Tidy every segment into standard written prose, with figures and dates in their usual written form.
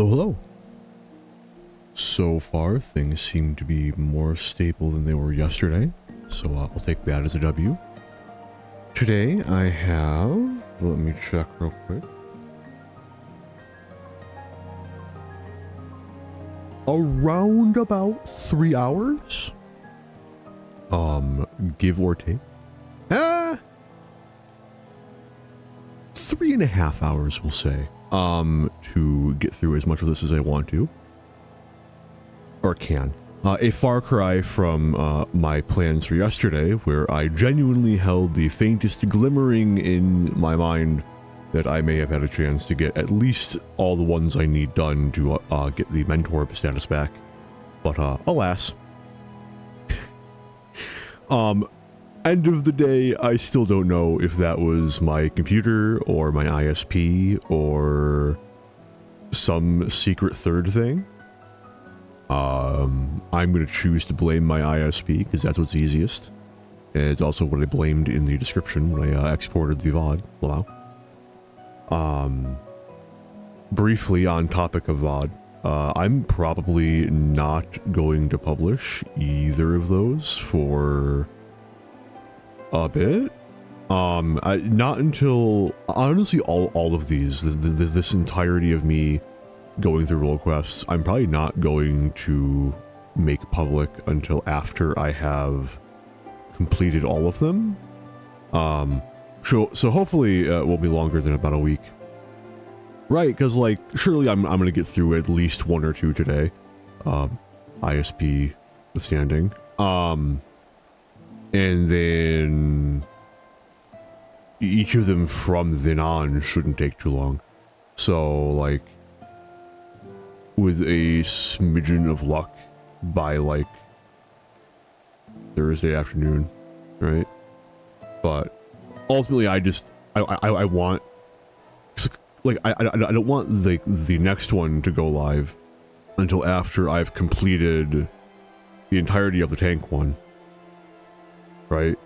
Hello, hello. So far, things seem to be more stable than they were yesterday, so I'll take that as a W. Today I have, let me check real quick, around about 3 hours, give or take. 3.5 hours, we'll say, to get through as much of this as I want to. Or can. A far cry from my plans for yesterday, where I genuinely held the faintest glimmering in my mind that I may have had a chance to get at least all the ones I need done to get the mentor status back. But alas. End of the day, I still don't know if that was my computer or my ISP or some secret third thing. I'm going to choose to blame my ISP because that's what's easiest. It's also what I blamed in the description when I exported the VOD. Wow. Briefly on topic of VOD, I'm probably not going to publish either of those for a bit. Not until, honestly, all of these, this entirety of me going through role quests, I'm probably not going to make public until after I have completed all of them. So hopefully it won't be longer than about a week. Right, because like, surely I'm going to get through at least one or two today. ISP withstanding. And then each of them from then on shouldn't take too long. So like, with a smidgen of luck by like Thursday afternoon, right? But ultimately I want, like, I don't want the next one to go live until after I've completed the entirety of the tank one, right?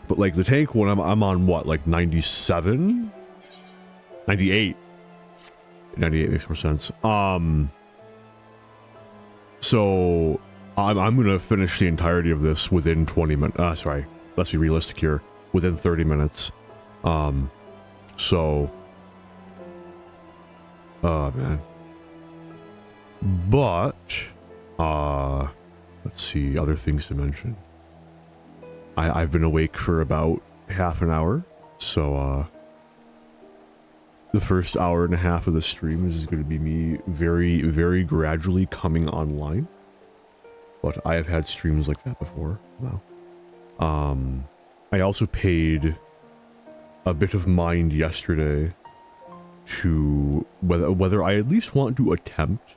But like the tank one, I'm on what, like 97? 98. 98 makes more sense. So I'm gonna finish the entirety of this within 20 minutes. Sorry, let's be realistic here. Within 30 minutes. So, man. But, let's see, other things to mention. I've been awake for about half an hour, so, the first hour and a half of the stream is going to be me very, very gradually coming online. But I have had streams like that before. Wow. I also paid a bit of mind yesterday to whether I at least want to attempt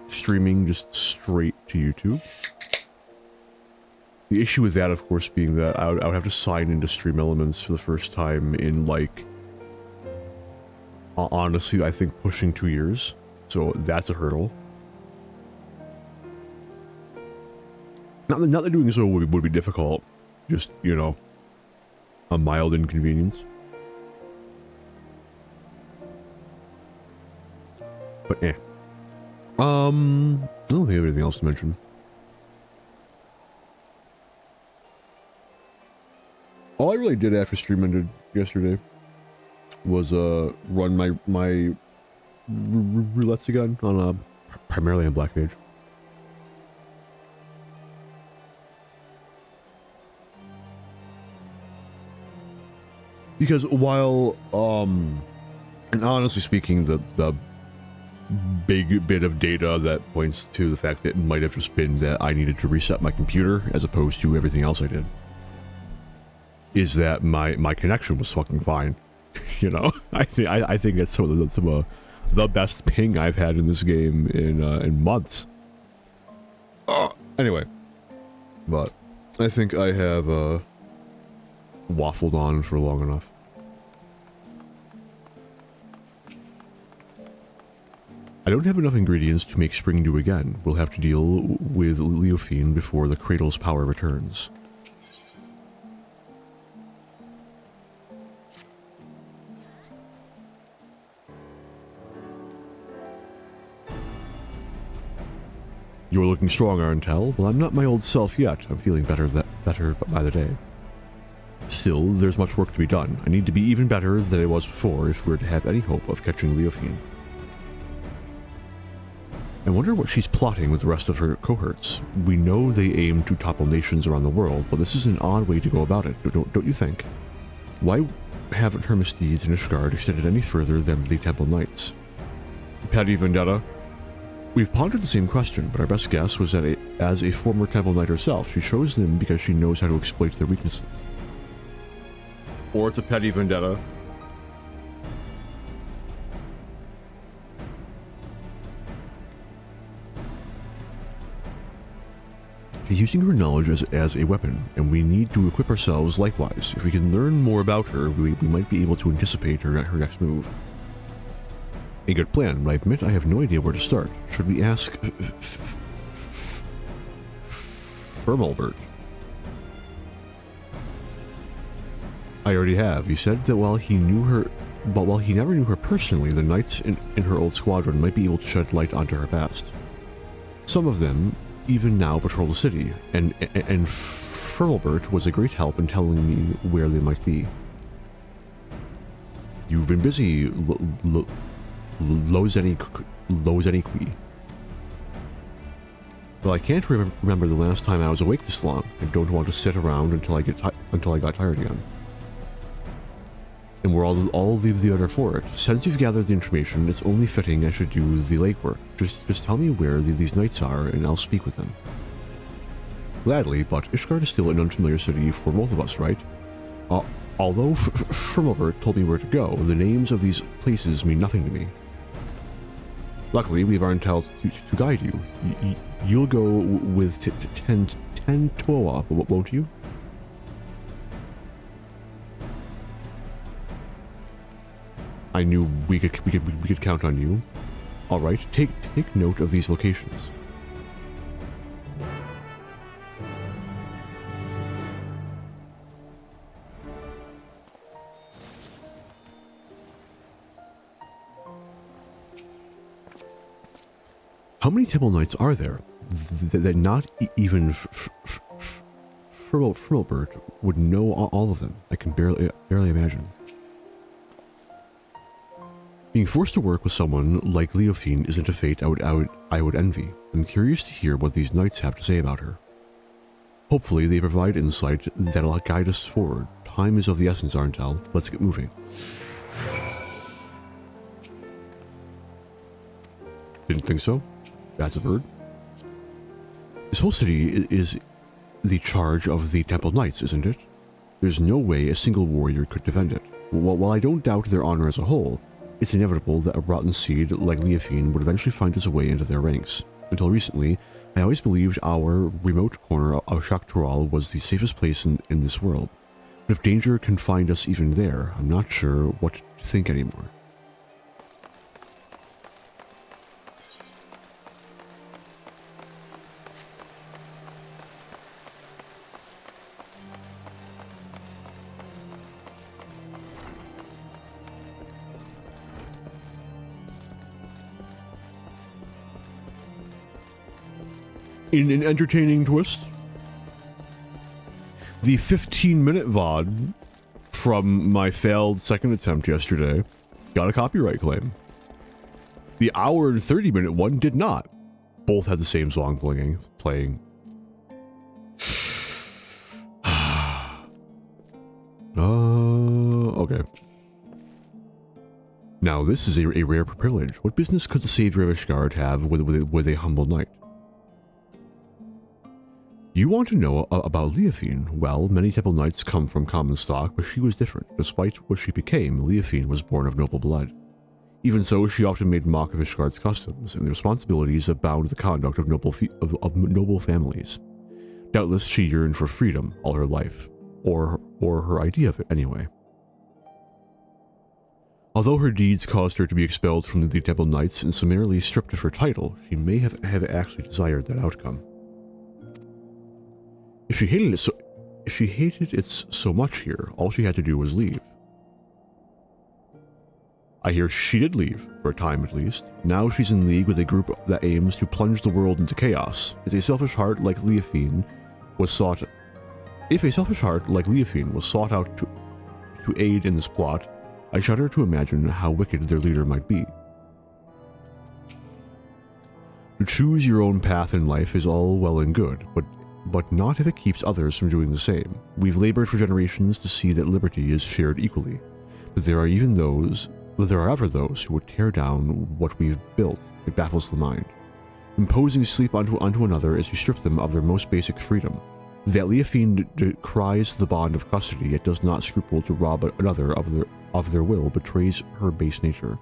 streaming just straight to YouTube. The issue with that, of course, being that I would have to sign into Stream Elements for the first time in like, honestly, I think pushing 2 years. So that's a hurdle. Not that doing so would be difficult. Just, you know, a mild inconvenience. But I don't think I have anything else to mention. All I really did after stream ended yesterday was run my roulettes again on primarily on Black Mage. Because while and honestly speaking, the big bit of data that points to the fact that it might have just been that I needed to reset my computer as opposed to everything else I did, is that my connection was fucking fine. You know, I think it's some of the best ping I've had in this game in months. Anyway, but I think I have waffled on for long enough. I don't have enough ingredients to make spring dew again. We'll have to deal with Leofine before the cradle's power returns. You're looking strong, Arntel. Well, I'm not my old self yet. I'm feeling better by the day. Still, there's much work to be done. I need to be even better than I was before if we're to have any hope of catching Leofine. I wonder what she's plotting with the rest of her cohorts. We know they aim to topple nations around the world, but this is an odd way to go about it, don't you think? Why haven't her misdeeds in Ishgard extended any further than the Temple Knights? Petty vendetta? We've pondered the same question, but our best guess was that as a former Temple Knight herself, she chose them because she knows how to exploit their weaknesses. Or it's a petty vendetta. She's using her knowledge as a weapon, and we need to equip ourselves likewise. If we can learn more about her, we might be able to anticipate her next move. A good plan, but I admit I have no idea where to start. Should we ask Firmalbert? I already have. He said that while he never knew her personally, the knights in her old squadron might be able to shed light onto her past. Some of them even now patrol the city, and Firmalbert was a great help in telling me where they might be. You've been busy, Lozeniqui. Well, I can't remember the last time I was awake this long. I don't want to sit around until I got tired again. And we're all the better for it. Since you've gathered the information, it's only fitting I should do the legwork. Just tell me where these knights are, and I'll speak with them. Gladly, but Ishgard is still an unfamiliar city for both of us, right? Although Firmalbert told me where to go, the names of these places mean nothing to me. Luckily, we have Arntel to guide you. You'll go with 10 Toa, won't you? I knew we could count on you. All right, take note of these locations. How many Temple Knights are there that not even Firmalbert would know all of them? I can barely imagine. Being forced to work with someone like Leofine isn't a fate I would envy. I'm curious to hear what these knights have to say about her. Hopefully they provide insight that'll guide us forward. Time is of the essence, Arntel. Let's get moving. Didn't think so? That's a bird. This whole city is the charge of the Temple Knights, isn't it? There's no way a single warrior could defend it. While I don't doubt their honor as a whole, it's inevitable that a rotten seed like Leofine would eventually find its way into their ranks. Until recently, I always believed our remote corner of Shaktural was the safest place in this world. But if danger can find us even there, I'm not sure what to think anymore. In an entertaining twist, the 15-minute VOD from my failed second attempt yesterday got a copyright claim. The hour and 30-minute one did not. Both had the same song playing. Okay. Now this is a rare privilege. What business could the Savior of Ishgard have with a humble knight? You want to know about Leofine? Well, many Temple Knights come from common stock, but she was different. Despite what she became, Leofine was born of noble blood. Even so, she often made mock of Ishgard's customs and the responsibilities that bound the conduct of noble families. Doubtless, she yearned for freedom all her life, or her idea of it anyway. Although her deeds caused her to be expelled from the Temple Knights and summarily stripped of her title, she may have actually desired that outcome. If she hated it so much here, all she had to do was leave. I hear she did leave, for a time at least. Now she's in league with a group that aims to plunge the world into chaos. If a selfish heart like Leafine was sought out to aid in this plot, I shudder to imagine how wicked their leader might be. To choose your own path in life is all well and good, but not if it keeps others from doing the same. We've labored for generations to see that liberty is shared equally, but there are ever those who would tear down what we've built. It baffles the mind. Imposing sleep onto another is to strip them of their most basic freedom. That Leafine decries the bond of custody, yet does not scruple to rob another of their will, betrays her base nature.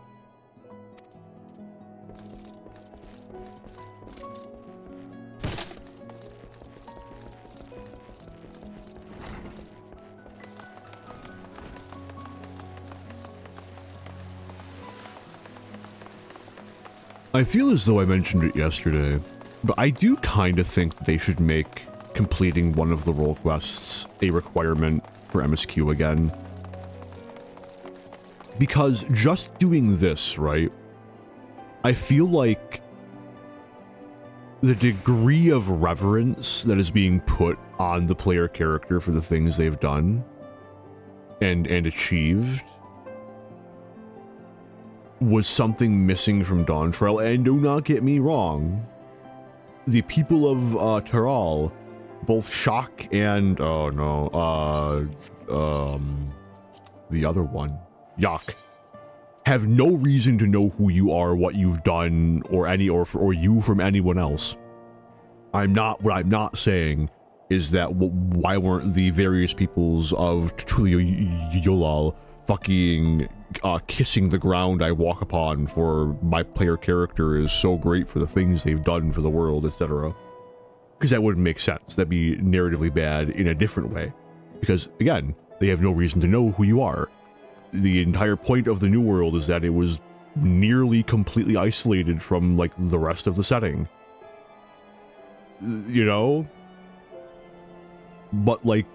I feel as though I mentioned it yesterday, but I do kind of think they should make completing one of the role quests a requirement for MSQ again. Because just doing this, right, I feel like the degree of reverence that is being put on the player character for the things they've done and achieved was something missing from Dawntrail. And do not get me wrong, the people of Taral, both Shock and the other one, Yak, have no reason to know who you are, what you've done, or you from anyone else. What I'm not saying is that why weren't the various peoples of Yolal fucking kissing the ground I walk upon, for my player character is so great for the things they've done for the world, etc. Because that wouldn't make sense. That'd be narratively bad in a different way. Because, again, they have no reason to know who you are. The entire point of the New World is that it was nearly completely isolated from, like, the rest of the setting. You know? But, like,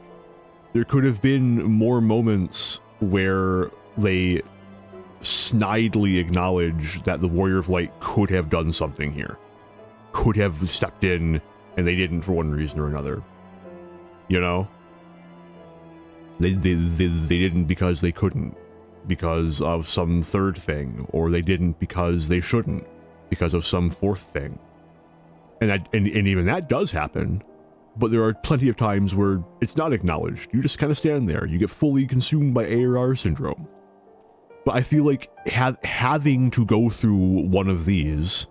there could have been more moments where they snidely acknowledge that the Warrior of Light could have done something here. Could have stepped in, and they didn't for one reason or another. You know? They didn't because they couldn't. Because of some third thing. Or they didn't because they shouldn't. Because of some fourth thing. And even that does happen. But there are plenty of times where it's not acknowledged. You just kind of stand there. You get fully consumed by ARR syndrome. But I feel like having to go through one of these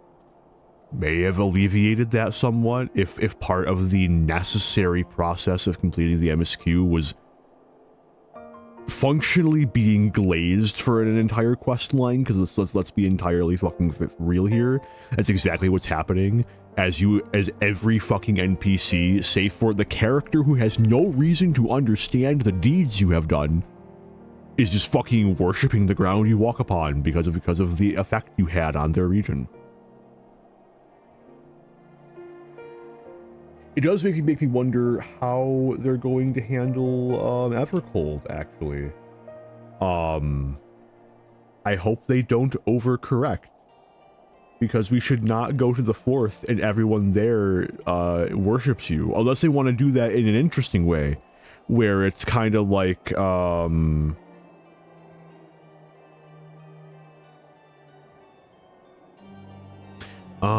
may have alleviated that somewhat if part of the necessary process of completing the MSQ was functionally being glazed for an entire quest line, because let's be entirely fucking real here. That's exactly what's happening. As every fucking NPC, save for the character who has no reason to understand the deeds you have done, is just fucking worshipping the ground you walk upon because of the effect you had on their region. It does make me wonder how they're going to handle Evercold, actually. I hope they don't overcorrect, because we should not go to the fourth and everyone there worships you, unless they want to do that in an interesting way, where it's kind of like oh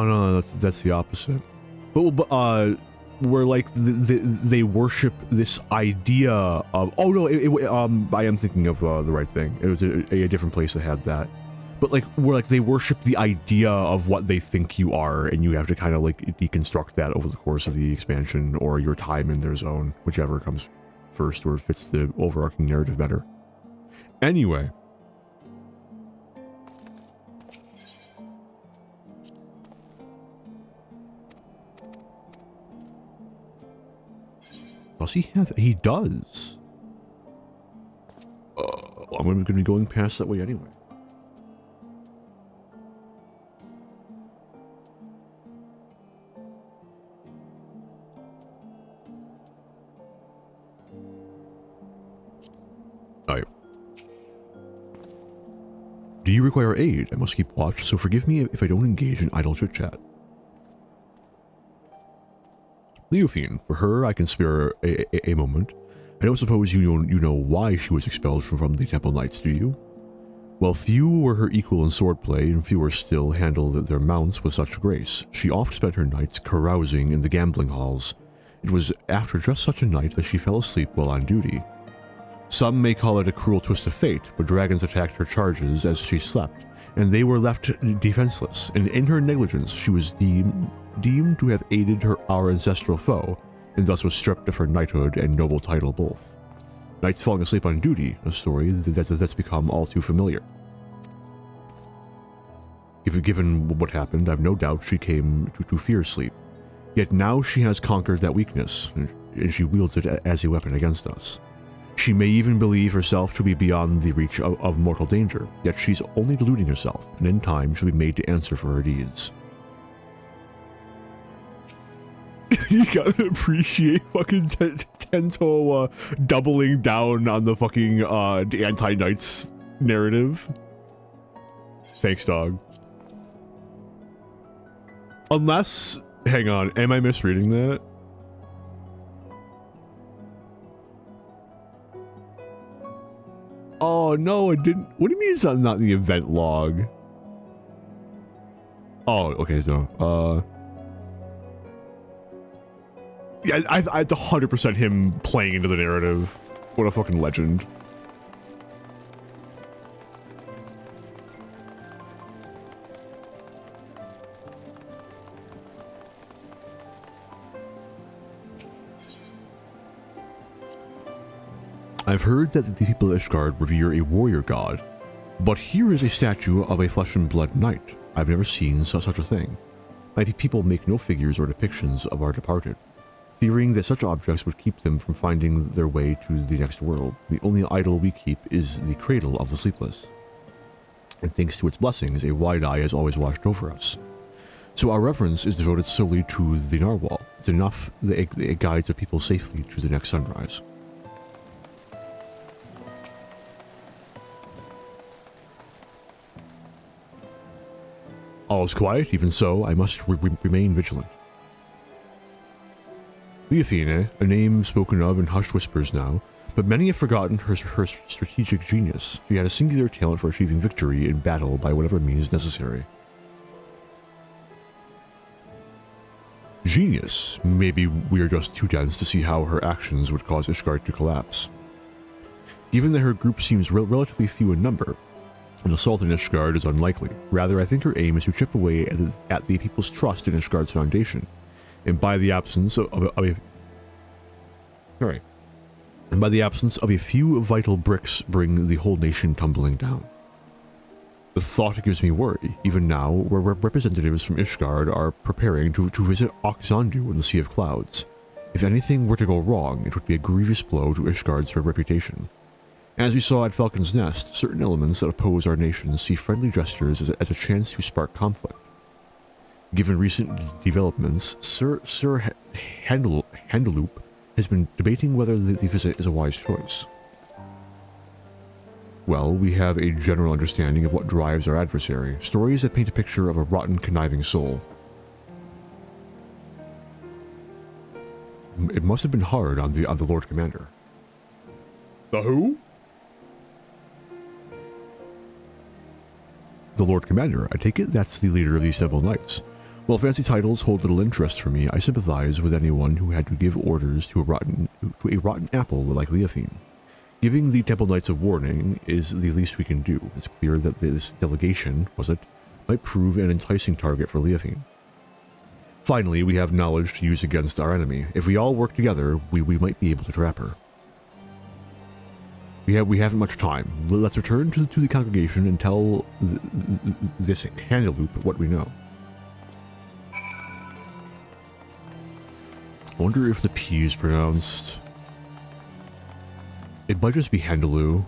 no, that's the opposite. But where like they worship this idea of, oh no, I am thinking of the right thing. It was a different place that had that. But like where like they worship the idea of what they think you are, and you have to kind of like deconstruct that over the course of the expansion or your time in their zone, whichever comes first or fits the overarching narrative better. Anyway. Does he have? He does. I'm going to be going past that way anyway. Alright. Do you require aid? I must keep watch, so forgive me if I don't engage in idle chit-chat. Leofine, for her I can spare a moment. I don't suppose you know why she was expelled from the Temple Knights, do you? While few were her equal in swordplay, and fewer still handled their mounts with such grace, she oft spent her nights carousing in the gambling halls. It was after just such a night that she fell asleep while on duty. Some may call it a cruel twist of fate, but dragons attacked her charges as she slept, and they were left defenseless, and in her negligence she was deemed to have aided our ancestral foe, and thus was stripped of her knighthood and noble title both. Knights falling asleep on duty, a story that's become all too familiar. Given what happened, I've no doubt she came to fear sleep. Yet now she has conquered that weakness, and she wields it as a weapon against us. She may even believe herself to be beyond the reach of mortal danger, yet she's only deluding herself, and in time she'll be made to answer for her deeds. You gotta appreciate fucking Tento doubling down on the fucking anti-Knights narrative. Thanks, dog. Unless, hang on, am I misreading that? Oh no, it didn't. What do you mean it's not the event log? Oh, okay, so yeah, I 100% him playing into the narrative. What a fucking legend. I've heard that the people of Ishgard revere a warrior god, but here is a statue of a flesh and blood knight. I've never seen such a thing. My people make no figures or depictions of our departed, fearing that such objects would keep them from finding their way to the next world. The only idol we keep is the cradle of the sleepless, and thanks to its blessings, a wide eye has always watched over us. So our reverence is devoted solely to the narwhal. It's enough that it guides our people safely to the next sunrise. All is quiet. Even so, I must remain vigilant. Leofine, a name spoken of in hushed whispers now, but many have forgotten her strategic genius. She had a singular talent for achieving victory in battle by whatever means necessary. Genius? Maybe we are just too dense to see how her actions would cause Ishgard to collapse. Given that her group seems relatively few in number, an assault in Ishgard is unlikely. Rather, I think her aim is to chip away at the people's trust in Ishgard's foundation, and by the absence of a few vital bricks, bring the whole nation tumbling down. The thought gives me worry, even now, where representatives from Ishgard are preparing to visit Oxandu in the Sea of Clouds. If anything were to go wrong, it would be a grievous blow to Ishgard's reputation. As we saw at Falcon's Nest, certain elements that oppose our nations see friendly gestures as a chance to spark conflict. Given recent developments, Sir Handaloop has been debating whether the visit is a wise choice. Well, we have a general understanding of what drives our adversary, stories that paint a picture of a rotten, conniving soul. It must have been hard on the Lord Commander. The who? The Lord Commander. I take it that's the leader of these Temple Knights. While fancy titles hold little interest for me, I sympathize with anyone who had to give orders to a rotten apple like Leofine. Giving the Temple Knights a warning is the least we can do. It's clear that this delegation, might prove an enticing target for Leofine. Finally, we have knowledge to use against our enemy. If we all work together, we might be able to trap her. We haven't much time. Let's return to the congregation and tell this Handaloop what we know. I wonder if the P is pronounced. It might just be Handaloo.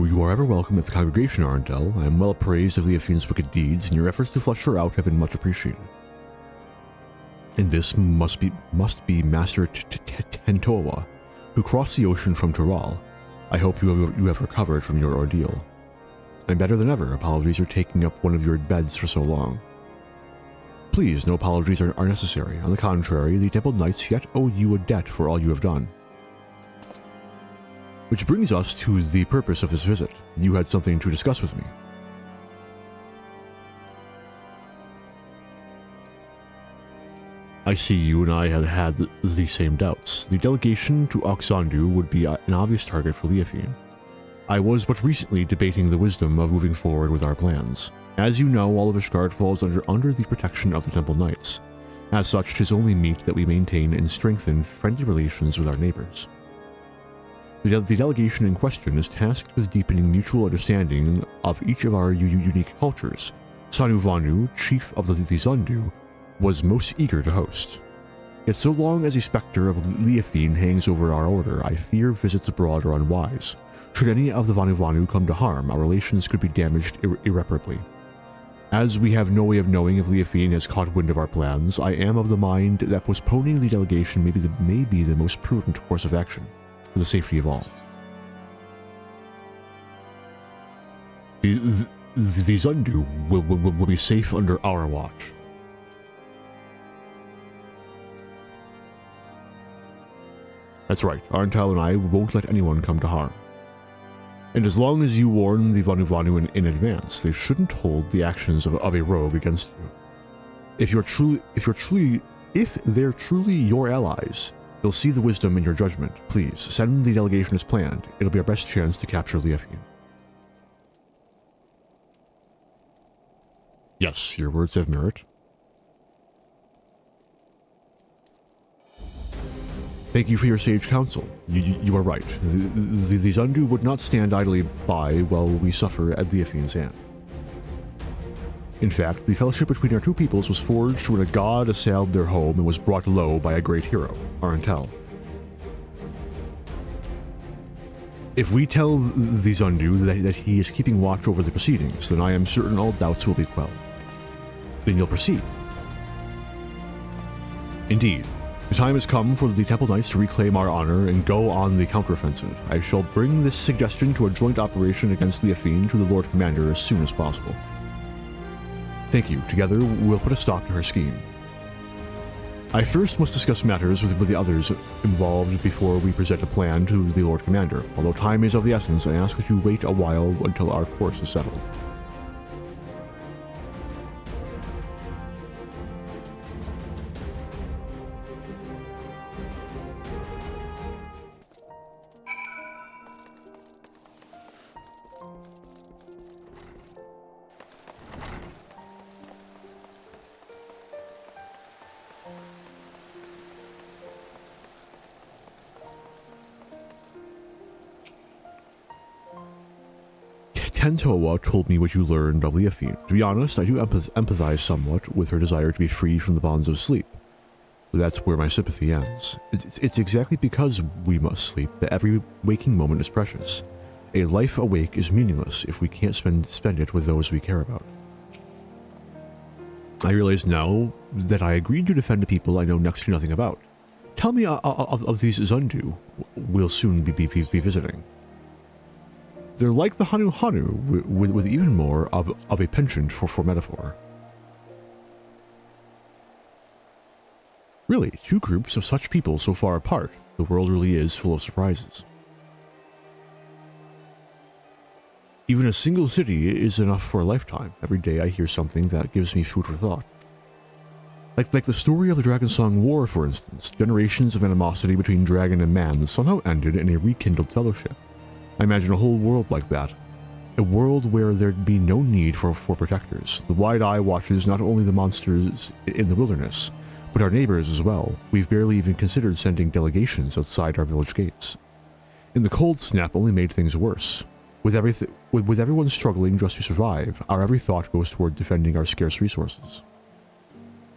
You are ever welcome at the congregation, Arendelle. I am well appraised of Leofine's wicked deeds, and your efforts to flush her out have been much appreciated. And this must be Master Tentowa, who crossed the ocean from Tural. I hope you have recovered from your ordeal. I'm better than ever. Apologies for taking up one of your beds for so long. Please, no apologies are necessary. On the contrary, the Temple Knights yet owe you a debt for all you have done. Which brings us to the purpose of this visit. You had something to discuss with me. I see you and I had the same doubts. The delegation to Oxandu would be an obvious target for Leofine. I was but recently debating the wisdom of moving forward with our plans. As you know, all of Ishgard falls under the protection of the Temple Knights. As such, 'tis only meet that we maintain and strengthen friendly relations with our neighbors. The delegation in question is tasked with deepening mutual understanding of each of our unique cultures. Sanu Vanu, chief of the Zundu, was most eager to host. Yet so long as a specter of Leofine hangs over our order, I fear visits abroad are unwise. Should any of the Vanu come to harm, our relations could be damaged irreparably. As we have no way of knowing if Leofine has caught wind of our plans, I am of the mind that postponing the delegation may be the most prudent course of action, for the safety of all. The Zundu will be safe under our watch. That's right, Arendelle and I won't let anyone come to harm. And as long as you warn the Vanu in advance, they shouldn't hold the actions of a rogue against you. If they're truly your allies, they'll see the wisdom in your judgment. Please, send the delegation as planned. It'll be our best chance to capture Leofine. Yes, your words have merit. Thank you for your sage counsel. You are right. The Zundu would not stand idly by while we suffer at Leofine's hand. In fact, the fellowship between our two peoples was forged when a god assailed their home and was brought low by a great hero, Arendelle. If we tell the Zundu that he is keeping watch over the proceedings, then I am certain all doubts will be quelled. Then you'll proceed. Indeed. The time has come for the Temple Knights to reclaim our honor and go on the counteroffensive. I shall bring this suggestion to a joint operation against Leofine to the Lord Commander as soon as possible. Thank you. Together, we'll put a stop to her scheme. I first must discuss matters with the others involved before we present a plan to the Lord Commander. Although time is of the essence, I ask that you wait a while until our course is settled. Tentowa told me what you learned of Leofine. To be honest, I do empathize somewhat with her desire to be free from the bonds of sleep. That's where my sympathy ends. It's exactly because we must sleep that every waking moment is precious. A life awake is meaningless if we can't spend it with those we care about. I realize now that I agreed to defend a people I know next to nothing about. Tell me of these Zundu we'll soon be visiting. They're like the Hanu with even more of a penchant for metaphor. Really, two groups of such people so far apart, the world really is full of surprises. Even a single city is enough for a lifetime. Every day I hear something that gives me food for thought. Like the story of the Dragonsong War, for instance. Generations of animosity between dragon and man somehow ended in a rekindled fellowship. I imagine a whole world like that. A world where there'd be no need for protectors. The wide eye watches not only the monsters in the wilderness, but our neighbors as well. We've barely even considered sending delegations outside our village gates. And the cold snap only made things worse. With everyone struggling just to survive, our every thought goes toward defending our scarce resources.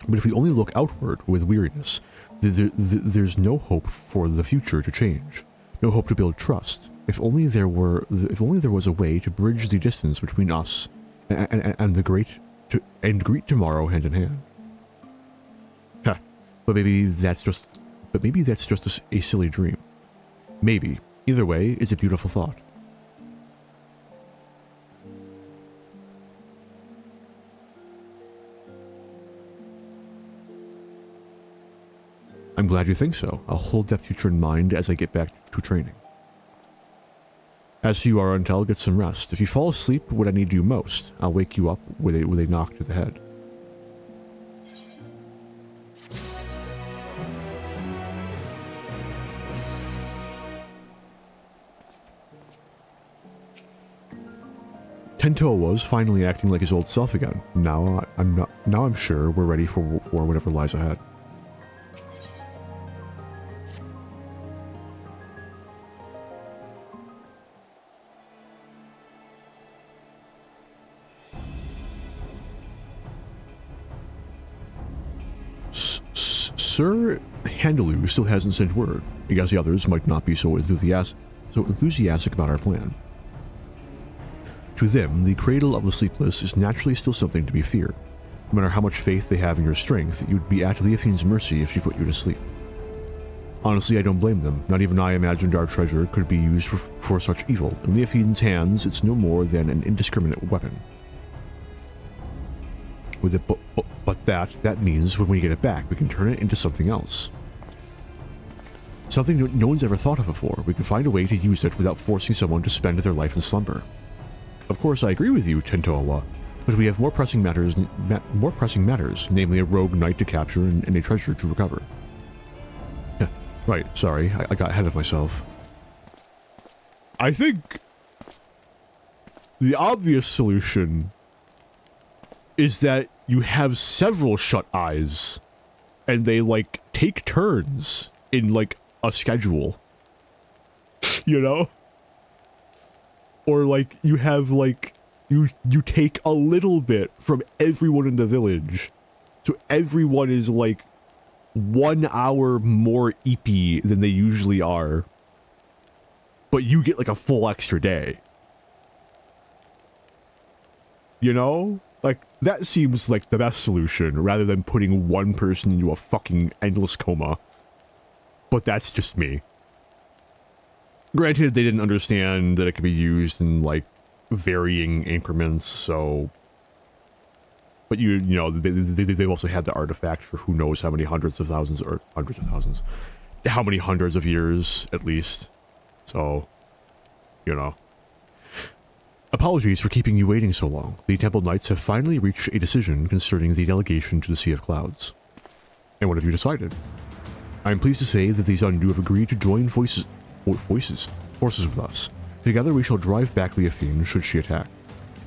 But if we only look outward with weariness, there's no hope for the future to change. no hope to build trust. If only there was a way to bridge the distance between us and greet tomorrow hand in hand. Huh. But maybe that's just a silly dream. Maybe. Either way, it's a beautiful thought. I'm glad you think so. I'll hold that future in mind as I get back to training. As to you, Arantel, get some rest. If you fall asleep when I need you most, I'll wake you up with a knock to the head. Tentoa was finally acting like his old self again. Now I'm sure we're ready for whatever lies ahead. Sir Handaloo still hasn't sent word. I guess the others might not be so enthusiastic about our plan. To them, the cradle of the sleepless is naturally still something to be feared. No matter how much faith they have in your strength, you'd be at Leofine's mercy if she put you to sleep. Honestly, I don't blame them. Not even I imagined our treasure could be used for such evil. In Leofine's hands, it's no more than an indiscriminate weapon. With it, but that means when we get it back, we can turn it into something else. Something no one's ever thought of before. We can find a way to use it without forcing someone to spend their life in slumber. Of course, I agree with you, Tentoa, but we have more pressing matters, namely a rogue knight to capture and a treasure to recover. Yeah, right, sorry, I got ahead of myself. I think the obvious solution is that you have several shut eyes, and they, like, take turns in, like, a schedule. You know? Or, like, you have, like, you take a little bit from everyone in the village. So everyone is, like, 1 hour more EP than they usually are. But you get, like, a full extra day. You know? Like, that seems like the best solution, rather than putting one person into a fucking endless coma. But that's just me. Granted, they didn't understand that it could be used in, like, varying increments, so... But you know, they've also had the artifact for who knows how many hundreds of thousands, how many hundreds of years, at least. So, you know. Apologies for keeping you waiting so long. The Temple Knights have finally reached a decision concerning the delegation to the Sea of Clouds. And what have you decided? I am pleased to say that these Undew have agreed to join forces with us. Together we shall drive back Leofine should she attack.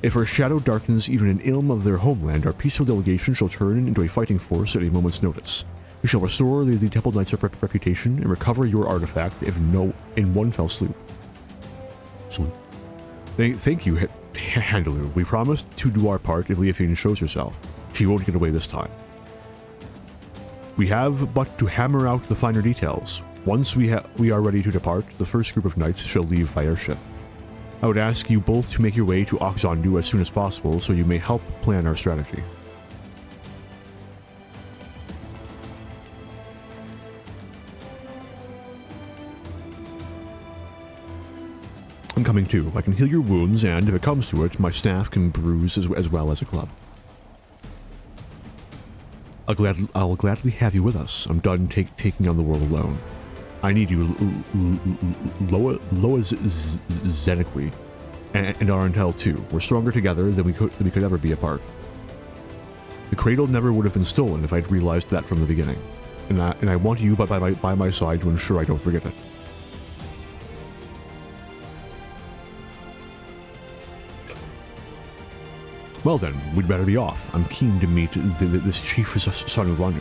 If her shadow darkens even an ilm of their homeland, our peaceful delegation shall turn into a fighting force at a moment's notice. We shall restore the Temple Knights' reputation and recover your artifact in one fell swoop. Thank you, Handaloo. We promised to do our part if Leofine shows herself. She won't get away this time. We have but to hammer out the finer details. Once we are ready to depart, the first group of knights shall leave by airship. I would ask you both to make your way to Oxondu as soon as possible so you may help plan our strategy. I'm coming too. I can heal your wounds, and if it comes to it, my staff can bruise as well as a club. I'll gladly have you with us. I'm done taking on the world alone. I need you, Loa Zeniqui, and Arantel too. We're stronger together than we could ever be apart. The cradle never would have been stolen if I'd realized that from the beginning, and I want you by my side to ensure I don't forget it. Well then, we'd better be off. I'm keen to meet this chief son of Lanu.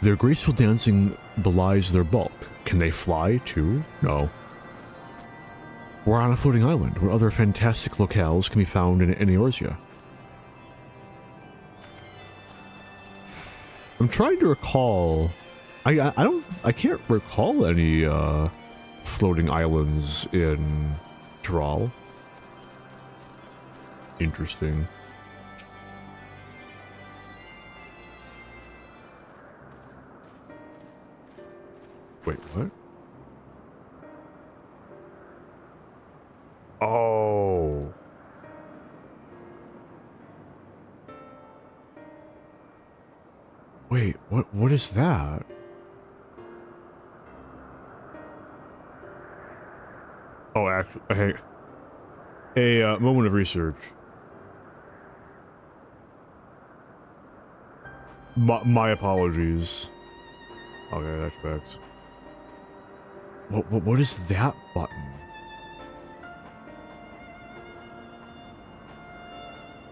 Their graceful dancing belies their bulk. Can they fly, too? No. We're on a floating island, where other fantastic locales can be found in Eorzea. I'm trying to recall... I can't recall any, floating islands in Tyrol. Interesting. Wait, what? Oh. Wait, what is that? Oh, actually, hey, a moment of research. My apologies. Okay, that's facts. What is that button?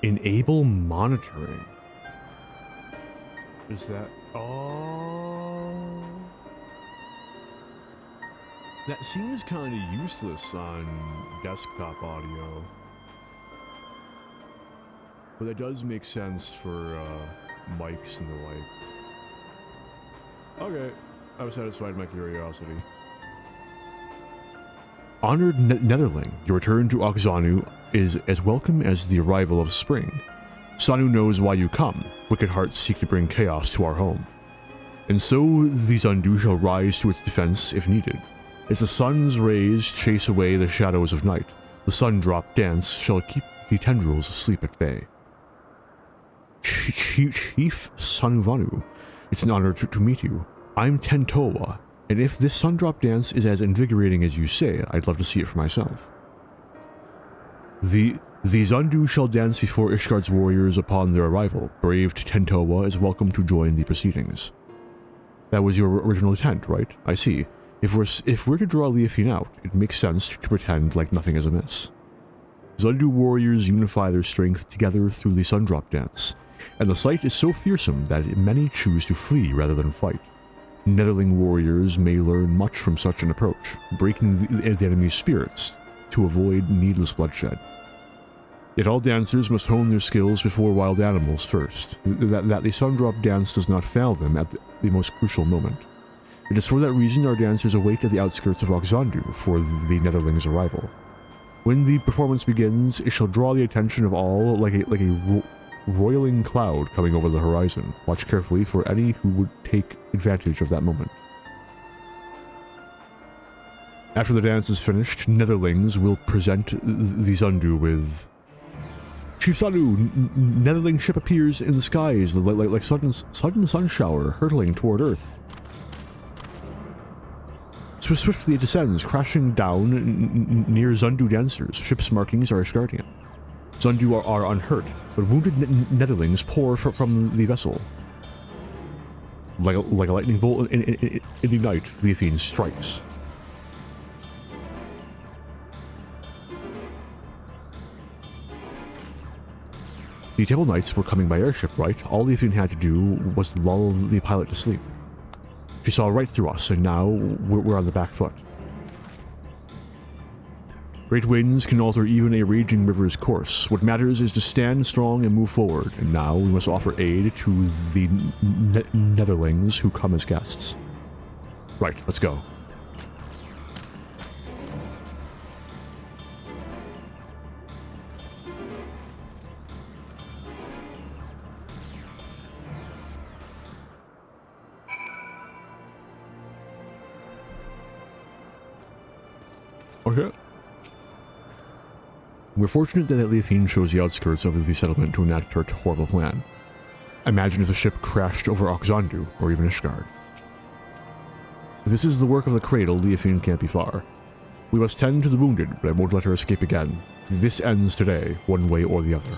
Enable monitoring. Is that... Oh... That seems kind of useless on desktop audio. But that does make sense for, mics and the like. Okay, I've satisfied my curiosity. Honored Netherling, your return to Oxanu is as welcome as the arrival of spring. Sanu knows why you come. Wicked hearts seek to bring chaos to our home. And so the Zundu shall rise to its defense if needed. As the sun's rays chase away the shadows of night, the sun drop dance shall keep the tendrils asleep at bay. Chief Sanuvanu, it's an honor to meet you. I'm Tentowa, and if this sun drop dance is as invigorating as you say, I'd love to see it for myself. The Zundu shall dance before Ishgard's warriors upon their arrival. Brave Tentowa is welcome to join the proceedings. That was your original intent, right? I see. If we're to draw Leafine out, it makes sense to pretend like nothing is amiss. Zundu warriors unify their strength together through the Sundrop dance, and the sight is so fearsome that many choose to flee rather than fight. Netherling warriors may learn much from such an approach, breaking the enemy's spirits to avoid needless bloodshed. Yet all dancers must hone their skills before wild animals first, that the Sundrop dance does not fail them at the most crucial moment. It is for that reason our dancers await at the outskirts of Oxandu for the Netherlings' arrival. When the performance begins, it shall draw the attention of all like a roiling cloud coming over the horizon. Watch carefully for any who would take advantage of that moment. After the dance is finished, Netherlings will present the Zundu with... Chief Sanu, Netherling ship appears in the skies like sudden sun shower hurtling toward Earth. Swiftly it descends, crashing down near Zundu dancers. Ship's markings are Ishgardian. Zundu are unhurt, but wounded Netherlings pour from the vessel. Like a lightning bolt in the night, Leafine strikes. The Table Knights were coming by airship, right? All Leafine had to do was lull the pilot to sleep. She saw right through us, and now we're on the back foot. Great winds can alter even a raging river's course. What matters is to stand strong and move forward, and now we must offer aid to the Netherlings who come as guests. Right, let's go. Okay. We're fortunate that Leafine chose the outskirts of the settlement to enact her horrible plan. Imagine if the ship crashed over Oxandu, or even Ishgard. If this is the work of the Cradle, Leafine can't be far. We must tend to the wounded, but I won't let her escape again. This ends today, one way or the other.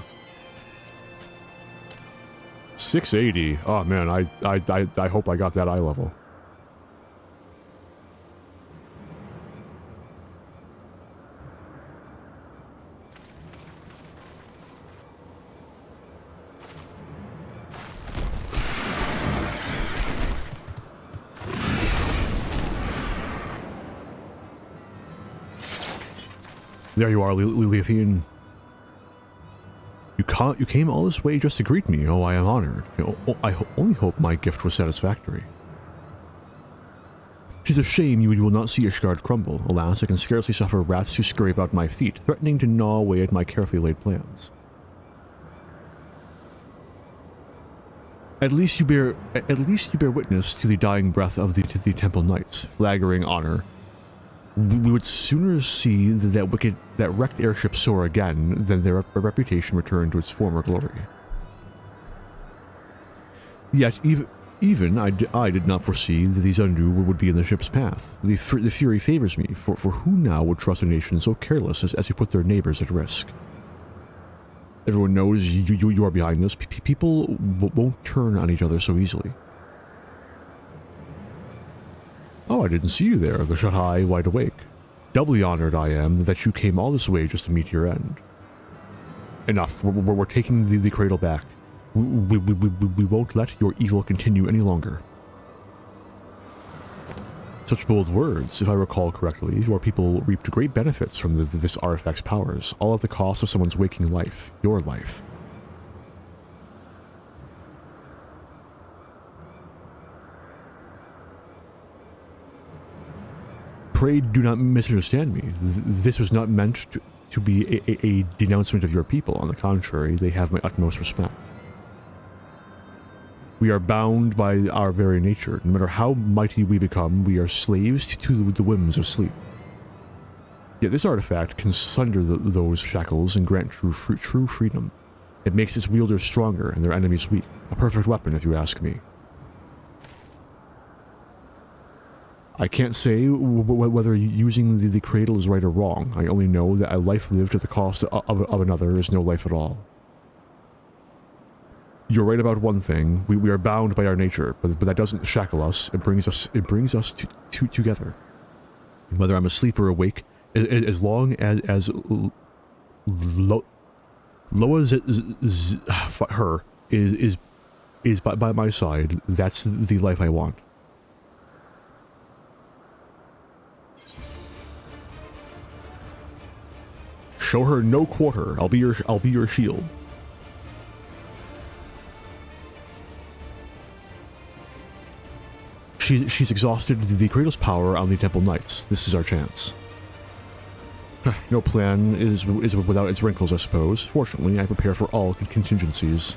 680? Oh man, I hope I got that eye level. There you are, Leviathan. You came all this way just to greet me. Oh, I am honored. I only hope my gift was satisfactory. 'Tis a shame you will not see Ishgard crumble. Alas, I can scarcely suffer rats to scurry about my feet, threatening to gnaw away at my carefully laid plans. At least you bear witness to the dying breath of the Temple Knights, flaggering honor. We would sooner see that wrecked airship soar again than their reputation return to its former glory. Yet even I did not foresee that these Undu would be in the ship's path. The fury favors me, for who now would trust a nation so careless as to put their neighbors at risk? Everyone knows you are behind this. People won't turn on each other so easily. Oh, I didn't see you there, the shut eye, wide awake. Doubly honored I am that you came all this way just to meet your end. Enough, we're taking the cradle back. We won't let your evil continue any longer. Such bold words. If I recall correctly, your people reaped great benefits from this artifact's powers, all at the cost of someone's waking life, your life. Pray do not misunderstand me. This was not meant to be a denouncement of your people. On the contrary, they have my utmost respect. We are bound by our very nature. No matter how mighty we become, we are slaves to the whims of sleep. Yet this artifact can sunder those shackles and grant true freedom. It makes its wielders stronger and their enemies weak. A perfect weapon, if you ask me. I can't say whether using the cradle is right or wrong. I only know that a life lived at the cost of another is no life at all. You're right about one thing. We are bound by our nature, but that doesn't shackle us. It brings us together. Whether I'm asleep or awake, as long as Loa her is by my side, that's the life I want. Show her no quarter. I'll be your shield. She's exhausted the Cradle's power on the Temple Knights. This is our chance. No plan is without its wrinkles, I suppose. Fortunately, I prepare for all contingencies.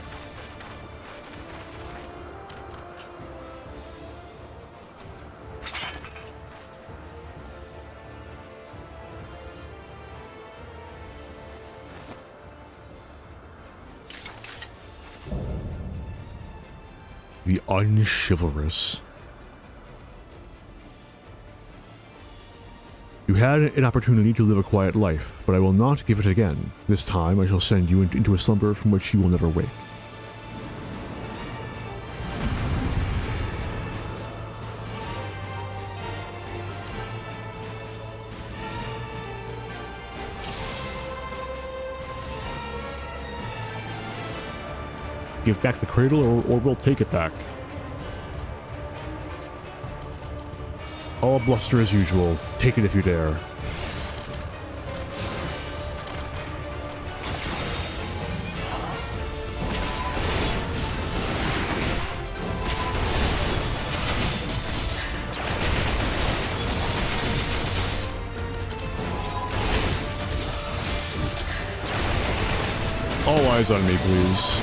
The unchivalrous. You had an opportunity to live a quiet life, but I will not give it again. This time I shall send you into a slumber from which you will never wake. Give back the cradle or we'll take it back. All bluster as usual. Take it if you dare. All eyes on me, please.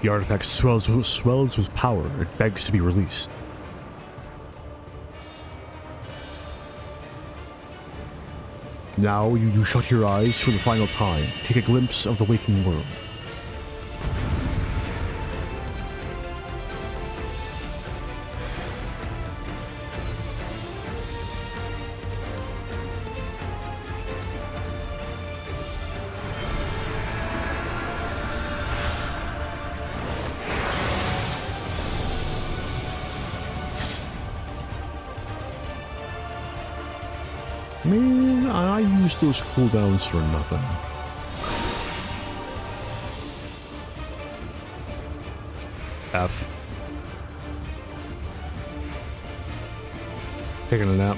The artifact swells with power. It begs to be released. Now you shut your eyes for the final time. Take a glimpse of the waking world. Man, I used those cooldowns for nothing. F. Taking a nap.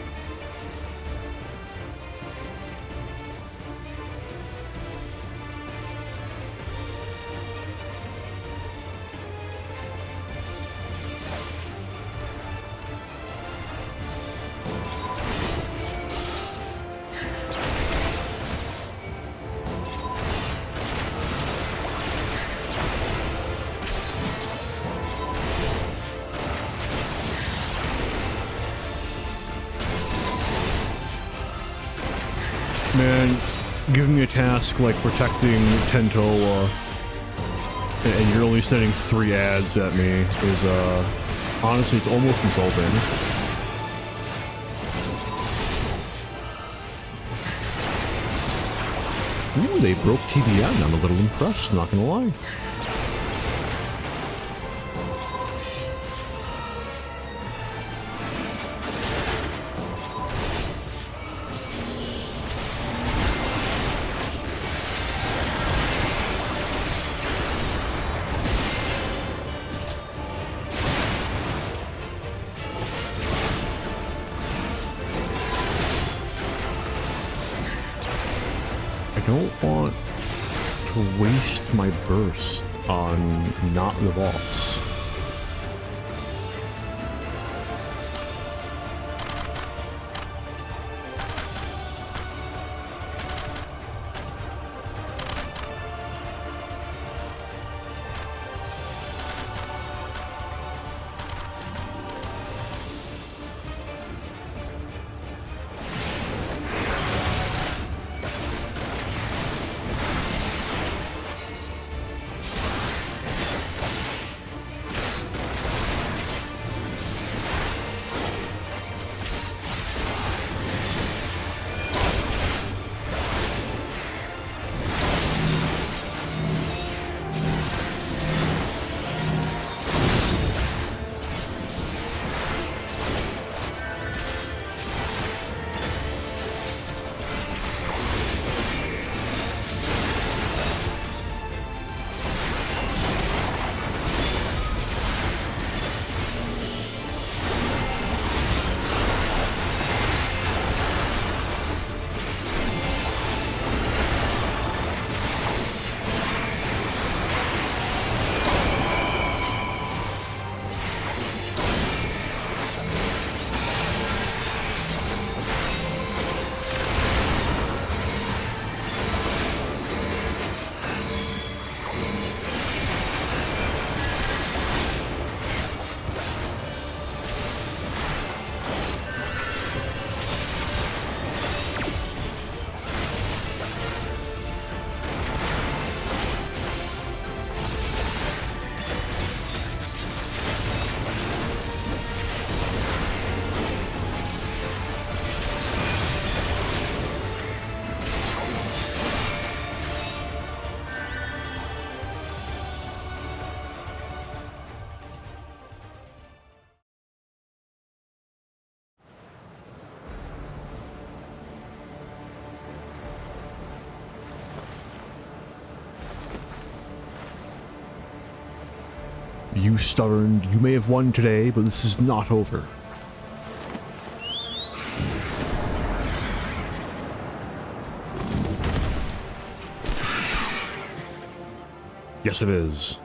Man, give me a task like protecting Tentoa, and you're only sending 3 ads at me is, honestly, it's almost insulting. Ooh, they broke TBN. I'm a little impressed, not gonna lie. I don't want to waste my burst on not the boss. You stubborn, you may have won today, but this is not over. Yes, it is.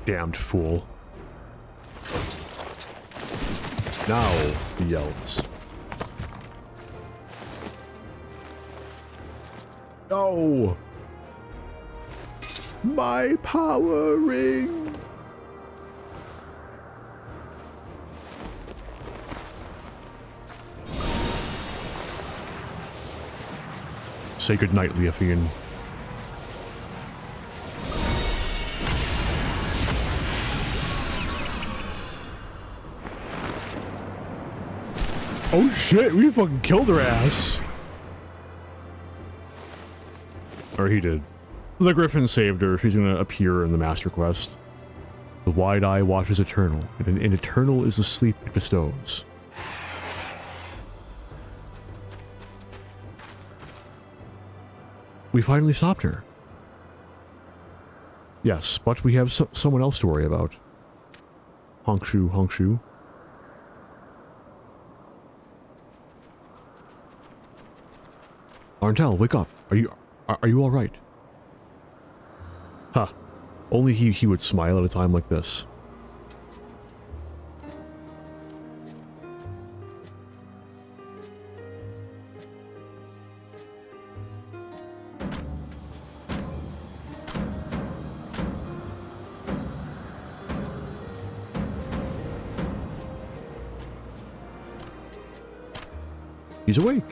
Damned fool. Now, he yells. No! My power ring! Say goodnight, Leofian. Oh shit, we fucking killed her ass. Or he did. The Griffin saved her. She's gonna appear in the Master Quest. The wide eye watches eternal, and eternal is the sleep it bestows. We finally stopped her. Yes, but we have someone else to worry about. Honkshu, Honkshu. Arntel, wake up. Are you all right? Huh. Only he would smile at a time like this. He's awake.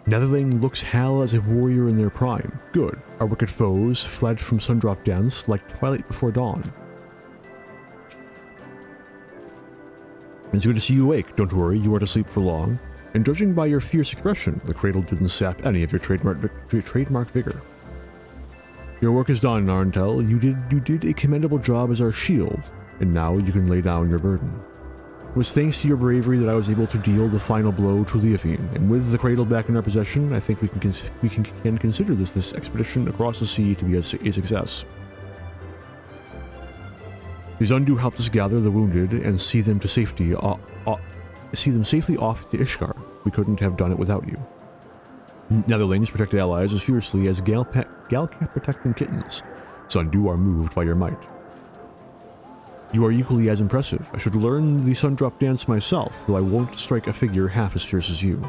Netherling looks hell as a warrior in their prime. Good. Our wicked foes fled from Sundrop Dance like twilight before dawn. It's good to see you awake. Don't worry, you are to sleep for long. And judging by your fierce expression, the cradle didn't sap any of your trademark vigor. Your work is done, Arntel. You did a commendable job as our shield, and now you can lay down your burden. It was thanks to your bravery that I was able to deal the final blow to Leofian, and with the cradle back in our possession, I think we can consider this expedition across the sea to be a success. The Zundu helped us gather the wounded and see them safely off to Ishgard. We couldn't have done it without you. Netherlings protected allies as fiercely as Galcat protecting kittens. Zundu are moved by your might. You are equally as impressive. I should learn the Sundrop Dance myself, though I won't strike a figure half as fierce as you.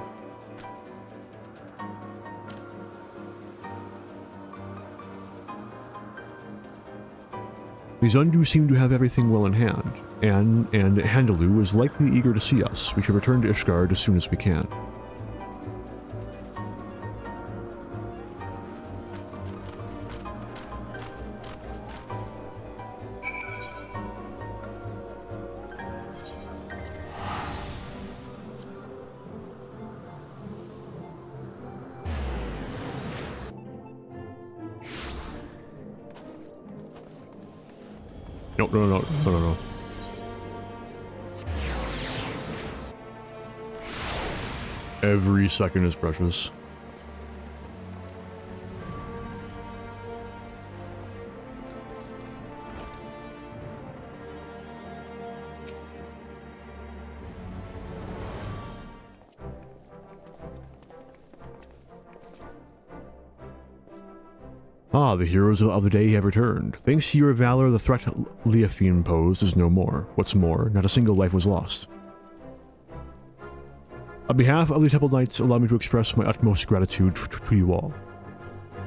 The Zundu seem to have everything well in hand, and Handaloo is likely eager to see us. We should return to Ishgard as soon as we can. No. Every second is precious. Ah, the heroes of the day have returned. Thanks to your valor, the threat Leofian posed is no more. What's more, not a single life was lost. On behalf of the Temple Knights, allow me to express my utmost gratitude to you all.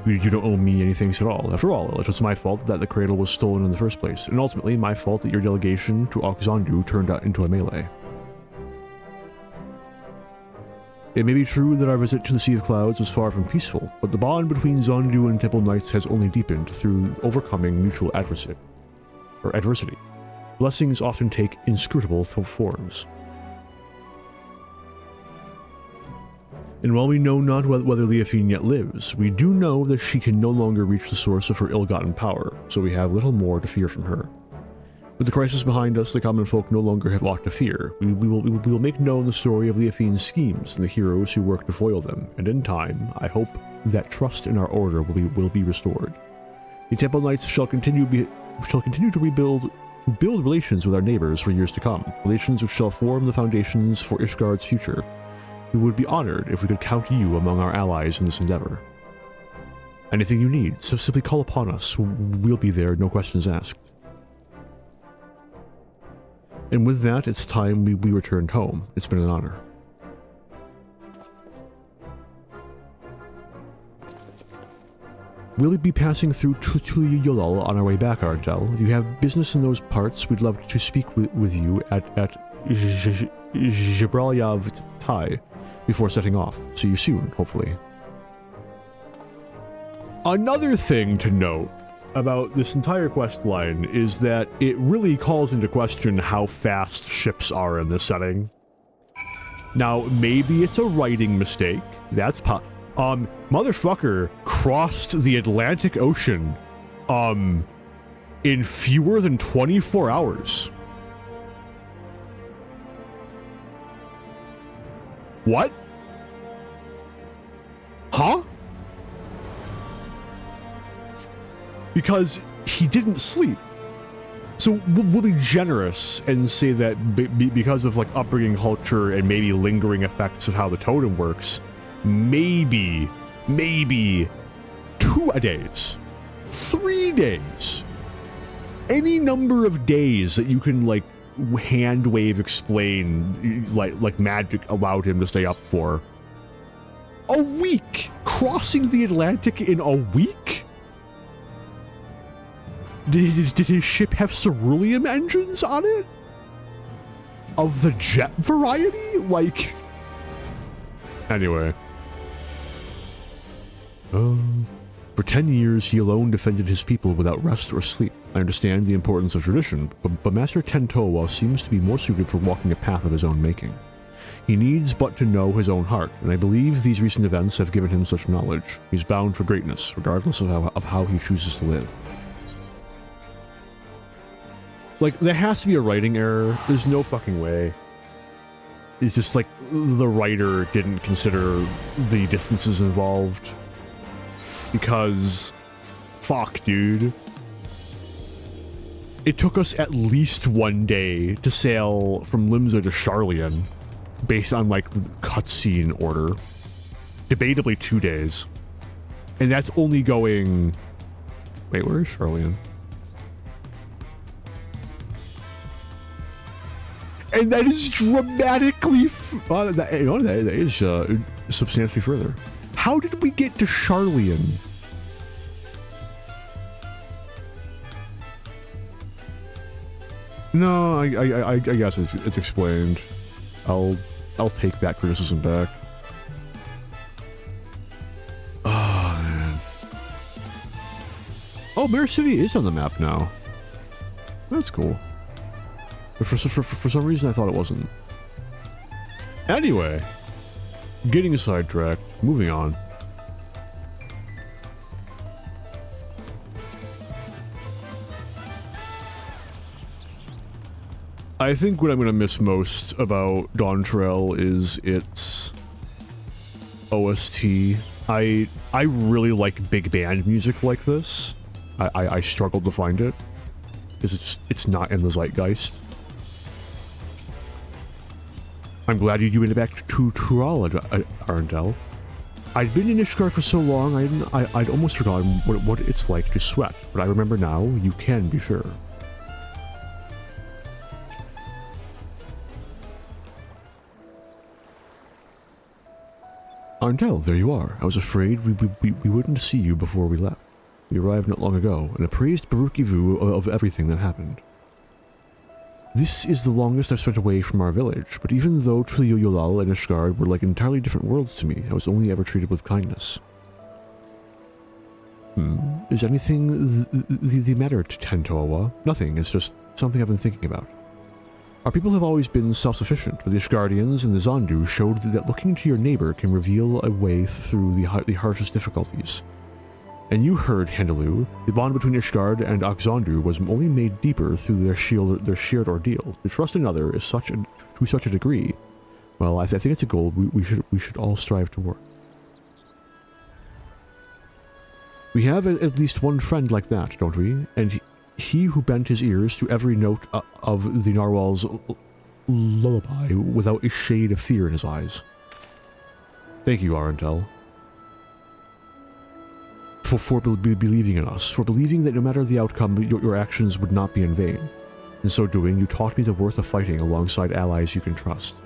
You don't owe me anything at all. After all, it was my fault that the cradle was stolen in the first place, and ultimately my fault that your delegation to Alkazandu turned out into a melee. It may be true that our visit to the Sea of Clouds was far from peaceful, but the bond between Zondu and Temple Knights has only deepened through overcoming mutual adversity. Blessings often take inscrutable forms. And while we know not whether Leofian yet lives, we do know that she can no longer reach the source of her ill-gotten power, so we have little more to fear from her. With the crisis behind us, the common folk no longer have aught to fear. We will make known the story of Leofine's schemes and the heroes who work to foil them, and in time, I hope that trust in our order will be restored. The Temple Knights shall continue to build relations with our neighbors for years to come, relations which shall form the foundations for Ishgard's future. We would be honored if we could count you among our allies in this endeavor. Anything you need, so simply call upon us. We'll be there, no questions asked. And with that, it's time we returned home. It's been an honor. We'll be passing through Tuliolol on our way back, Arndel. If you have business in those parts, we'd love to speak with you at Gibralyav Tai before setting off. See you soon, hopefully. Another thing to note about this entire quest line is that it really calls into question how fast ships are in this setting. Now, maybe it's a writing mistake. That's motherfucker crossed the Atlantic Ocean, in fewer than 24 hours. What? Huh? Because he didn't sleep. So we'll be generous and say that because of like upbringing culture and maybe lingering effects of how the totem works, maybe 2 days, 3 days, any number of days that you can like hand wave explain like magic allowed him to stay up for. A week crossing the Atlantic in a week? Did his ship have cerulean engines on it? Of the jet variety? Like... Anyway. For 10 years, he alone defended his people without rest or sleep. I understand the importance of tradition, but Master Tentowa seems to be more suited for walking a path of his own making. He needs but to know his own heart, and I believe these recent events have given him such knowledge. He's bound for greatness, regardless of how he chooses to live. Like, there has to be a writing error. There's no fucking way. It's just like the writer didn't consider the distances involved. Because, fuck, dude. It took us at least 1 day to sail from Limsa to Sharlayan, based on, like, the cutscene order. Debatably 2 days. And that's only going... Wait, where is Sharlayan? And that is dramatically... that is substantially further. How did we get to Sharlayan? No, I guess it's explained. I'll take that criticism back. Oh, man. Oh, Mare City is on the map now. That's cool. But for some reason, I thought it wasn't. Anyway, getting sidetracked. Moving on. I think what I'm going to miss most about Dawn Trail is its OST. I really like big band music like this. I struggled to find it because it's not in the zeitgeist. I'm glad you went back to Tural, Arndel. I'd been in Ishgard for so long, I'd almost forgotten what it's like to sweat, but I remember now, you can be sure. Arndel, there you are. I was afraid we wouldn't see you before we left. We arrived not long ago, and appraised Barukivu of everything that happened. This is the longest I've spent away from our village, but even though Tuliolal and Ishgard were like entirely different worlds to me, I was only ever treated with kindness. Is anything the matter to Tentowa? Nothing, it's just something I've been thinking about. Our people have always been self-sufficient, but the Ishgardians and the Zondu showed that looking to your neighbor can reveal a way through the harshest difficulties. And you heard, Handaloo, the bond between Ishgard and Oxandu was only made deeper through their shared ordeal. To trust another is to such a degree. Well, I think it's a goal we should all strive toward. We have at least one friend like that, don't we? And he who bent his ears to every note of the narwhal's lullaby without a shade of fear in his eyes. Thank you, Arentel. For believing in us, for believing that no matter the outcome, your actions would not be in vain. In so doing, you taught me the worth of fighting alongside allies you can trust.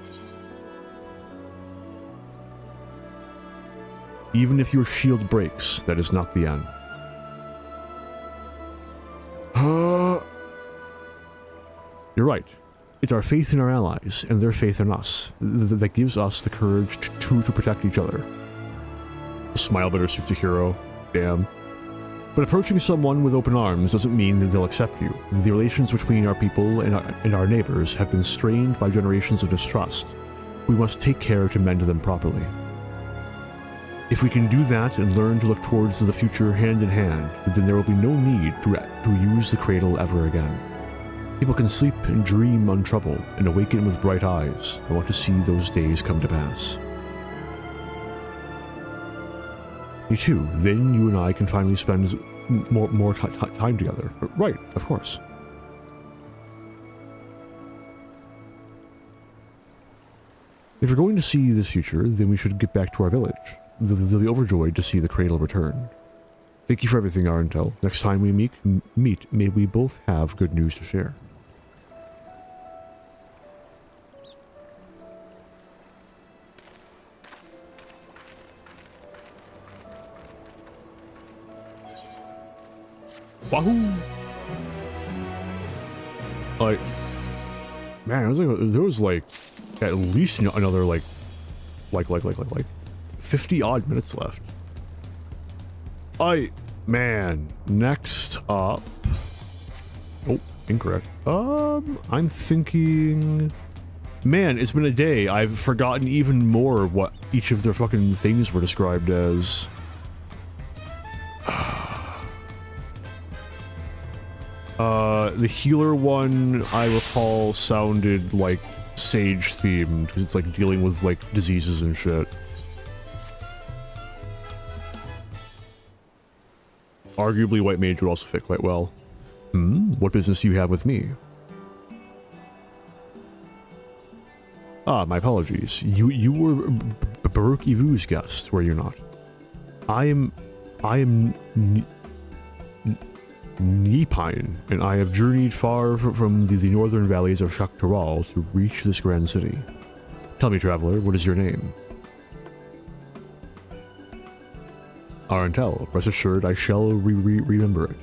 Even if your shield breaks, that is not the end. You're right. It's our faith in our allies, and their faith in us, that gives us the courage to protect each other. Smile better suits a hero. Damn. But approaching someone with open arms doesn't mean that they'll accept you. The relations between our people and our neighbors have been strained by generations of distrust. We must take care to mend them properly. If we can do that and learn to look towards the future hand in hand, then there will be no need to use the cradle ever again. People can sleep and dream untroubled and awaken with bright eyes. I want to see those days come to pass. Me too. Then you and I can finally spend more time together. Right, of course. If we're going to see this future, then we should get back to our village. They'll be overjoyed to see the cradle return. Thank you for everything, Arentel. Next time we meet, may we both have good news to share. Wahoo! Like, man, there was like at least another like 50 odd minutes left. Man, next up. Oh, incorrect. I'm thinking. Man, it's been a day. I've forgotten even more what each of their fucking things were described as. The healer one, I recall, sounded like sage themed, because it's like dealing with like diseases and shit. Arguably, White Mage would also fit quite well. What business do you have with me? Ah, my apologies. You were Baruch Ivu's guest, were you not? I am Nipine, and I have journeyed far from the northern valleys of Shaktaral to reach this grand city. Tell me, traveler, what is your name? Arentel, rest assured I shall remember it.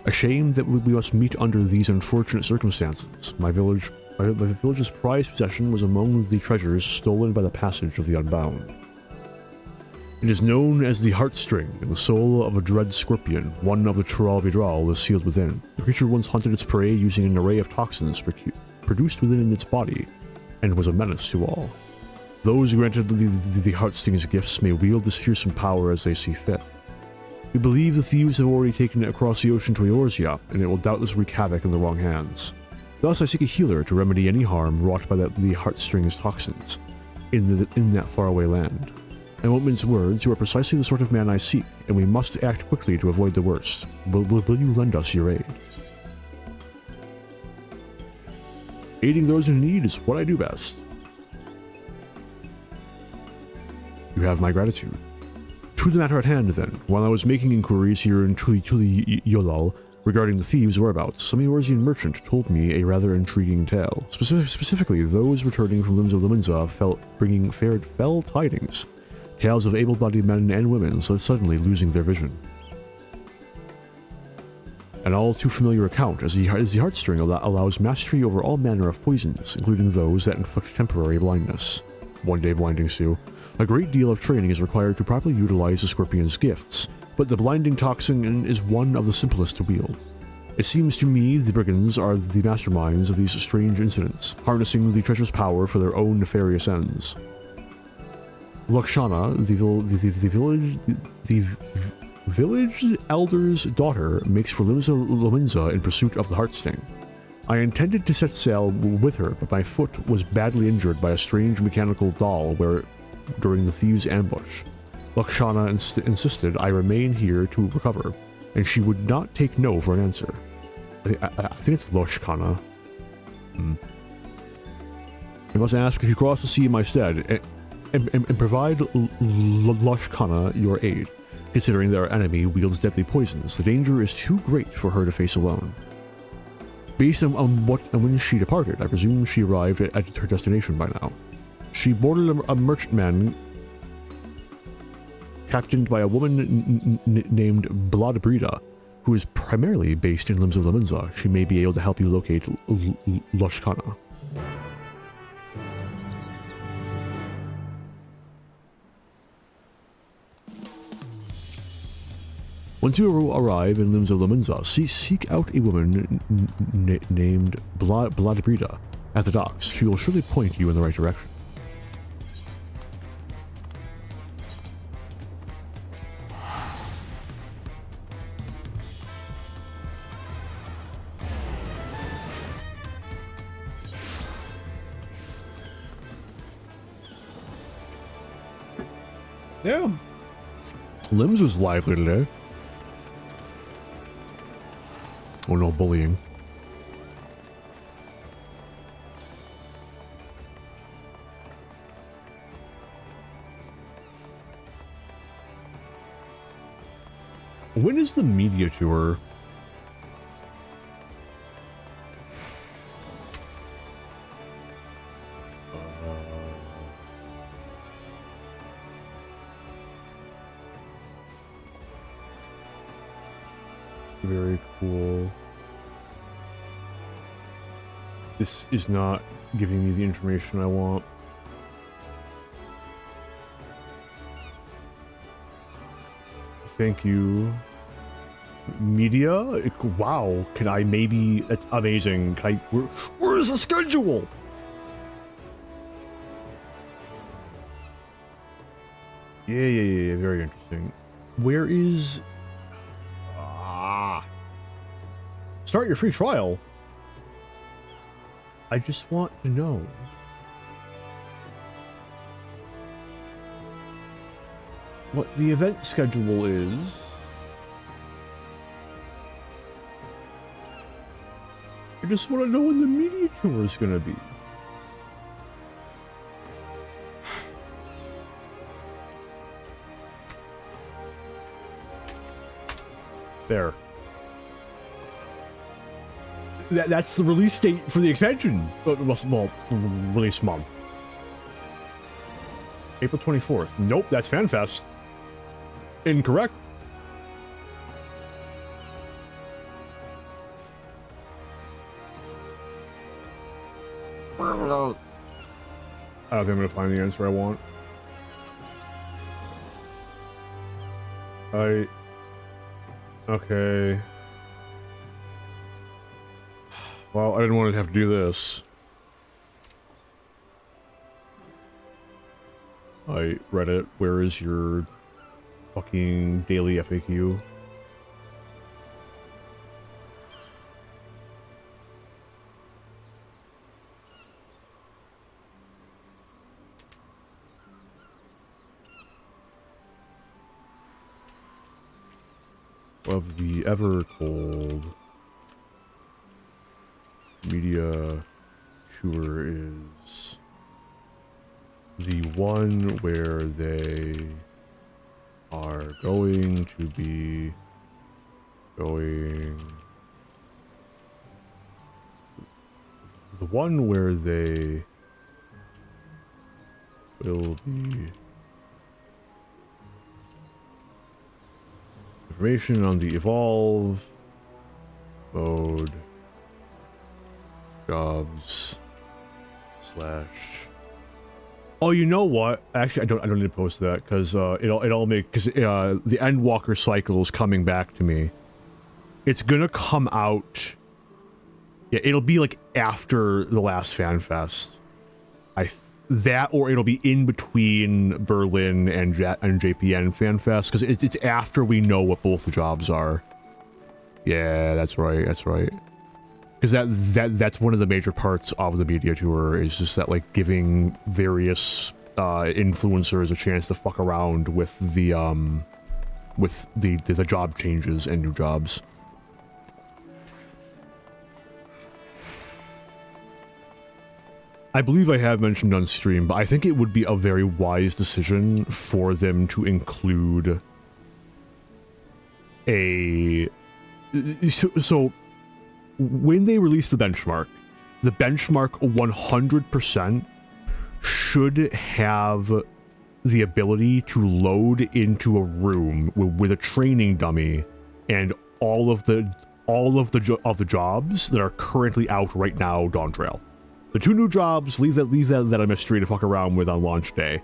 A shame that we must meet under these unfortunate circumstances. My village's prized possession was among the treasures stolen by the passage of the Unbound. It is known as the Heartstring, and the soul of a dread scorpion, one of the Tural Vidral, is sealed within. The creature once hunted its prey using an array of toxins produced within its body, and was a menace to all. Those granted the Heartsting's gifts may wield this fearsome power as they see fit. We believe the thieves have already taken it across the ocean to Eorzea, and it will doubtless wreak havoc in the wrong hands. Thus I seek a healer to remedy any harm wrought by the Heartstring's toxins in that faraway land. I won't mince words, you are precisely the sort of man I seek, and we must act quickly to avoid the worst. Will you lend us your aid? Aiding those in need is what I do best. You have my gratitude. To the matter at hand, then. While I was making inquiries here in Tuli Yolal regarding the thieves' whereabouts, some Eorzean merchant told me a rather intriguing tale. Specifically, those returning from limbs of Liminza bringing fell tidings. Tales of able-bodied men and women suddenly losing their vision. An all too familiar account, as the Heartstring allows mastery over all manner of poisons, including those that inflict temporary blindness. One day blinding Sue. A great deal of training is required to properly utilize the Scorpion's gifts, but the blinding toxin is one of the simplest to wield. It seems to me the brigands are the masterminds of these strange incidents, harnessing the treasure's power for their own nefarious ends. Village elder's daughter makes for Lominza in pursuit of the Heartsting. I intended to set sail with her, but my foot was badly injured by a strange mechanical doll during the thieves' ambush. Lakshana insisted I remain here to recover, and she would not take no for an answer. I think it's Loshkana. I must ask if you cross the sea in my stead, and provide Loshkana your aid. Considering that our enemy wields deadly poisons, the danger is too great for her to face alone. Based on when she departed, I presume she arrived at her destination by now. She boarded a merchantman captained by a woman named Bladbrida, who is primarily based in Limsa Lominza. She may be able to help you locate Loshkana. Once you arrive in Limsa Lominza, seek out a woman named Bladbrida at the docks. She will surely point you in the right direction. Yeah. Limbs was lively today. Oh no, bullying. When is the media tour? Very cool. This is not giving me the information I want. Thank you. Media? Wow. Can I maybe... That's amazing. Can I... Where is the schedule? Yeah. Very interesting. Where is... Start your free trial. I just want to know. What the event schedule is. I just want to know when the media tour is going to be. There. That's the release date for the expansion. Well, release month. April 24th. Nope, that's FanFest. Incorrect. I don't think I'm gonna find the answer I want. Okay. Well, I didn't want to have to do this. Reddit, where is your fucking daily FAQ? Of the ever cold media tour is the one where they are going to be going, the one where they will be information on the evolve mode jobs / oh, you know what? Actually, I don't need to post that because it'll make, because the Endwalker cycle is coming back to me. It's gonna come out. Yeah, it'll be like after the last FanFest. that, or it'll be in between Berlin and JPN FanFest, because it's after we know what both the jobs are. Yeah, that's right, that's right. Because that's one of the major parts of the media tour, is just that, like, giving various influencers a chance to fuck around with the job changes and new jobs. I believe I have mentioned on stream, but I think it would be a very wise decision for them to include a... So when they release the benchmark 100% should have the ability to load into a room with a training dummy and all of the jobs that are currently out right now Dawn Trail. The 2 new jobs, leave that on mystery to fuck around with on launch day.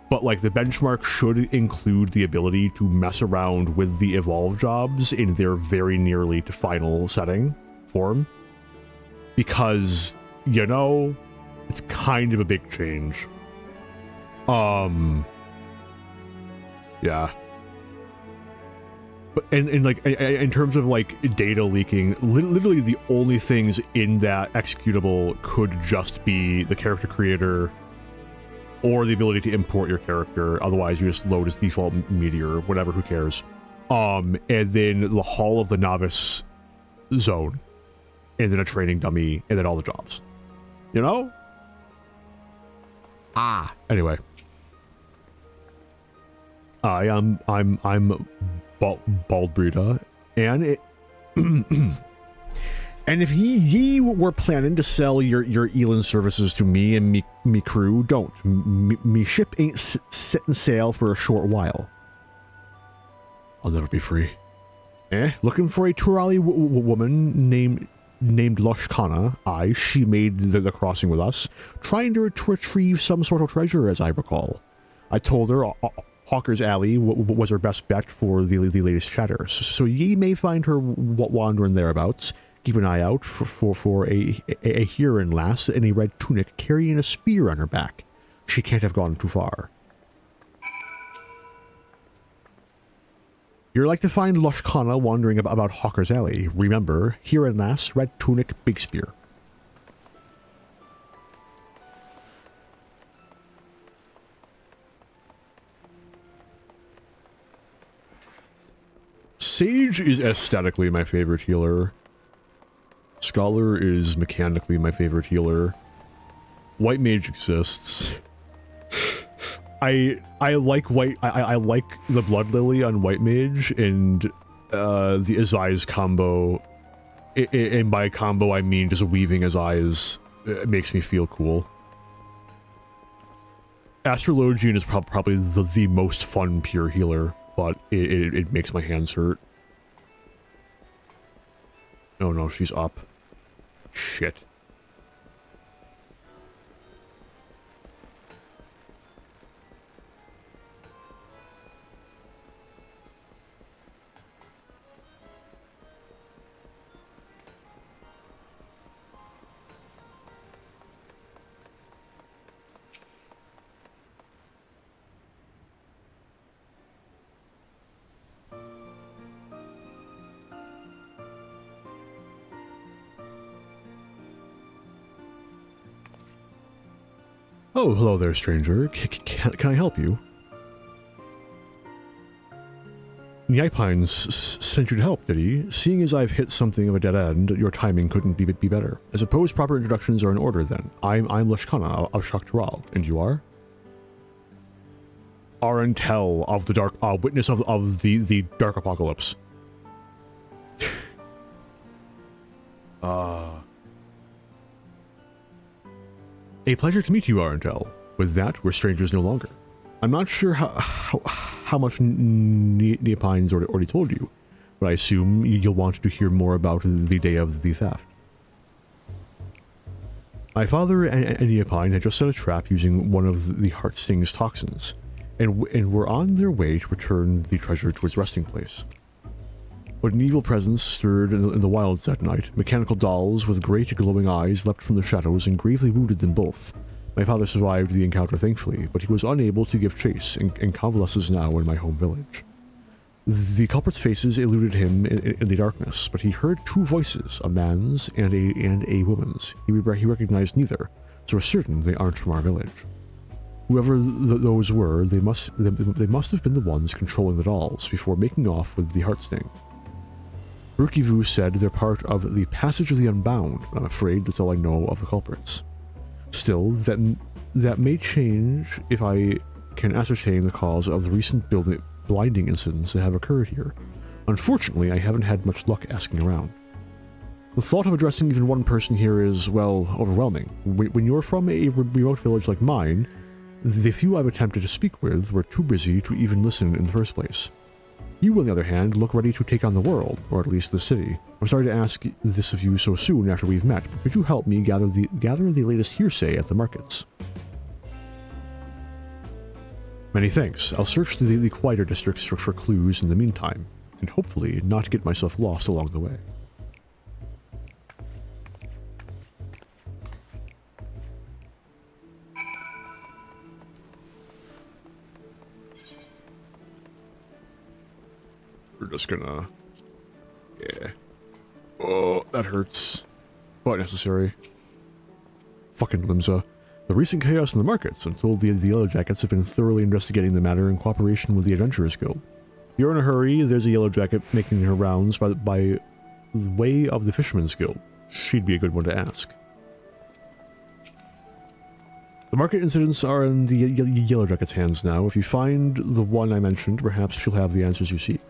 But, like, the benchmark should include the ability to mess around with the evolve jobs in their very nearly to final form. Because, you know, it's kind of a big change. Yeah. But, and like, in terms of, like, data leaking, literally the only things in that executable could just be the character creator or the ability to import your character. Otherwise, you just load as default meteor, whatever, who cares. And then the Hall of the Novice zone, and then a training dummy, and then all the jobs. You know? Anyway. I'm Bald Brita, and it and if ye were planning to sell your Elin services to me and me crew, don't. Me ship ain't setting sail for a short while. I'll never be free. Looking for a Turali woman named Loshkana. She made the crossing with us, trying to retrieve some sort of treasure, as I recall. I told her Hawker's Alley was her best bet for the latest chatter, so ye may find her wandering thereabouts. Keep an eye out for a Huron lass in a red tunic carrying a spear on her back. She can't have gone too far. You're like to find Loshkana wandering about Hawker's Alley. Remember, Huron lass, red tunic, big spear. Sage is aesthetically my favorite healer. Scholar is mechanically my favorite healer. White Mage exists. I like I like the Blood Lily on White Mage and the Azai's combo. And by combo I mean just weaving Azai's. It makes me feel cool. Astrologian is probably the most fun pure healer, but it makes my hands hurt. Oh no, she's up. Shit. Oh, hello there, stranger. Can I help you? Nyipines sent you to help, did he? Seeing as I've hit something of a dead end, your timing couldn't be better. I suppose proper introductions are in order, then. I'm Leshkana of Shaktaral, and you are? Arentel of the Dark... Witness of the Dark Apocalypse. A pleasure to meet you, Arentel. With that, we're strangers no longer. I'm not sure how much Neopines already told you, but I assume you'll want to hear more about the day of the theft. My father and Neopine had just set a trap using one of the Heartsting's toxins, and were on their way to return the treasure to its resting place. But an evil presence stirred in the wilds that night. Mechanical dolls with great glowing eyes leapt from the shadows and gravely wounded them both. My father survived the encounter thankfully, but he was unable to give chase and convalesces now in my home village. The culprit's faces eluded him in the darkness, but he heard two voices, a man's and a woman's. He recognized neither, so we're certain they aren't from our village. Whoever those were, they must have been the ones controlling the dolls before making off with the Heartsting. Rukivu said they're part of the Passage of the Unbound. I'm afraid that's all I know of the culprits. Still, that may change if I can ascertain the cause of the recent blinding incidents that have occurred here. Unfortunately, I haven't had much luck asking around. The thought of addressing even one person here is, well, overwhelming. When you're from a remote village like mine, the few I've attempted to speak with were too busy to even listen in the first place. You, on the other hand, look ready to take on the world, or at least the city. I'm sorry to ask this of you so soon after we've met, but could you help me gather the latest hearsay at the markets? Many thanks. I'll search the quieter districts for clues in the meantime, and hopefully not get myself lost along the way. We're just gonna... yeah. Oh, that hurts. But necessary. Fucking Limsa. The recent chaos in the markets. I'm told the Yellow Jackets have been thoroughly investigating the matter in cooperation with the Adventurers Guild. If you're in a hurry, there's a Yellow Jacket making her rounds by the way of the Fisherman's Guild. She'd be a good one to ask. The market incidents are in the Yellow Jacket's hands now. If you find the one I mentioned, perhaps she'll have the answers you seek.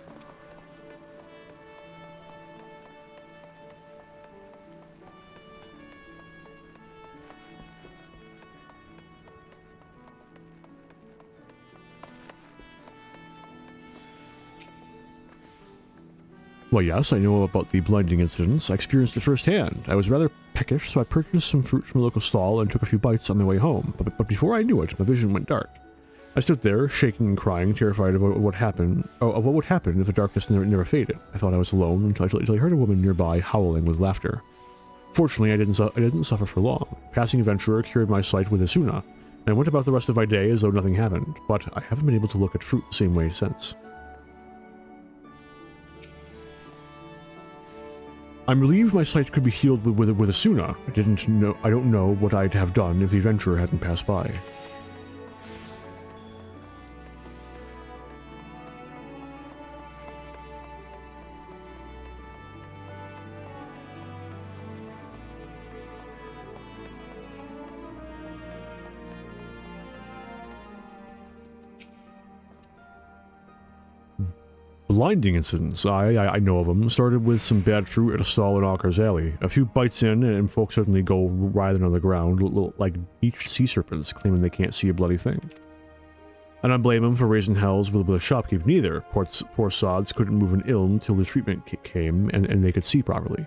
Well, yes, I know about the blinding incidents. I experienced it firsthand. I was rather peckish, so I purchased some fruit from a local stall and took a few bites on my way home. But before I knew it, my vision went dark. I stood there, shaking and crying, terrified of what would happen if the darkness never faded. I thought I was alone until I heard a woman nearby howling with laughter. Fortunately, I didn't suffer for long. A passing adventurer cured my sight with Asuna, and I went about the rest of my day as though nothing happened. But I haven't been able to look at fruit the same way since. I'm relieved my sight could be healed with Asuna. I don't know what I'd have done if the adventurer hadn't passed by. Blinding incidents, I know of them. Started with some bad fruit at a stall in Alker's Alley. A few bites in, and folks suddenly go writhing on the ground like beached sea serpents, claiming they can't see a bloody thing. I don't blame them for raising hells with a shopkeep neither. Poor sods couldn't move an ilm till the treatment came and they could see properly.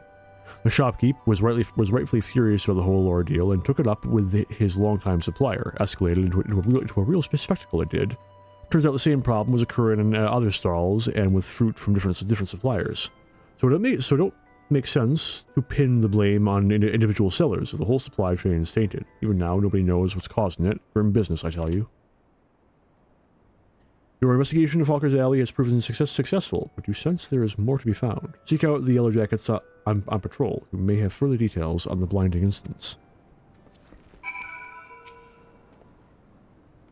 The shopkeep was rightfully furious about the whole ordeal and took it up with his longtime supplier, escalated into a real spectacle it did. Turns out the same problem was occurring in other stalls and with fruit from different suppliers. So it don't make sense to pin the blame on individual sellers if the whole supply chain is tainted. Even now, nobody knows what's causing it. Grim business, I tell you. Your investigation of Falker's Alley has proven successful, but you sense there is more to be found. Seek out the Yellow Jackets on patrol, who may have further details on the blinding instance.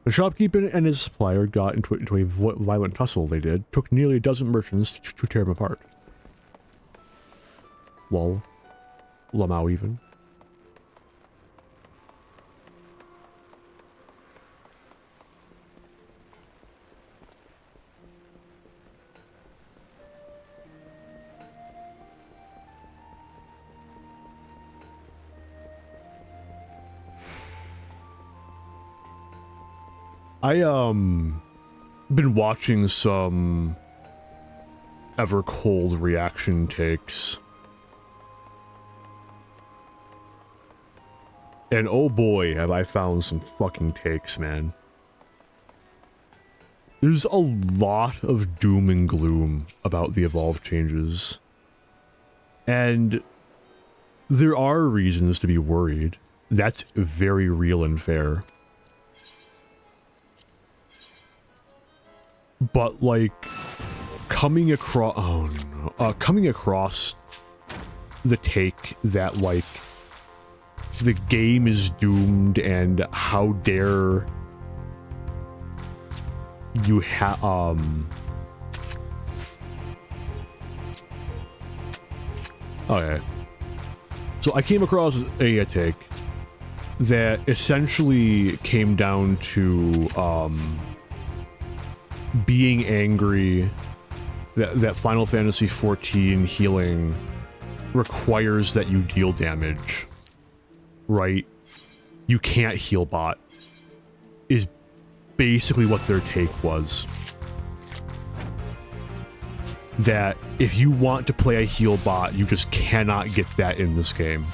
The shopkeep and his supplier got into a violent tussle, they did. Took nearly a dozen merchants to tear them apart. Lol. Lamau even. Been watching some Evercold reaction takes. And oh boy, have I found some fucking takes, man. There's a lot of doom and gloom about the Evolve changes. And there are reasons to be worried. That's very real and fair. But like coming across, oh no, coming across the take that like the game is doomed and how dare you okay. So I came across a take that essentially came down to being angry that Final Fantasy XIV healing requires that you deal damage, right? You can't heal bot, is basically what their take was. That if you want to play a heal bot, you just cannot get that in this game.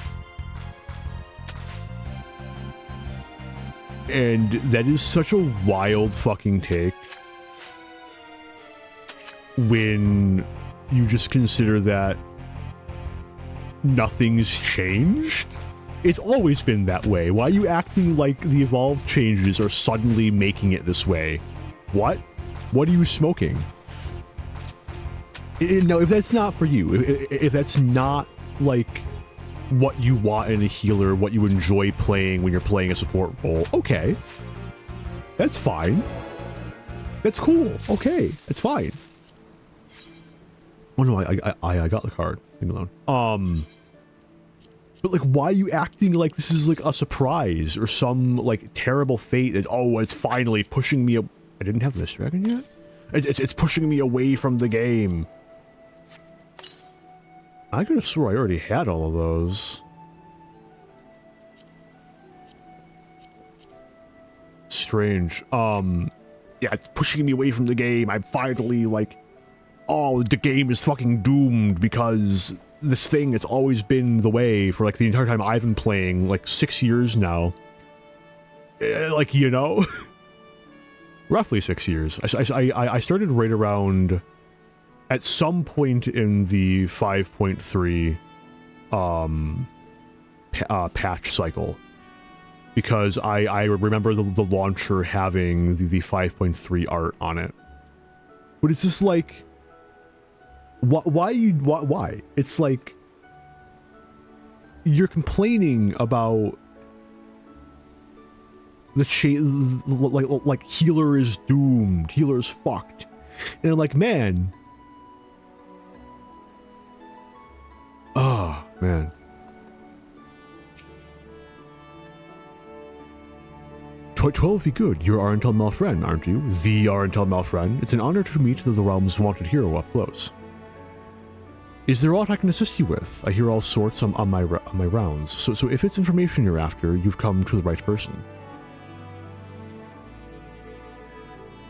And that is such a wild fucking take when you just consider that nothing's changed. It's always been that way. Why are you acting like the evolved changes are suddenly making it this way? What? What are you smoking? No, if that's not for you, if that's not like what you want in a healer, what you enjoy playing when you're playing a support role, okay. That's fine. That's cool. Okay, that's fine. Oh no, I got the card. Leave me alone. But like, why are you acting like this is like a surprise or some like terrible fate that, oh, it's finally pushing me. I didn't have this dragon yet? It's pushing me away from the game. I could have swore I already had all of those. Strange. Yeah, it's pushing me away from the game. I'm finally like, oh, the game is fucking doomed because this thing that's always been the way for like the entire time I've been playing, like 6 years now. Like, you know? Roughly 6 years. I started right around at some point in the 5.3 patch cycle, because I remember the launcher having the 5.3 art on it. But it's just like, why? It's like, you're complaining about the like healer is doomed, healer's fucked. And I'm like, man. Oh, man. "12 be good. You're our Intel Mal friend, aren't you? The our Intel Mal friend. It's an honor to meet the realm's wanted hero up close. Is there aught I can assist you with? I hear all sorts on my rounds. So if it's information you're after, you've come to the right person."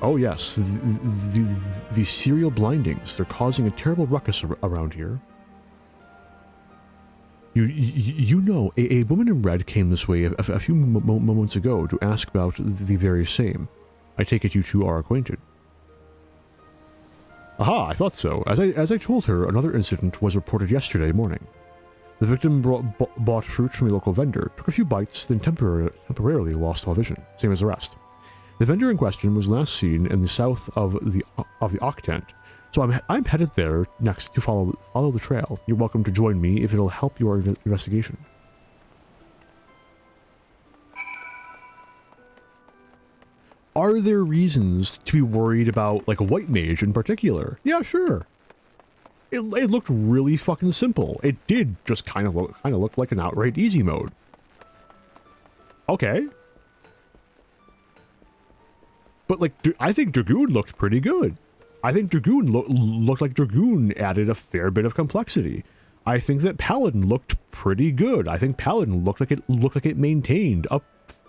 Oh yes, the serial blindings. They're causing a terrible ruckus around here. You know, a woman in red came this way a few moments ago to ask about the very same. I take it you two are acquainted. Aha, I thought so. As I told her, another incident was reported yesterday morning. The victim bought fruit from a local vendor, took a few bites, then temporarily lost all vision, same as the rest. The vendor in question was last seen in the south of the Octant, so I'm headed there next to follow the trail. You're welcome to join me if it'll help your investigation. Are there reasons to be worried about like a white mage in particular? Yeah, sure. It looked really fucking simple. It did just kind of look like an outright easy mode. Okay. But like, I think Dragoon looked pretty good. I think Dragoon looked like Dragoon added a fair bit of complexity. I think that Paladin looked pretty good. I think Paladin looked like it maintained a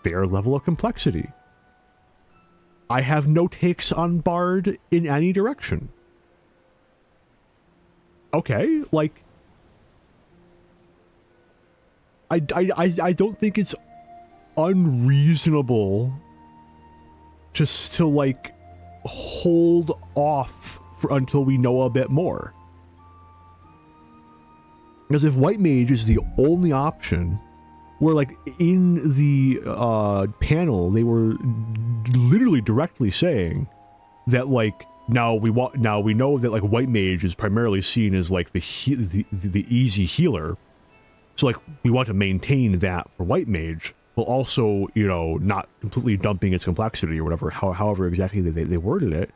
fair level of complexity. I have no takes on Bard in any direction. Okay, like, I don't think it's unreasonable just to like hold off until we know a bit more. Because if white mage is the only option, where like in the panel they were literally directly saying that like now we know that like white mage is primarily seen as like the easy healer, so like we want to maintain that for white mage, while also, you know, not completely dumping its complexity or whatever, however exactly they worded it.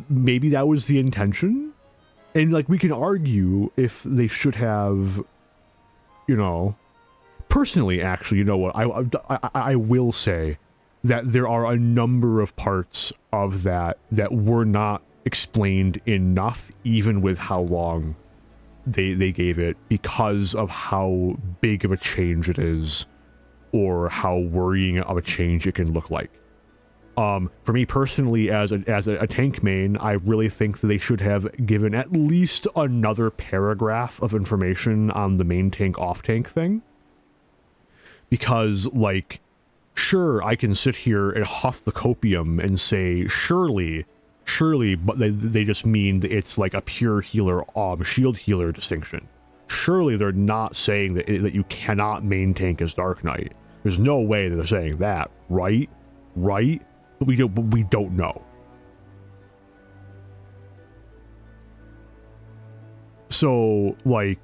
Maybe that was the intention, and like we can argue if they should have, you know, personally, actually, you know what, I will say that there are a number of parts of that were not explained enough, even with how long they gave it, because of how big of a change it is, or how worrying of a change it can look like. For me personally, as a tank main, I really think that they should have given at least another paragraph of information on the main tank off tank thing. Because, like, sure, I can sit here and huff the copium and say, surely, but they just mean that it's like a pure healer, shield healer distinction. Surely they're not saying that you cannot main tank as Dark Knight. There's no way that they're saying that, right? Right? But we don't know. So, like,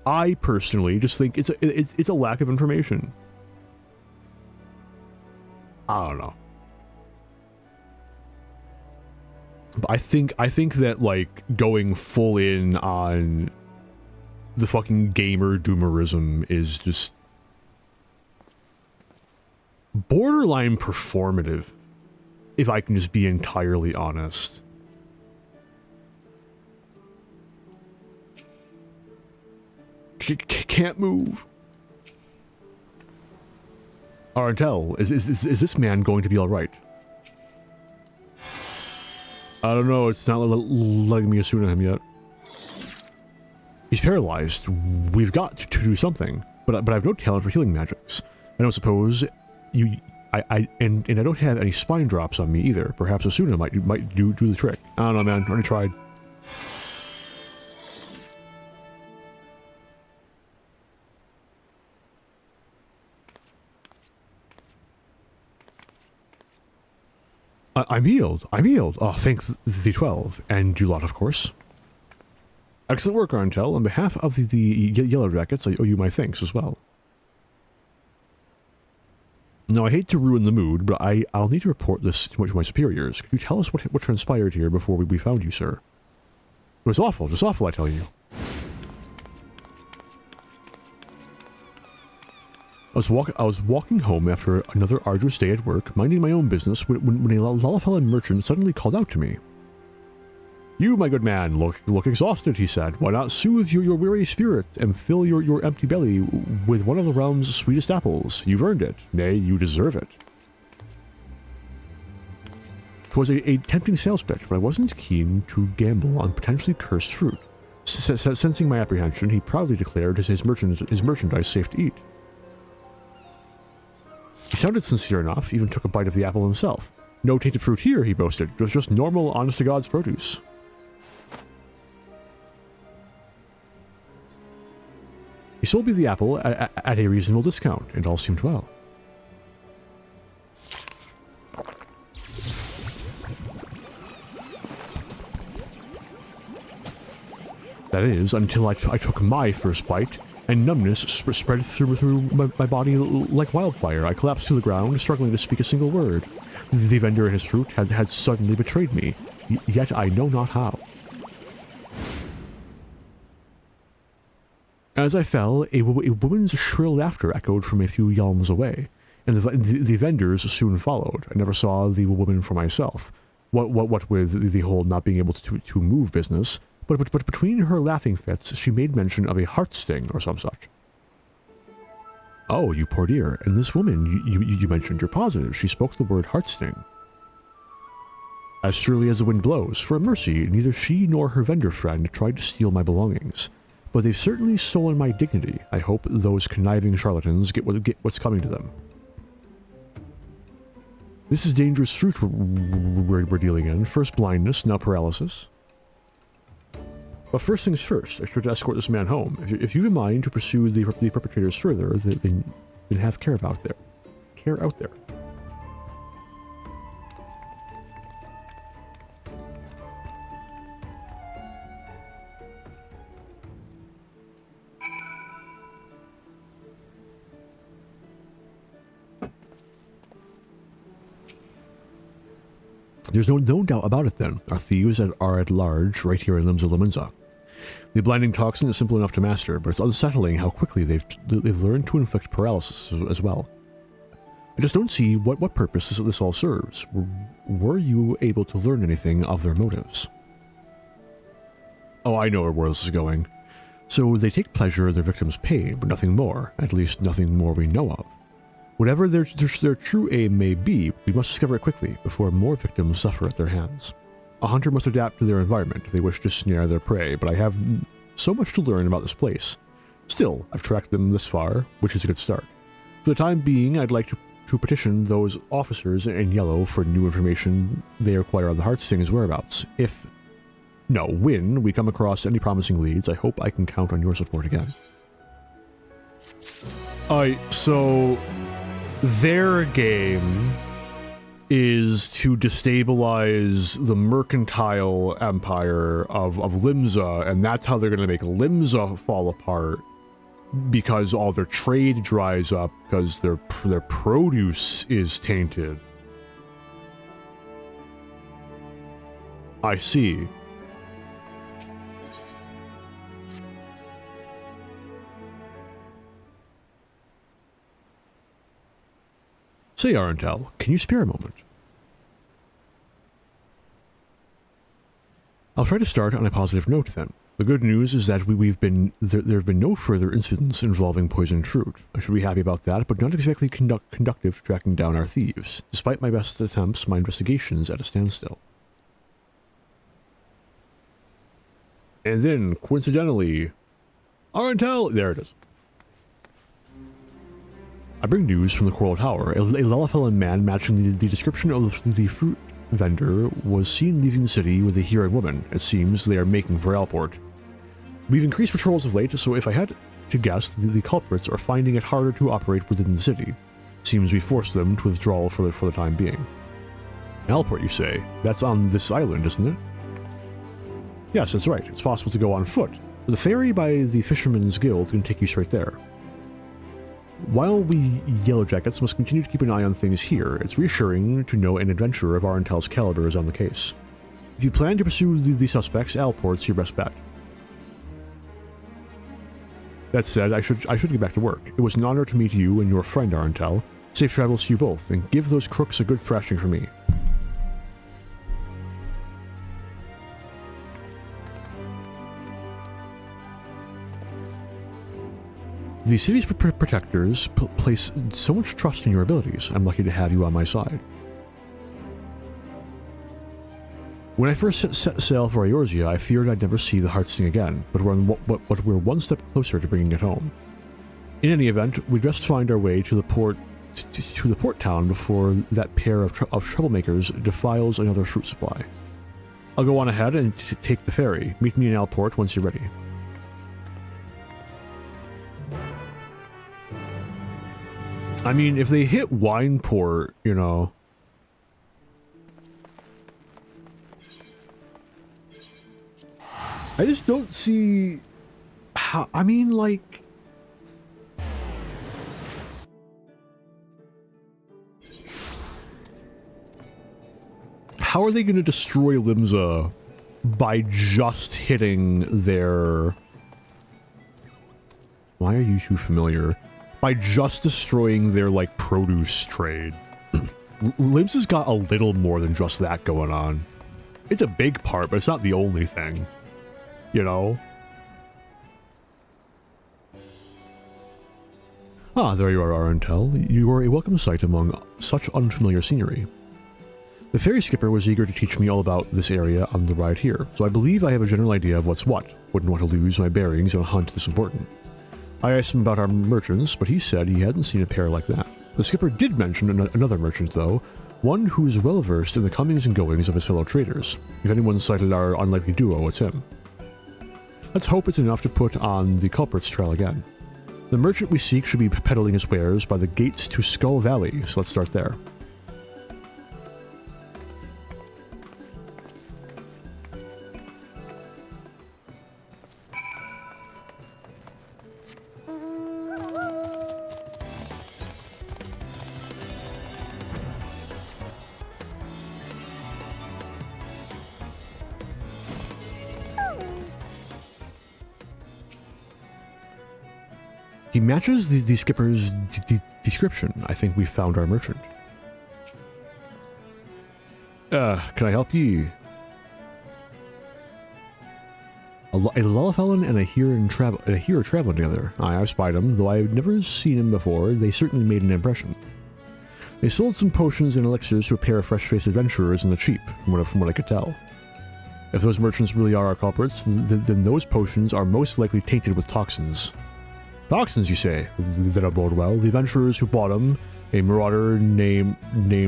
I personally just think it's a lack of information. I don't know. But I think that like going full in on the fucking gamer doomerism is just borderline performative, if I can just be entirely honest. Can't move. Arntel, is this man going to be alright? I don't know, it's not letting me assume him yet. He's paralyzed. We've got to do something, but I have no talent for healing magics. I don't suppose I don't have any spine drops on me either. Perhaps Asuna might do the trick. I don't know, man. I already tried. I'm healed. Oh, thank the 12. And Dulot, of course. Excellent work, Arntel. On behalf of the Yellow Jackets, I owe you my thanks as well. Now, I hate to ruin the mood, but I'll need to report this to my superiors. Could you tell us what transpired here before we found you, sir? It was awful, just awful, I tell you. I was walking home after another arduous day at work, minding my own business, when a Lalafella merchant suddenly called out to me. You, my good man, look exhausted, he said. Why not soothe your weary spirit and fill your empty belly with one of the realm's sweetest apples? You've earned it. Nay, you deserve it. 'Twas a tempting sales pitch, but I wasn't keen to gamble on potentially cursed fruit. Sensing my apprehension, he proudly declared his merchandise safe to eat. He sounded sincere enough, even took a bite of the apple himself. No tainted fruit here, he boasted. It was just normal, honest-to-God's produce. He sold me the apple at a reasonable discount, and all seemed well. That is, until I took my first bite, and numbness spread through my body like wildfire. I collapsed to the ground, struggling to speak a single word. The vendor and his fruit had suddenly betrayed me, yet I know not how. As I fell, a woman's shrill laughter echoed from a few yalms away, and the vendors soon followed. I never saw the woman for myself, what with the whole not being able to move business, but between her laughing fits, she made mention of a heart sting or some such. Oh, you poor dear, and this woman you mentioned, you're positive she spoke the word heart sting. As surely as the wind blows, for a mercy, neither she nor her vendor friend tried to steal my belongings. But they've certainly stolen my dignity. I hope those conniving charlatans get what's coming to them. This is dangerous fruit we're dealing in. First blindness, now paralysis. But first things first, I should escort this man home. If you have in mind to pursue the perpetrators further, then have care out there. Care out there. There's no doubt about it then. Our thieves are at large right here in Limsa. The blinding toxin is simple enough to master, but it's unsettling how quickly they've learned to inflict paralysis as well. I just don't see what purpose this all serves. Were you able to learn anything of their motives? Oh, I know where this is going. So they take pleasure in their victims' pain, but nothing more. At least nothing more we know of. Whatever their true aim may be, we must discover it quickly before more victims suffer at their hands. A hunter must adapt to their environment if they wish to snare their prey, but I have so much to learn about this place. Still, I've tracked them this far, which is a good start. For the time being, I'd like to petition those officers in yellow for new information they require on the Heartsting's whereabouts. When we come across any promising leads, I hope I can count on your support again. So their game is to destabilize the mercantile empire of Limsa, and that's how they're going to make Limsa fall apart, because all their trade dries up because their produce is tainted. I see. Say, Arentel, can you spare a moment? I'll try to start on a positive note then. The good news is that there have been no further incidents involving poisoned fruit. I should be happy about that, but not exactly conductive to tracking down our thieves. Despite my best attempts, my investigation's at a standstill. And then, coincidentally, Arentel, there it is. I bring news from the Coral Tower. A Lalafellan man matching the description of the fruit vendor was seen leaving the city with a hearing woman. It seems they are making for Alport. We've increased patrols of late, so if I had to guess, the culprits are finding it harder to operate within the city. Seems we forced them to withdraw for the time being. Alport, you say? That's on this island, isn't it? Yes, that's right. It's possible to go on foot. The ferry by the Fisherman's Guild can take you straight there. While we Yellowjackets must continue to keep an eye on things here, it's reassuring to know an adventurer of Arentel's caliber is on the case. If you plan to pursue the suspects, Alport's your best bet. That said, I should get back to work. It was an honor to meet you and your friend Arentel. Safe travels to you both, and give those crooks a good thrashing for me. The city's protectors place so much trust in your abilities. I'm lucky to have you on my side. When I first set sail for Eorzea, I feared I'd never see the Heartsting again, but we're one step closer to bringing it home. In any event, we just find our way to the port town before that pair of troublemakers defiles another fruit supply. I'll go on ahead and take the ferry. Meet me in Alport once you're ready. I mean, if they hit Wineport, you know... I just don't see how... I mean, like... How are they going to destroy Limsa by just hitting their... Why are you too familiar? By just destroying their, like, produce trade. Limsa's got a little more than just that going on. It's a big part, but it's not the only thing. You know? Ah, there you are, Arentel. You are a welcome sight among such unfamiliar scenery. The ferry skipper was eager to teach me all about this area on the ride here, so I believe I have a general idea of what's what. Wouldn't want to lose my bearings on a hunt this important. I asked him about our merchants, but he said he hadn't seen a pair like that. The skipper did mention another merchant, though, one who is well-versed in the comings and goings of his fellow traders. If anyone sighted our unlikely duo, it's him. Let's hope it's enough to put on the culprit's trail again. The merchant we seek should be peddling his wares by the gates to Skull Valley, so let's start there. He matches the skipper's description. I think we found our merchant. Can I help you? A Lullafellan and a hero traveling together. I've spied him, though I've never seen him before. They certainly made an impression. They sold some potions and elixirs to a pair of fresh-faced adventurers in the cheap, from what I could tell. If those merchants really are our culprits, then those potions are most likely tainted with toxins. Toxins, you say? That'll bode well. The adventurers who bought them, a marauder named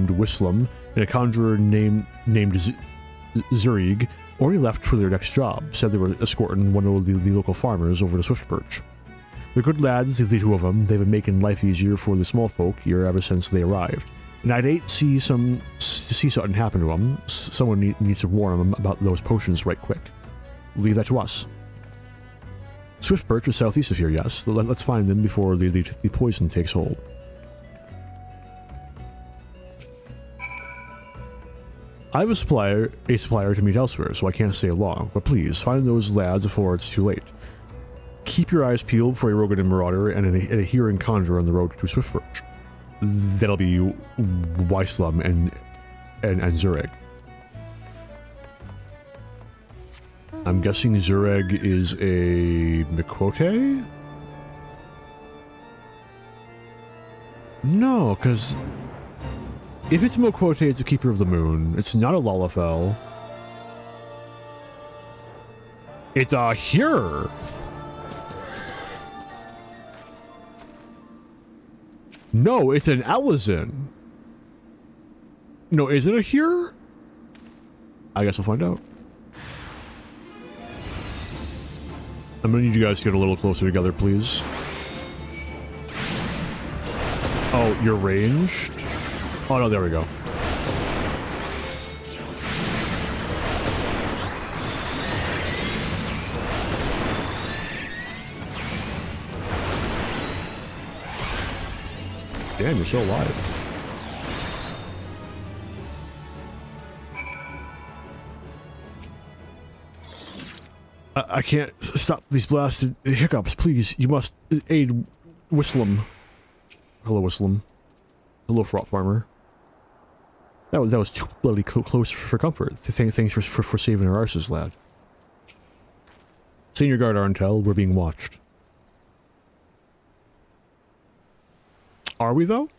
Whistlam, and a conjurer named Zurig, already left for their next job. Said they were escorting one of the local farmers over to Swiftbirch. They're good lads, the two of them. They've been making life easier for the small folk here ever since they arrived. And I'd hate to see something happen to them. Someone needs to warn them about those potions right quick. Leave that to us. Swiftbirch is southeast of here, yes. Let's find them before the poison takes hold. I have a supplier to meet elsewhere, so I can't stay long. But please, find those lads before it's too late. Keep your eyes peeled for a Rogan Marauder and a hearing conjurer on the road to Swiftbirch. That'll be Weislum and Zureg. I'm guessing Zureg is a Mikote? No, because if it's Mikote, it's a Keeper of the Moon. It's not a Lalafell. It's a Hearer. No, it's an Alizin. No, is it a Hearer? I guess we'll find out. I'm gonna need you guys to get a little closer together, please. Oh, you're ranged? Oh no, there we go. Damn, you're still alive. I can't stop these blasted hiccups. Please, you must aid Whistlam. Hello, Whistlam. Hello, Fraught Farmer. That was too bloody close for comfort. Thanks for saving our arses, lad. Senior Guard Arntel, we're being watched. Are we, though?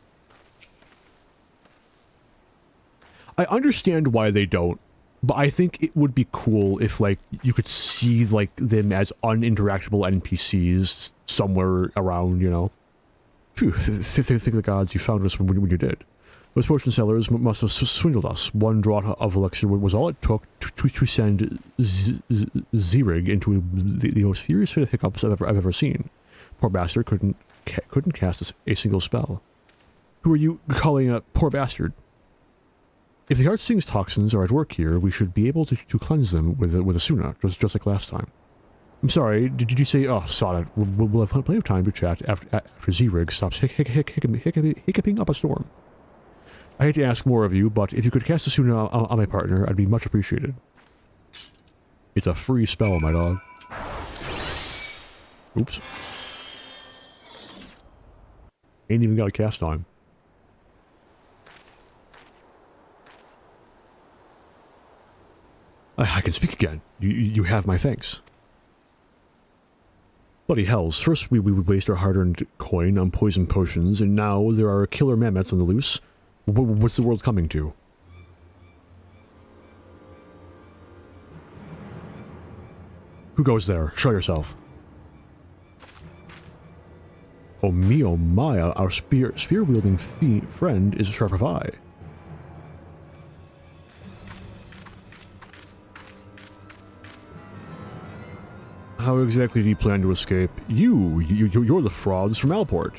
I understand why they don't. But I think it would be cool if, like, you could see, like, them as uninteractable NPCs somewhere around, you know? Phew, thank the gods you found us when you did. Those potion sellers must have swindled us. One draught of elixir was all it took to send Zerig into the most furious fit of hiccups I've ever seen. Poor bastard couldn't cast a single spell. Who are you calling a poor bastard? If the Heartsting's toxins are at work here, we should be able to cleanse them with a Suna, just like last time. I'm sorry, did you say... Oh, sod it. We'll have plenty of time to chat after Z-Rig stops hiccuping up a storm. I hate to ask more of you, but if you could cast a Suna on my partner, I'd be much appreciated. It's a free spell, my dog. Oops. Ain't even got a cast on. I can speak again. You have my thanks. Bloody hells. First we would waste our hard-earned coin on poison potions, and now there are killer mammoths on the loose. What's the world coming to? Who goes there? Show yourself. Oh my, our spear-wielding friend is a sharp of eye. How exactly do you plan to escape? You're the frauds from Alport.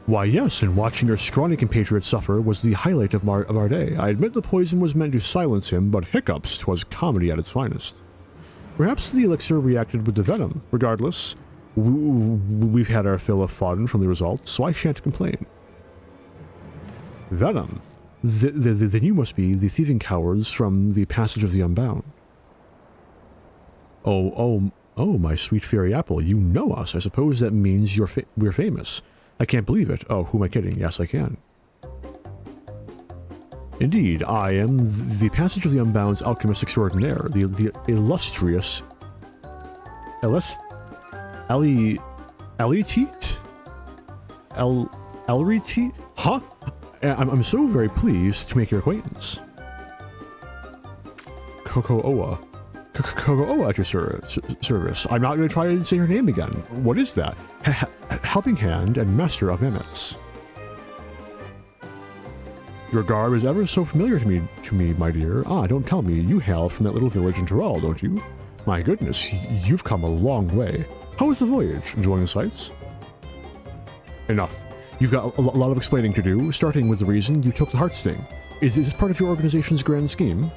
Why yes, and watching your scrawny compatriot suffer was the highlight of our day. I admit the poison was meant to silence him, but hiccups, 'twas comedy at its finest. Perhaps the elixir reacted with the venom. Regardless, we've had our fill of fun from the results, so I shan't complain. Venom? Then you must be the thieving cowards from the Passage of the Unbound. Oh, my sweet fairy apple, you know us. I suppose that means we're famous. I can't believe it. Oh, who am I kidding? Yes, I can. Indeed, I am the Passage of the Unbound's alchemist extraordinaire, the illustrious... Eliteet? Elreteet? Huh? I'm so very pleased to make your acquaintance. Coco-Oa. Coco-Oa at your service. I'm not going to try and say her name again. What is that? Helping Hand and Master of Mammoths. Your garb is ever so familiar to me, my dear. Ah, don't tell me. You hail from that little village in Tyrell, don't you? My goodness, you've come a long way. How was the voyage? Enjoying the sights? Enough. You've got a lot of explaining to do, starting with the reason you took the Heartsting. Is this part of your organization's grand scheme?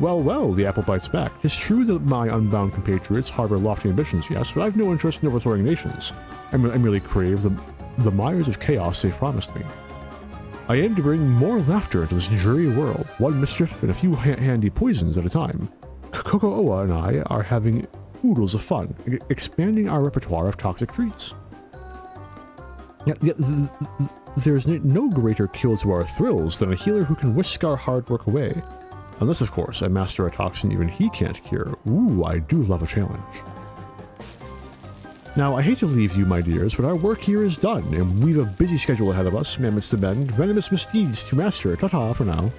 Well, the apple bites back. It's true that my unbound compatriots harbor lofty ambitions, yes, but I've no interest in overthrowing nations. I merely crave the mires of chaos they've promised me. I aim to bring more laughter into this dreary world, one mischief and a few handy poisons at a time. Coco-Oa and I are having oodles of fun, expanding our repertoire of toxic treats. There's no greater kill to our thrills than a healer who can whisk our hard work away. Unless, of course, I master a toxin even he can't cure. Ooh, I do love a challenge. Now, I hate to leave you, my dears, but our work here is done, and we've a busy schedule ahead of us, mammoths to bend, venomous misdeeds to master. Ta-ta for now.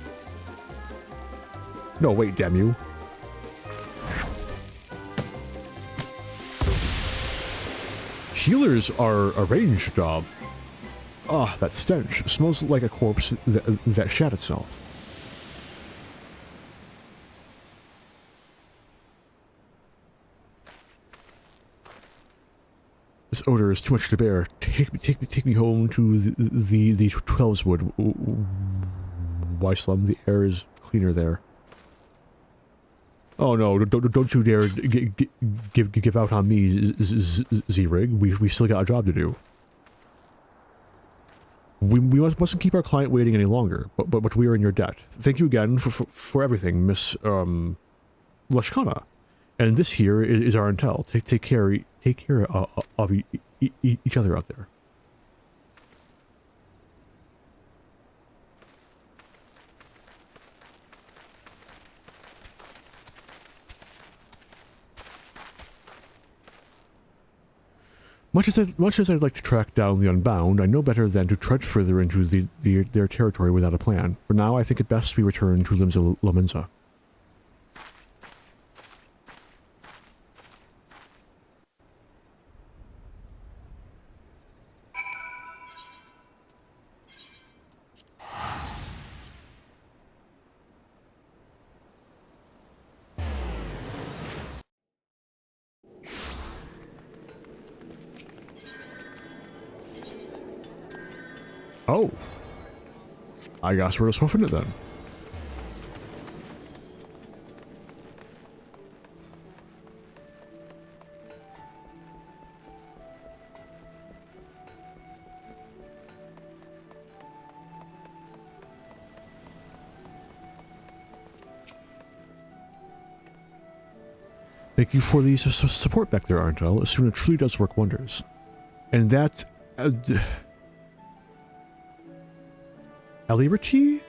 No, wait, damn you. Healers are a range job. Ah, that stench smells like a corpse that shat itself. This odor is too much to bear. Take me home to the Twelveswood. Why, Slum? The air is cleaner there. Oh no! Don't you dare give out on me, Z-Rig. We still got a job to do. We mustn't keep our client waiting any longer. But we are in your debt. Thank you again for everything, Miss Lashkana. And this here is our intel. Take care of each other out there. Much as I'd like to track down the Unbound, I know better than to tread further into their territory without a plan. For now, I think it best we return to Limsa Lomensa. Oh. I guess we're just hoofing it then. Thank you for the support back there, Arntel. Asuna truly does work wonders. And that... Elirati?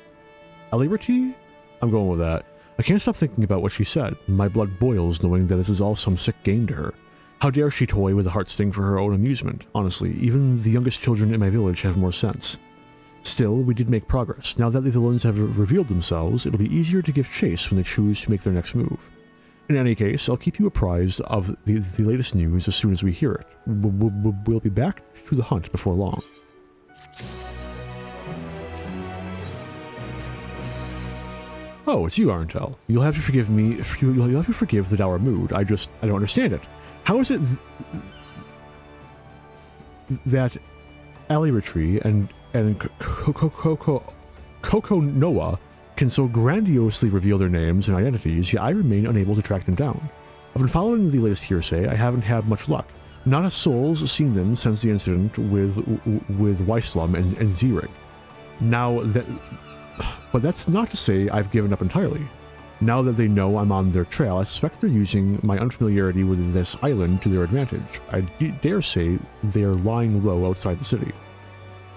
I'm going with that. I can't stop thinking about what she said. My blood boils knowing that this is all some sick game to her. How dare she toy with a Heartsting for her own amusement? Honestly, even the youngest children in my village have more sense. Still, we did make progress. Now that the villains have revealed themselves, it'll be easier to give chase when they choose to make their next move. In any case, I'll keep you apprised of the latest news as soon as we hear it. We'll be back to the hunt before long. Oh, it's you, Arntel. You'll have to forgive me. You'll have to forgive the dour mood. I don't understand it. How is it that Aliratri and Coco Noah can so grandiosely reveal their names and identities, yet I remain unable to track them down? I've been following the latest hearsay. I haven't had much luck. Not a soul's seen them since the incident with Weislum and Zirig. But that's not to say I've given up entirely. Now that they know I'm on their trail, I suspect they're using my unfamiliarity with this island to their advantage. I dare say they are lying low outside the city.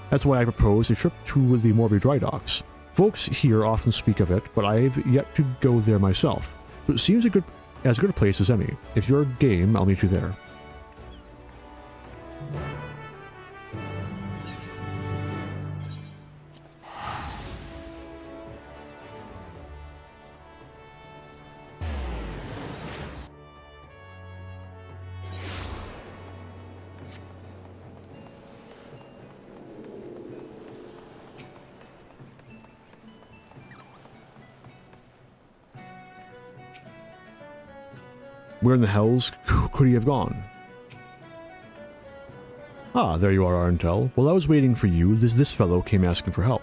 That's why I propose a trip to the Morby Dry Docks. Folks here often speak of it, but I've yet to go there myself. So it seems as good a place as any. If you're game, I'll meet you there. Where in the hells could he have gone? Ah, there you are, Arntel. While I was waiting for you, this fellow came asking for help.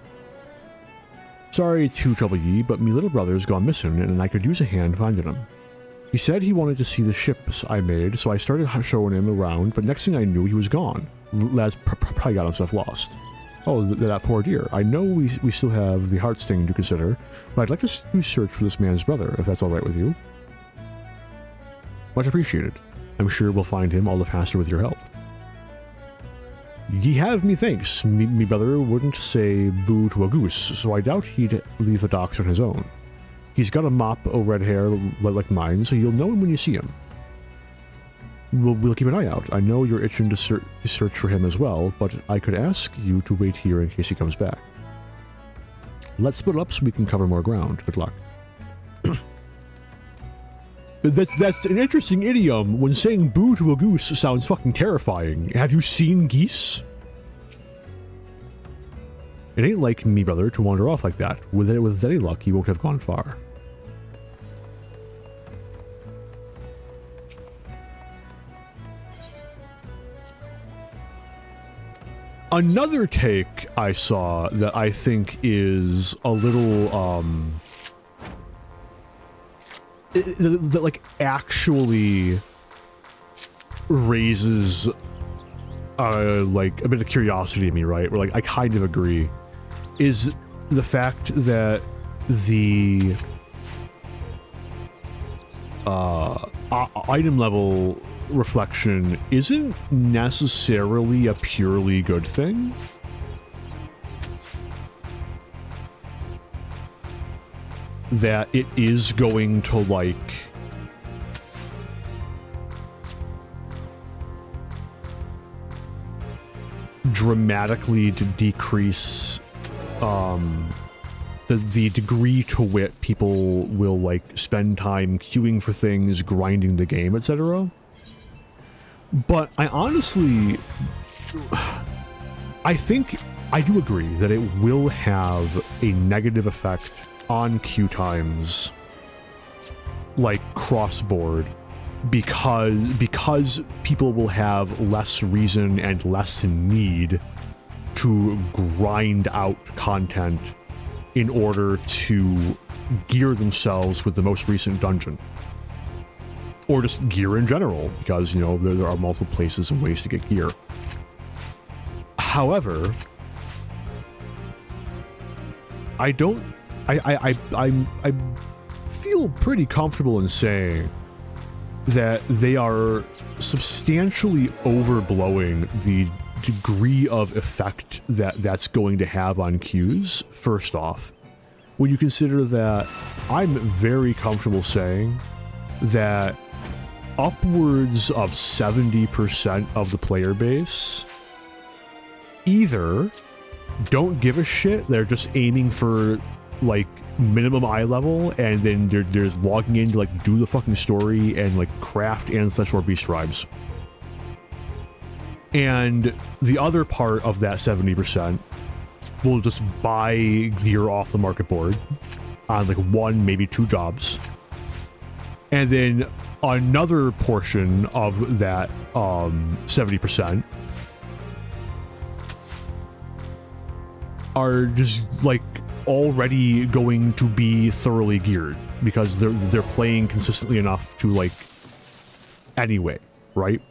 Sorry to trouble ye, but me little brother's gone missing, and I could use a hand finding him. He said he wanted to see the ships I made, so I started showing him around, but next thing I knew, he was gone. Lad's probably got himself lost. Oh, that poor dear. I know we still have the heart sting to consider, but I'd like to search for this man's brother, if that's alright with you. Much appreciated. I'm sure we'll find him all the faster with your help. Ye have me thanks. Me brother wouldn't say boo to a goose, so I doubt he'd leave the docks on his own. He's got a mop of red hair like mine, so you'll know him when you see him. We'll keep an eye out. I know you're itching to search for him as well, but I could ask you to wait here in case he comes back. Let's split up so we can cover more ground. Good luck. That's an interesting idiom. When saying boo to a goose sounds fucking terrifying. Have you seen geese? It ain't like me, brother, to wander off like that. With any luck, he won't have gone far. Another take I saw that I think is a little, that like actually raises like a bit of curiosity in me, right? Where like I kind of agree, is the fact that the item level reflection isn't necessarily a purely good thing. That it is going to like dramatically decrease the degree to which people will like spend time queuing for things, grinding the game, etc. But I honestly, I think I do agree that it will have a negative effect on queue times, like cross-board, because people will have less reason and less need to grind out content in order to gear themselves with the most recent dungeon. Or just gear in general, because, you know, there are multiple places and ways to get gear. However, I feel pretty comfortable in saying that they are substantially overblowing the degree of effect that's going to have on queues, first off. When you consider that, I'm very comfortable saying that upwards of 70% of the player base either don't give a shit, they're just aiming for like minimum eye level, and then there's logging in to like do the fucking story and like craft ancestral beast tribes. And the other part of that 70% will just buy gear off the market board on like 1, maybe 2 jobs. And then another portion of that 70% are just like already going to be thoroughly geared because they're playing consistently enough to like anyway, right?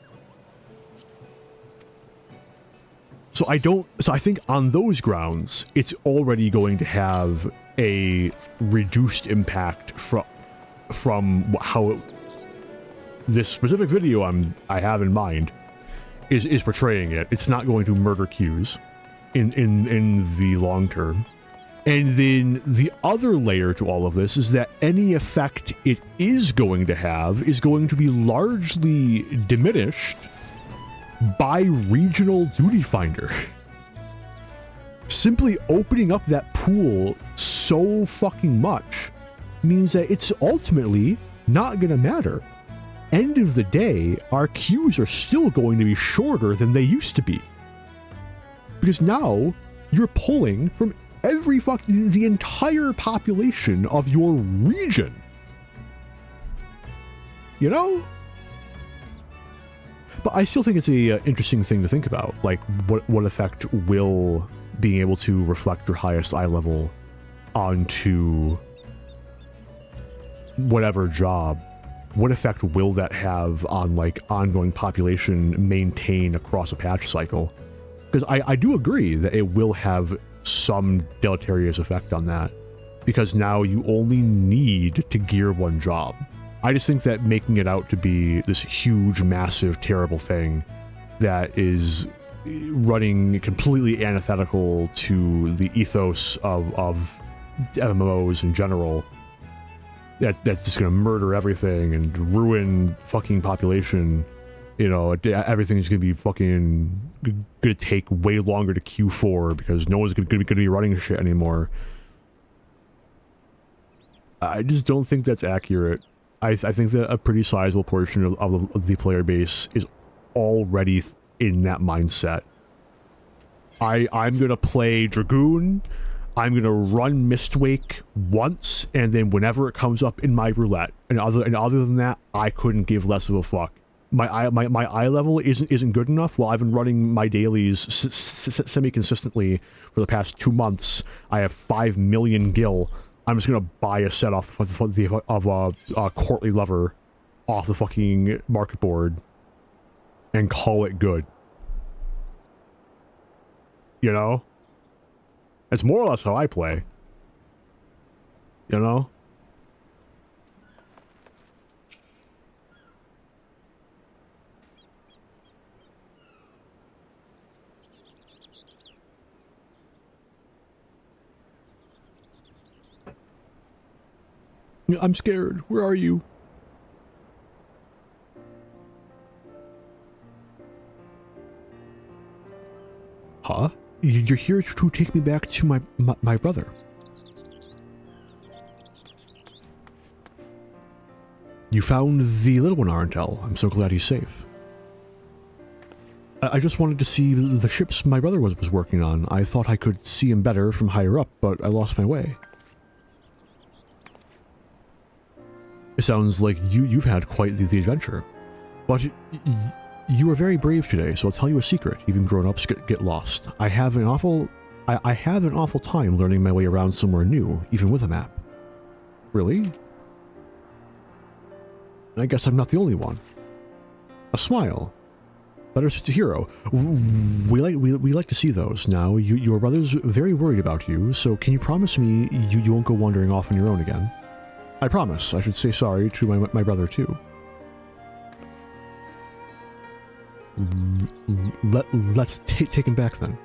So I think on those grounds it's already going to have a reduced impact from how this specific video I have in mind is portraying it. It's not going to murder queues in the long term. And then the other layer to all of this is that any effect it is going to have is going to be largely diminished by regional duty finder. Simply opening up that pool so fucking much means that it's ultimately not going to matter. End of the day, our queues are still going to be shorter than they used to be. Because now you're pulling from the entire population of your region. You know? But I still think it's a interesting thing to think about. Like, what effect will being able to reflect your highest eye level onto whatever job, what effect will that have on like ongoing population maintain across a patch cycle? Because I do agree that it will have some deleterious effect on that, because now you only need to gear 1 job. I just think that making it out to be this huge, massive, terrible thing that is running completely antithetical to the ethos of MMOs in general, that's just gonna murder everything and ruin fucking population. You know, everything's gonna be fucking gonna take way longer to queue for because no one's gonna be running shit anymore. I just don't think that's accurate. I think that a pretty sizable portion of the player base is already in that mindset. I'm gonna play Dragoon, I'm gonna run Mistwake once, and then whenever it comes up in my roulette, and other than that, I couldn't give less of a fuck. My eye level isn't good enough. Well, I've been running my dailies semi-consistently for the past 2 months. I have 5 million gil. I'm just gonna buy a set of a courtly lever off the fucking market board and call it good. You know? It's more or less how I play. You know? I'm scared. Where are you? Huh? You're here to take me back to my brother. You found the little one, Arentel. I'm so glad he's safe. I just wanted to see the ships my brother was working on. I thought I could see him better from higher up, but I lost my way. It sounds like you've had quite the adventure. But you were very brave today, so I'll tell you a secret. Even grown-ups get lost. I have an awful time learning my way around somewhere new, even with a map. Really? I guess I'm not the only one. A smile. Better suits a hero. We like to see those. Now, your brother's very worried about you, so can you promise me you won't go wandering off on your own again? I promise. I should say sorry to my brother, too. Let's take him back, then.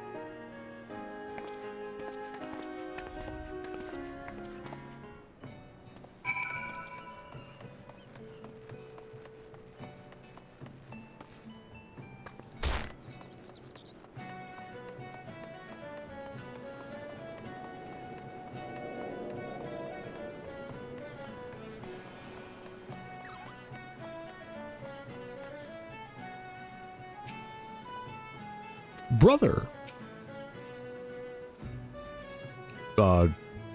Brother.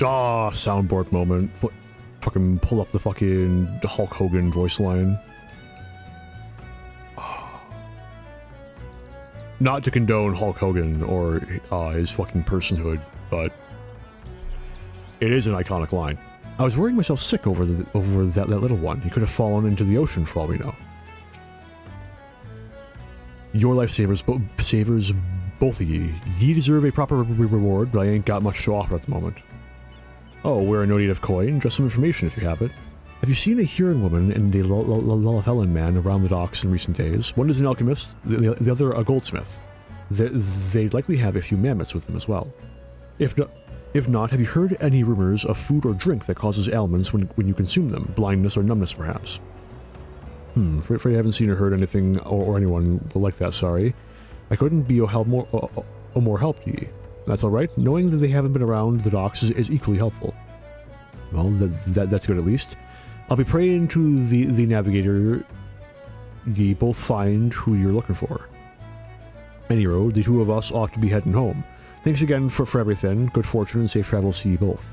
Ah, soundboard moment. Fucking pull up the fucking Hulk Hogan voice line. Not to condone Hulk Hogan or his fucking personhood, but it is an iconic line. I was worrying myself sick over that little one. He could have fallen into the ocean for all we know. Your life savers both of ye. Ye deserve a proper reward, but I ain't got much to offer at the moment. Oh, we're in no need of coin, just some information if you have it. Have you seen a Huron woman and a Lalafellan man around the docks in recent days? One is an alchemist, the other a goldsmith. They likely have a few mammoths with them as well. If not, have you heard any rumors of food or drink that causes ailments when you consume them? Blindness or numbness, perhaps? Afraid I haven't seen or heard anything or anyone like that, sorry. I couldn't be more help to ye. That's alright. Knowing that they haven't been around the docks is equally helpful. Well, that's good at least. I'll be praying to the navigator ye both find who you're looking for. Any road, the two of us ought to be heading home. Thanks again for everything. Good fortune and safe travels to you both.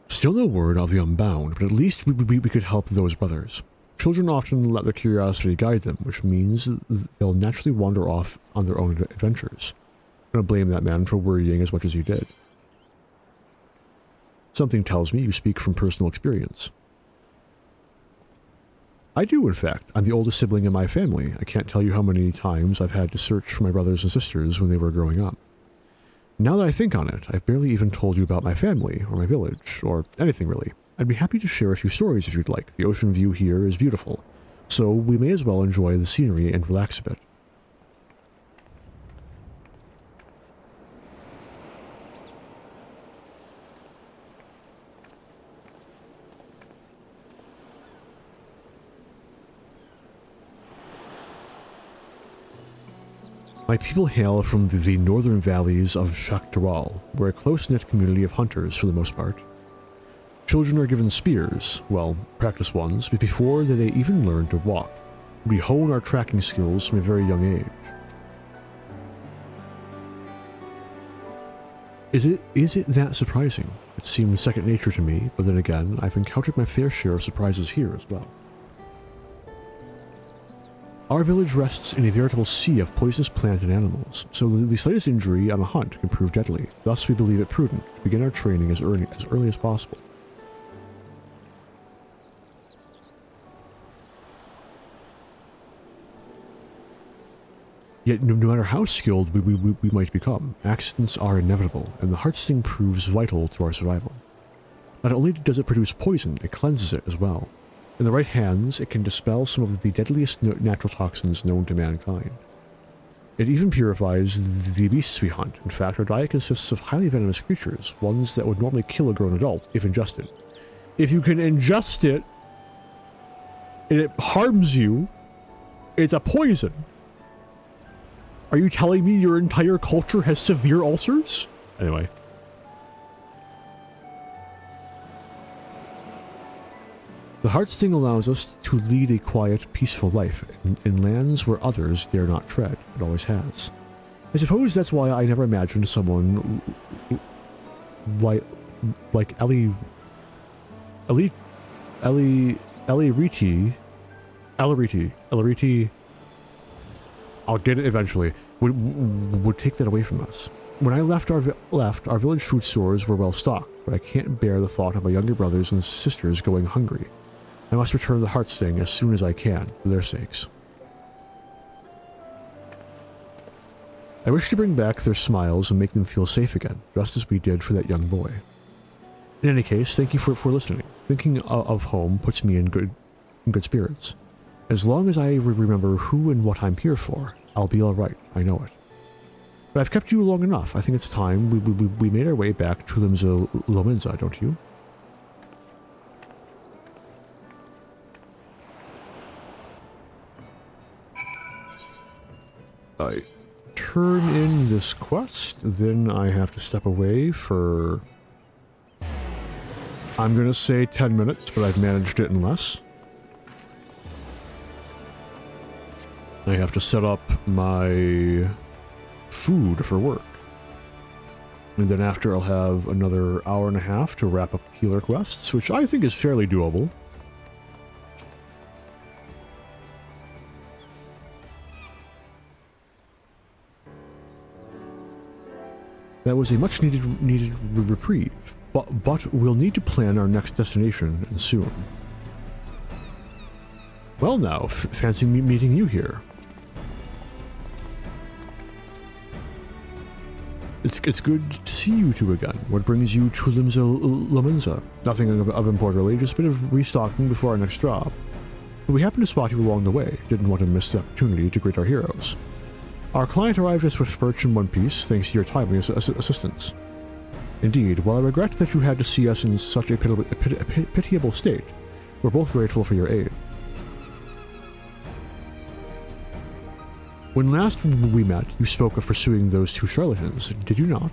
Still no word of the Unbound, but at least we could help those brothers. Children often let their curiosity guide them, which means they'll naturally wander off on their own adventures. I don't blame that man for worrying as much as he did. Something tells me you speak from personal experience. I do, in fact. I'm the oldest sibling in my family. I can't tell you how many times I've had to search for my brothers and sisters when they were growing up. Now that I think on it, I've barely even told you about my family, or my village, or anything really. I'd be happy to share a few stories if you'd like. The ocean view here is beautiful, so we may as well enjoy the scenery and relax a bit. My people hail from the northern valleys of Shaktaral. We're a close-knit community of hunters for the most part. Children are given spears, well, practice ones, but before they even learn to walk. We hone our tracking skills from a very young age. Is it that surprising? It seems second nature to me, but then again, I've encountered my fair share of surprises here as well. Our village rests in a veritable sea of poisonous plant and animals, so the slightest injury on a hunt can prove deadly. Thus, we believe it prudent to begin our training as early as possible. Yet, no matter how skilled we might become, accidents are inevitable, and the heartsting proves vital to our survival. Not only does it produce poison, it cleanses it as well. In the right hands, it can dispel some of the deadliest natural toxins known to mankind. It even purifies the beasts we hunt. In fact, our diet consists of highly venomous creatures, ones that would normally kill a grown adult if ingested. If you can ingest it, and it harms you, it's a poison. Are you telling me your entire culture has severe ulcers? Anyway. The Heartsting allows us to lead a quiet, peaceful life in lands where others dare not tread. It always has. I suppose that's why I never imagined someone like Ellie Riti, I'll get it eventually, would take that away from us. When I left our village food stores were well stocked, but I can't bear the thought of my younger brothers and sisters going hungry. I must return the Heartsting as soon as I can, for their sakes. I wish to bring back their smiles and make them feel safe again, just as we did for that young boy. In any case, thank you for listening. Thinking of home puts me in good spirits. As long as I remember who and what I'm here for, I'll be alright, I know it. But I've kept you long enough. I think it's time we made our way back to Limza Lominza, don't you? I turn in this quest, then I have to step away for I'm gonna say 10 minutes, but I've managed it in less. I have to set up my food for work. And then after I'll have another hour and a half to wrap up the healer quests, which I think is fairly doable. That was a much needed reprieve, but we'll need to plan our next destination and soon. Well now, fancy meeting you here. It's good to see you two again. What brings you to Limenza? Nothing of import really, just a bit of restocking before our next drop. But we happened to spot you along the way, didn't want to miss the opportunity to greet our heroes. Our client arrived as Swift Birch in one piece, thanks to your timely assistance. Indeed, while I regret that you had to see us in such a pitiable state, we're both grateful for your aid. When last we met, you spoke of pursuing those two charlatans, did you not?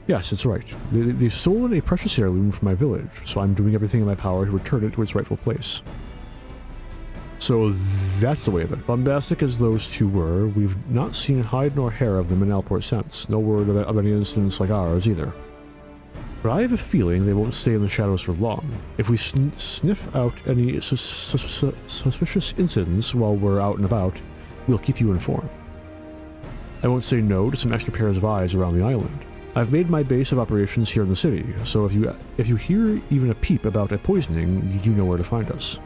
Yes, it's right. They've stolen a precious heirloom from my village, so I'm doing everything in my power to return it to its rightful place. So that's the way of it. Bombastic as those two were, we've not seen hide nor hair of them in Alport since. No word of any incidents like ours either. But I have a feeling they won't stay in the shadows for long. If we sniff out any suspicious incidents while we're out and about, we'll keep you informed. I won't say no to some extra pairs of eyes around the island. I've made my base of operations here in the city, so if you hear even a peep about a poisoning, you know where to find us.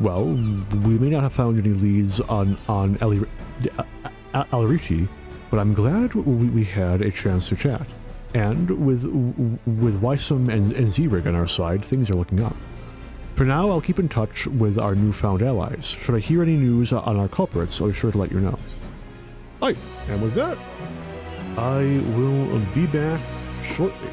Well, we may not have found any leads on Alriti, but I'm glad we had a chance to chat. And with Wysam and Zrig on our side, things are looking up. For now, I'll keep in touch with our newfound allies. Should I hear any news on our culprits, I'll be sure to let you know. Aye, and with that, I will be back shortly.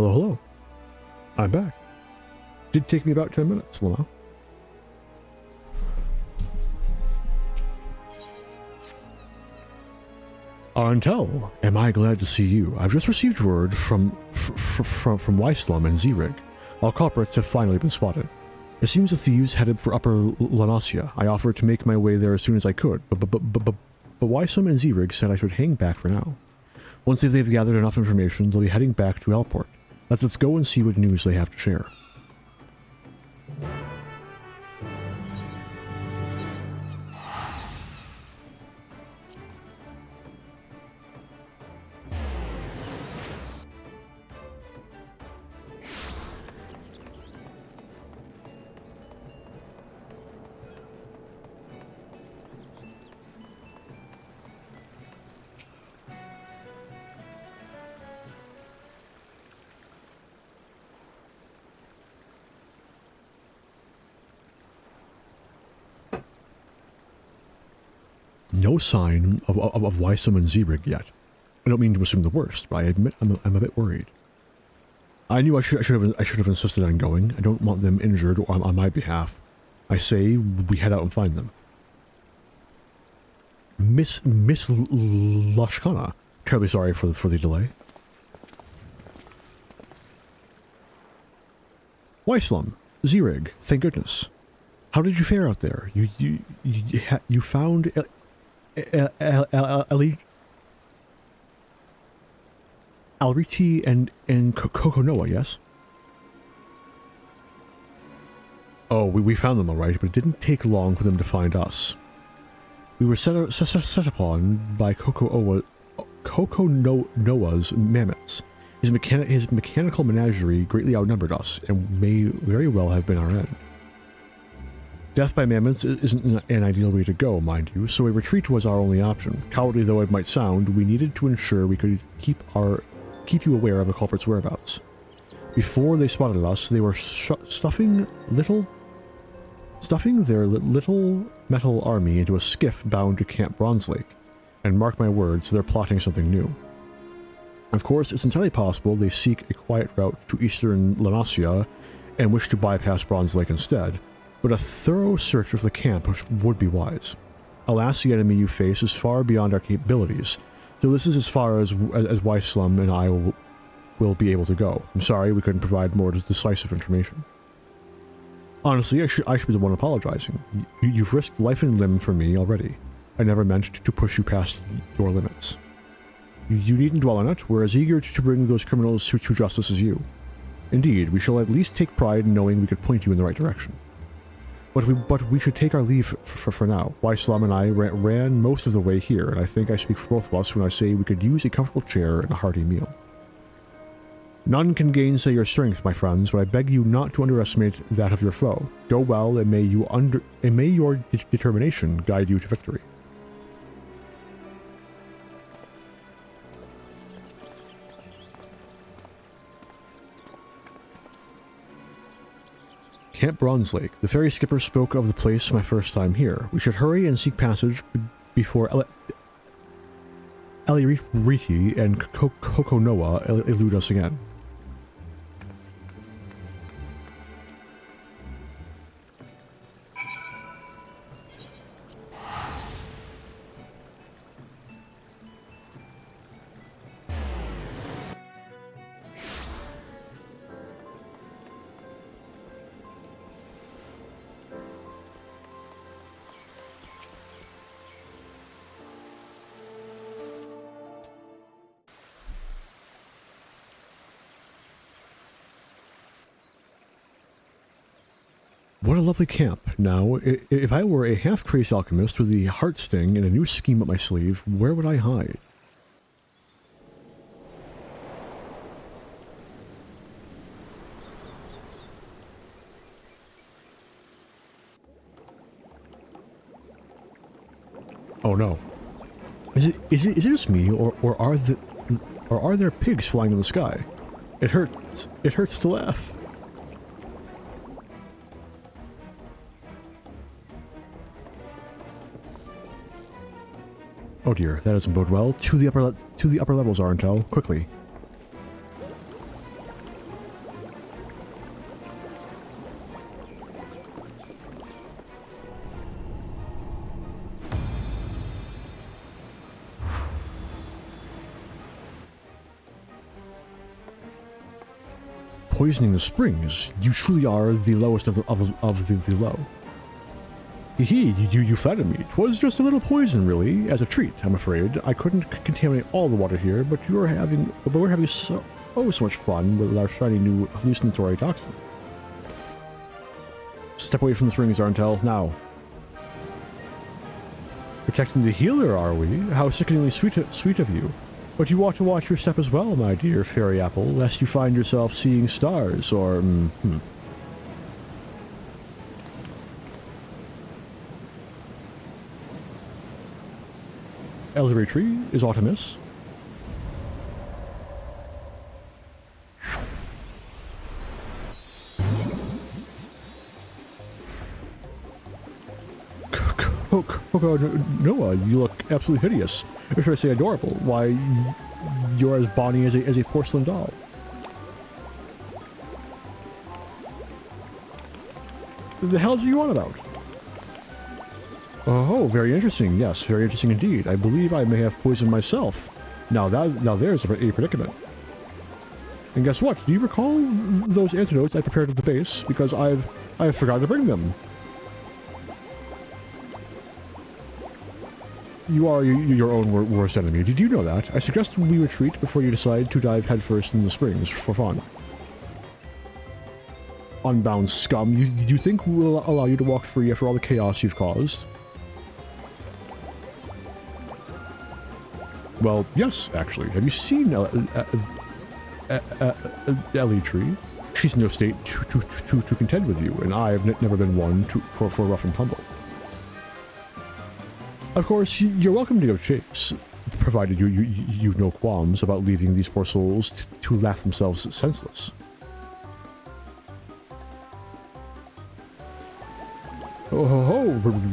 Hello, hello. I'm back. Did take me about 10 minutes, Lamau. Arntel, am I glad to see you. I've just received word from Wyslum and Zrig. All culprits have finally been spotted. It seems the thieves headed for Upper Lanasia. I offered to make my way there as soon as I could, but Wyslum and Zrig said I should hang back for now. Once they've gathered enough information, they'll be heading back to Elport. Let's go and see what news they have to share. No sign of Wyslum and Zrig yet. I don't mean to assume the worst, but I admit I'm a bit worried. I knew I should have insisted on going. I don't want them injured or on my behalf. I say we head out and find them. Miss Lashkana, terribly sorry for the delay. Wyslum, Zrig, thank goodness. How did you fare out there? You found Alriti and Kokonoa, yes? Oh, we found them all right, but it didn't take long for them to find us. We were set upon by Kokonoa's mammoths. His mechanical menagerie greatly outnumbered us, and may very well have been our end. Death by mammoths isn't an ideal way to go, mind you, so a retreat was our only option. Cowardly though it might sound, we needed to ensure we could keep you aware of the culprit's whereabouts. Before they spotted us, they were stuffing their little metal army into a skiff bound to Camp Bronze Lake, and mark my words, they're plotting something new. Of course, it's entirely possible they seek a quiet route to eastern Lanasia and wish to bypass Bronze Lake instead, but a thorough search of the camp would be wise. Alas, the enemy you face is far beyond our capabilities, so this is as far as Wyslum and I will be able to go. I'm sorry we couldn't provide more decisive information. Honestly, I should be the one apologizing. You've risked life and limb for me already. I never meant to push you past your limits. You needn't dwell on it. We're as eager to bring those criminals to justice as you. Indeed, we shall at least take pride in knowing we could point you in the right direction. But we should take our leave for now. Wyslum and I ran most of the way here, and I think I speak for both of us when I say we could use a comfortable chair and a hearty meal. None can gainsay your strength, my friends, but I beg you not to underestimate that of your foe. Go well, and may your determination guide you to victory. Camp Bronze Lake. The ferry skipper spoke of the place my first time here. We should hurry and seek passage before Eliriti and Kokonoa elude us again. What a lovely camp. Now, if I were a half-crazed alchemist with the heart sting and a new scheme up my sleeve, where would I hide? Oh no. Is it just me, or are there pigs flying in the sky? It hurts to laugh. Oh dear, that doesn't bode well. To the upper levels, Arntel, quickly. poisoning the springs. You truly are the lowest of the low. Hee, you flatter me. 'Twas just a little poison, really, as a treat, I'm afraid. I couldn't contaminate all the water here, but we're having so much fun with our shiny new hallucinatory toxin. Step away from the springs, Arntel, now. Protecting the healer, are we? How sickeningly sweet of you. But you ought to watch your step as well, my dear fairy apple, lest you find yourself seeing stars, or, Elderberry tree is Autumnus. Coco Noah, you look absolutely hideous. Or should I say adorable? Why, you're as bonny as a porcelain doll. The hell are you on about? Oh, very interesting. Yes, very interesting indeed. I believe I may have poisoned myself. Now there's a predicament. And guess what? Do you recall those antidotes I prepared at the base? Because I've forgotten to bring them. You are your own worst enemy. Did you know that? I suggest we retreat before you decide to dive headfirst in the springs for fun. Unbound scum. You think we'll allow you to walk free after all the chaos you've caused? Well, yes, actually. Have you seen Ellie Tree? She's in no state to contend with you, and I have never been one for rough and tumble. Of course, you're welcome to go chase, provided you've no qualms about leaving these poor souls to laugh themselves senseless. Oh ho ho,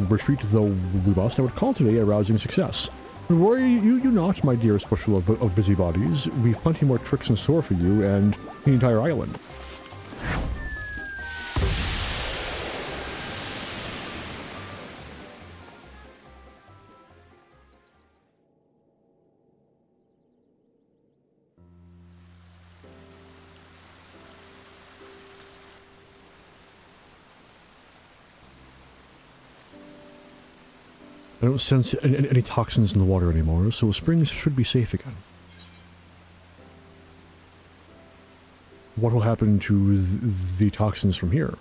retreat though we must, I would call today a rousing success. But worry you not, my dearest bushel of busybodies. We've plenty more tricks in store for you and the entire island. I don't sense any toxins in the water anymore, so the springs should be safe again. What will happen to the toxins from here?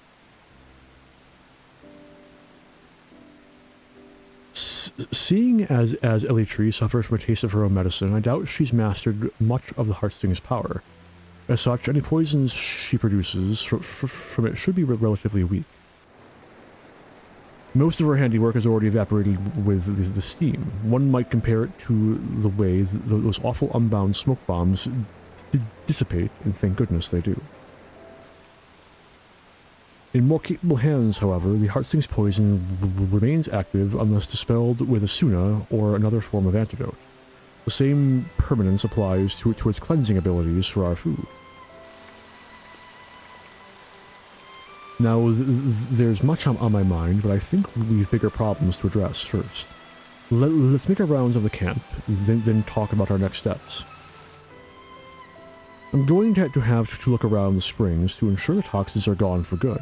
Seeing as Ellie Tree suffers from a taste of her own medicine, I doubt she's mastered much of the Heartsting's power. As such, any poisons she produces from it should be relatively weak. Most of her handiwork is already evaporated with the steam. One might compare it to the way those awful unbound smoke bombs dissipate, and thank goodness they do. In more capable hands, however, the Heartsting's poison remains active unless dispelled with a Suna or another form of antidote. The same permanence applies to its cleansing abilities for our food. Now, there's much on my mind, but I think we've bigger problems to address first. Let's make our rounds of the camp, then talk about our next steps. I'm going to have to look around the springs to ensure the toxins are gone for good.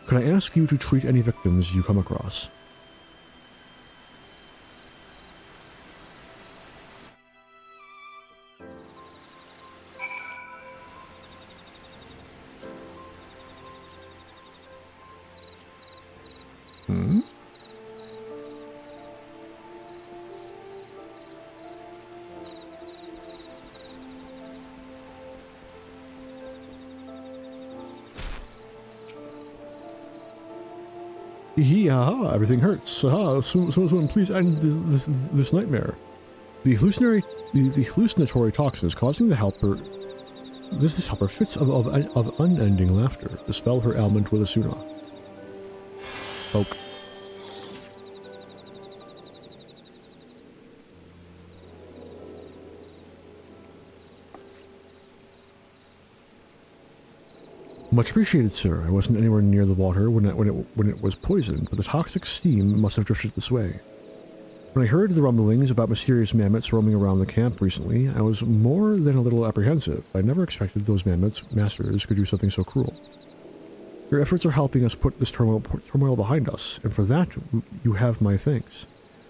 Could I ask you to treat any victims you come across? Everything hurts. Someone please end this nightmare. The hallucinatory toxins causing the helper. This helper fits of unending laughter. Dispel her ailment with a Suna. Poke. Much appreciated, sir. I wasn't anywhere near the water when it was poisoned, but the toxic steam must have drifted this way. When I heard the rumblings about mysterious mammoths roaming around the camp recently, I was more than a little apprehensive. I never expected those mammoths' masters could do something so cruel. Your efforts are helping us put this turmoil behind us, and for that, you have my thanks.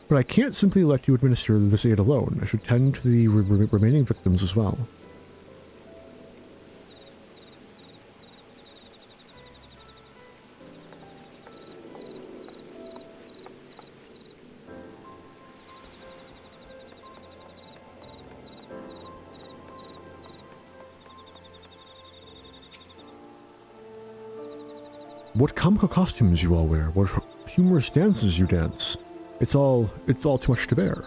But I can't simply let you administer this aid alone. I should tend to the remaining victims as well. What comical costumes you all wear, what humorous dances you dance. It's all too much to bear.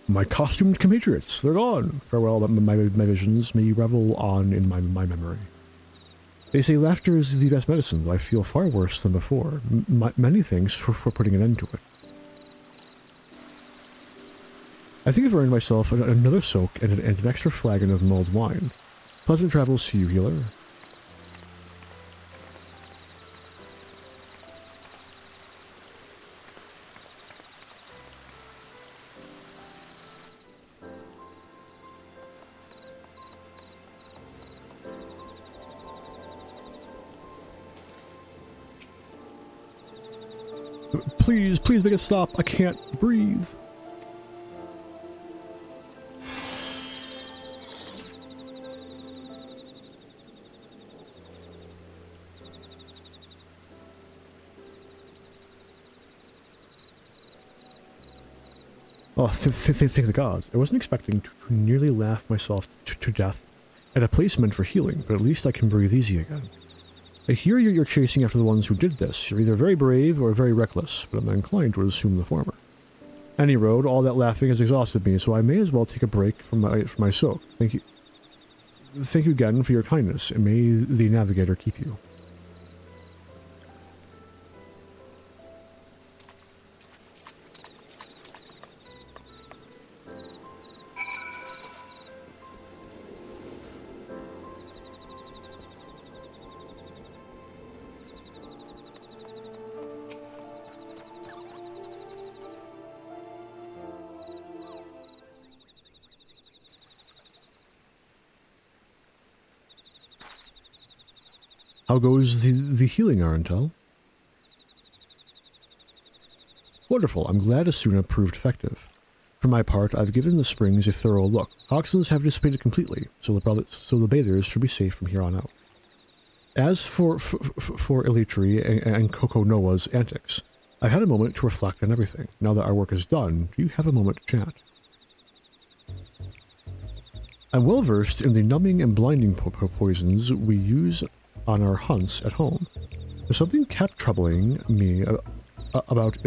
My costumed compatriots, they're gone. Farewell, my visions, may you revel on in my memory. They say laughter is the best medicine. I feel far worse than before. Many thanks for putting an end to it. I think I've earned myself another soak and an extra flagon of mulled wine. Pleasant travels to you, healer. Please make it stop. I can't breathe. Oh, thank the gods. I wasn't expecting to nearly laugh myself to death at a place meant for healing, but at least I can breathe easy again. I hear you're chasing after the ones who did this. You're either very brave or very reckless, but I'm inclined to assume the former. Any road, all that laughing has exhausted me, so I may as well take a break from my soak. Thank you again for your kindness, and may the navigator keep you. How goes the healing, Arentel? Wonderful. I'm glad Asuna proved effective. For my part, I've given the springs a thorough look. Toxins have dissipated completely, so the bathers should be safe from here on out. As for Elitri and Coco Noah's antics, I've had a moment to reflect on everything. Now that our work is done, do you have a moment to chat? I'm well versed in the numbing and blinding poisons we use on our hunts at home. There's something kept troubling me about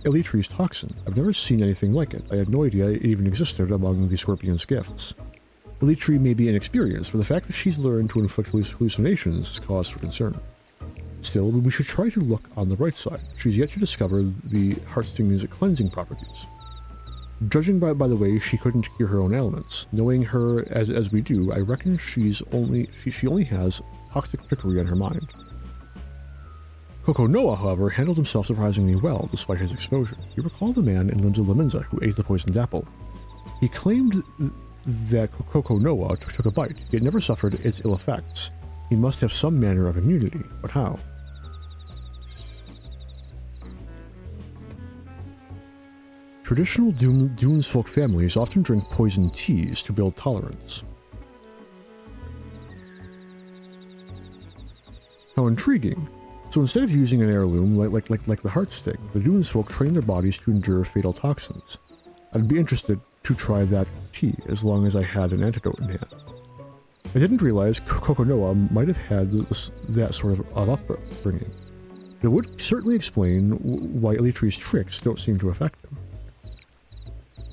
Elitri's toxin. I've never seen anything like it. I had no idea it even existed among the Scorpion's gifts. Elitri may be inexperienced, but the fact that she's learned to inflict hallucinations is cause for concern. Still, we should try to look on the bright side. She's yet to discover the Heartsting's cleansing properties. Judging by the way she couldn't cure her own ailments, knowing her as we do, I reckon she only has toxic trickery on her mind. Coco Noah, however, handled himself surprisingly well despite his exposure. You recall the man in Limsa Laminza who ate the poisoned apple. He claimed that Coco Noah took a bite, yet never suffered its ill effects. He must have some manner of immunity, but how? Traditional Dunes folk families often drink poison teas to build tolerance. How intriguing. So instead of using an heirloom like the Heartsting, the Dunes folk train their bodies to endure fatal toxins. I'd be interested to try that tea as long as I had an antidote in hand. I didn't realize Coco Noah might have had that sort of upbringing. It would certainly explain why Elitri's tricks don't seem to affect him.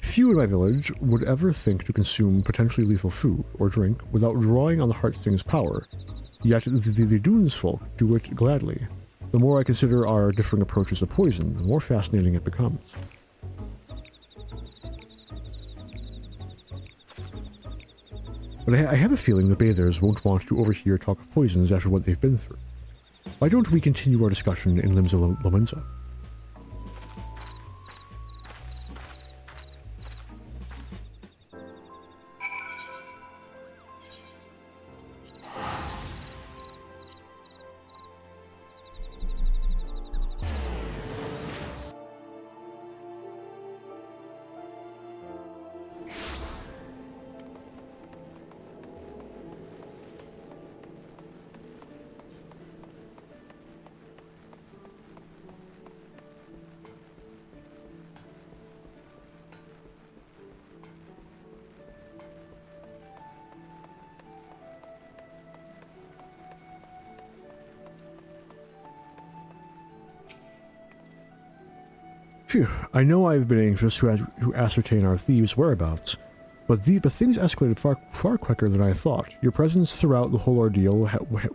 Few in my village would ever think to consume potentially lethal food or drink without drawing on the Heartsting's power, yet the Dunes folk do it gladly. The more I consider our differing approaches to poison, the more fascinating it becomes. But I have a feeling the bathers won't want to overhear talk of poisons after what they've been through. Why don't we continue our discussion in Limsa Lomensa? Phew, I know I've been anxious to ascertain our thieves' whereabouts, but things escalated far quicker than I thought. Your presence throughout the whole ordeal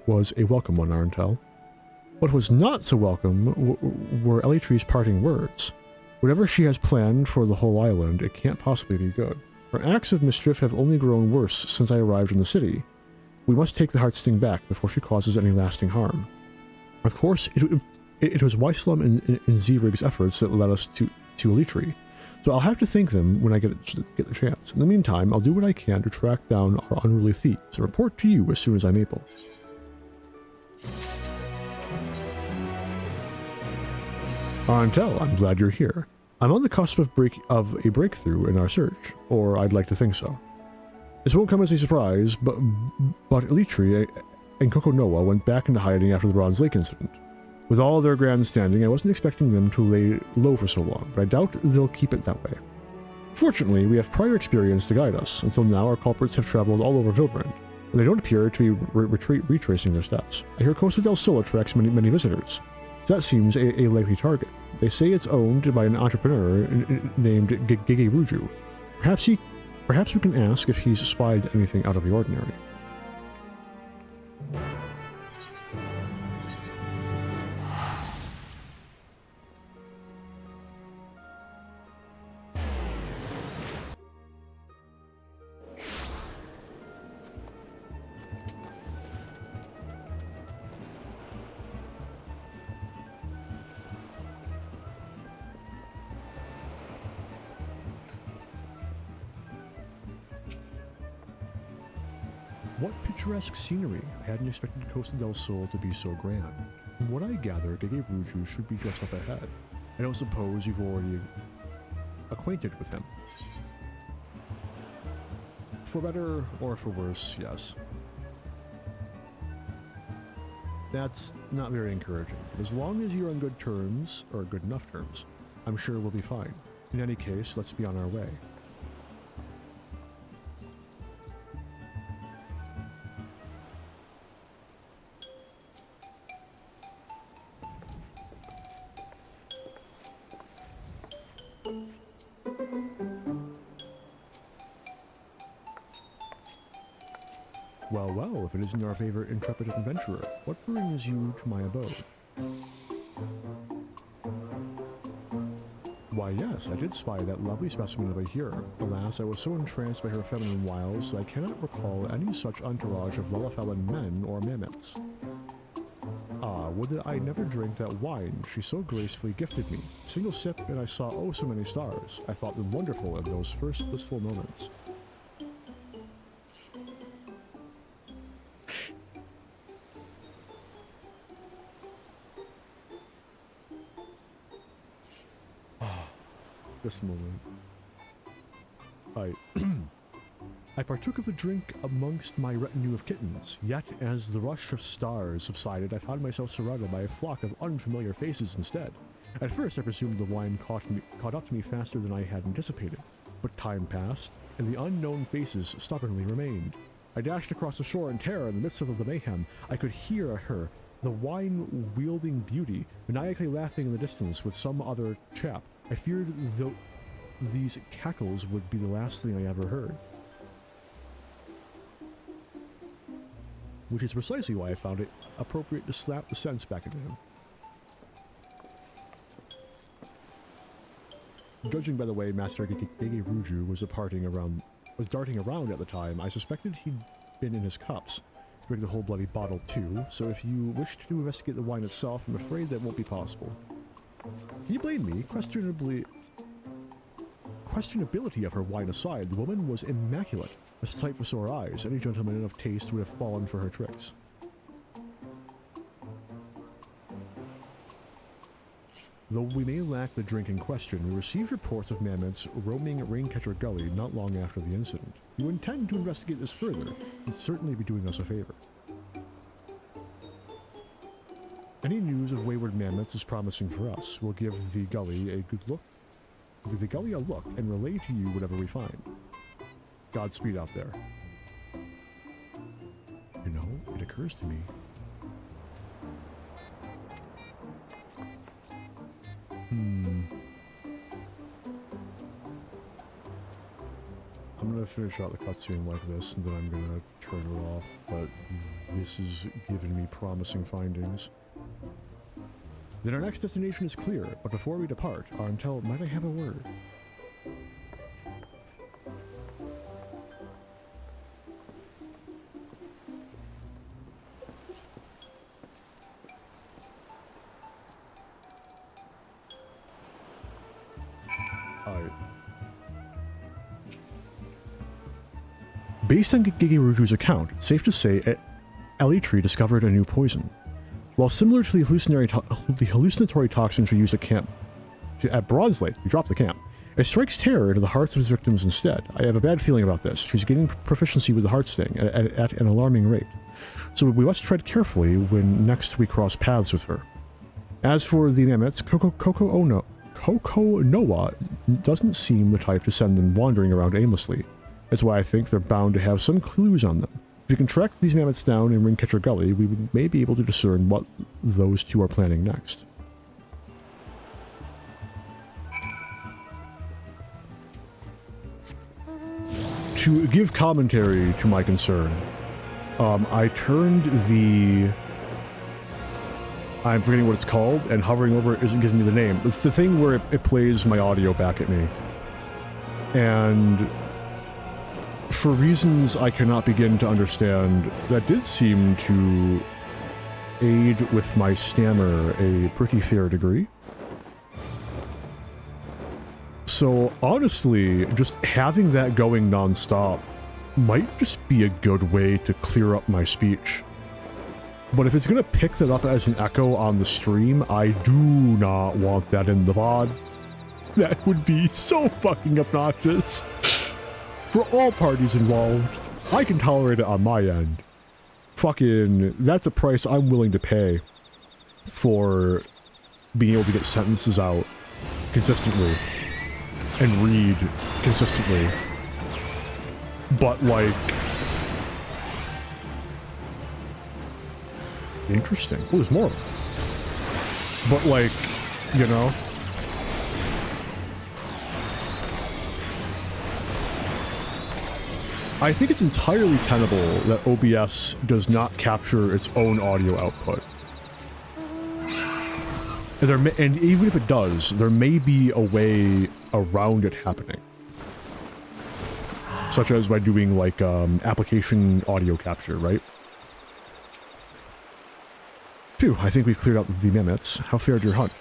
was a welcome one, Arntel. What was not so welcome were Elitree's parting words. Whatever she has planned for the whole island, it can't possibly be good. Her acts of mischief have only grown worse since I arrived in the city. We must take the Heartsting back before she causes any lasting harm. Of course, it was Weislum and Zerig's efforts that led us to Elitree, so I'll have to thank them when I get the chance. In the meantime, I'll do what I can to track down our unruly thieves and report to you as soon as I'm able. Arntel, I'm glad you're here. I'm on the cusp of a breakthrough in our search, or I'd like to think so. This won't come as a surprise, but Elitree and Kokonoa went back into hiding after the Bronze Lake incident. With all their grandstanding, I wasn't expecting them to lay low for so long, but I doubt they'll keep it that way. Fortunately, we have prior experience to guide us. Until now, our culprits have traveled all over Vilbrand, and they don't appear to be retracing their steps. I hear Costa del Sol attracts many visitors, so that seems a likely target. They say it's owned by an entrepreneur named Gege Ruju. Perhaps we can ask if he's spied anything out of the ordinary. What picturesque scenery! I hadn't expected Costa del Sol to be so grand. From what I gather, Gege Ruju should be just up ahead. I don't suppose you've already acquainted with him. For better or for worse, yes. That's not very encouraging. As long as you're on good terms, or good enough terms, I'm sure we'll be fine. In any case, let's be on our way. Well, if it isn't our favorite intrepid adventurer, what brings you to my abode? Why yes, I did spy that lovely specimen of a hero. Alas, I was so entranced by her feminine wiles that I cannot recall any such entourage of Lalafellan men or mammoths. Ah, would that I never drank that wine she so gracefully gifted me. Single sip and I saw oh so many stars. I thought them wonderful in those first blissful moments. Just a moment. I partook of the drink amongst my retinue of kittens, yet as the rush of stars subsided, I found myself surrounded by a flock of unfamiliar faces instead. At first I presumed the wine caught up to me faster than I had anticipated, but time passed, and the unknown faces stubbornly remained. I dashed across the shore in terror in the midst of the mayhem. I could hear her, the wine-wielding beauty, maniacally laughing in the distance with some other chap. I feared these cackles would be the last thing I ever heard. Which is precisely why I found it appropriate to slap the sense back into him. Judging by the way Master Gege Ruju was darting around at the time, I suspected he'd been in his cups, drink the whole bloody bottle too, so if you wish to investigate the wine itself, I'm afraid that won't be possible. Can you blame me? Questionability of her wine aside, the woman was immaculate, a sight for sore eyes. Any gentleman of taste would have fallen for her tricks. Though we may lack the drink in question, we received reports of mammoths roaming Raincatcher Gully not long after the incident. If you intend to investigate this further, you'd certainly be doing us a favor. Any news of wayward mammoths is promising for us. We'll give the gully a look and relay to you whatever we find. Godspeed out there. You know, it occurs to me. I'm gonna finish out the cutscene like this, and then I'm gonna turn it off, but this is giving me promising findings. Then our next destination is clear, but before we depart, Arntel, might I have a word? Based on Gigeruju's account, it's safe to say Elytree discovered a new poison. While similar to the hallucinatory toxins she used at Bronze Lake, we dropped the camp. It strikes terror into the hearts of his victims instead. I have a bad feeling about this. She's gaining proficiency with the heart sting at an alarming rate. So we must tread carefully when next we cross paths with her. As for the mammoths, Coco Noa doesn't seem the type to send them wandering around aimlessly. That's why I think they're bound to have some clues on them. If we can track these mammoths down in Raincatcher Gully, we may be able to discern what those two are planning next. To give commentary to my concern, I turned the... I'm forgetting what it's called, and hovering over it isn't giving me the name. It's the thing where it plays my audio back at me. And for reasons I cannot begin to understand, that did seem to aid with my stammer a pretty fair degree. So honestly, just having that going non-stop might just be a good way to clear up my speech. But if it's going to pick that up as an echo on the stream, I do not want that in the VOD. That would be so fucking obnoxious. For all parties involved, I can tolerate it on my end. Fucking, that's a price I'm willing to pay for being able to get sentences out consistently and read consistently. But like... Interesting. Oh, there's more. But like, you know... I think it's entirely tenable that OBS does not capture its own audio output. And even if it does, there may be a way around it happening. Such as by doing like application audio capture, right? Phew, I think we've cleared out the mammoths. How fared your hunt?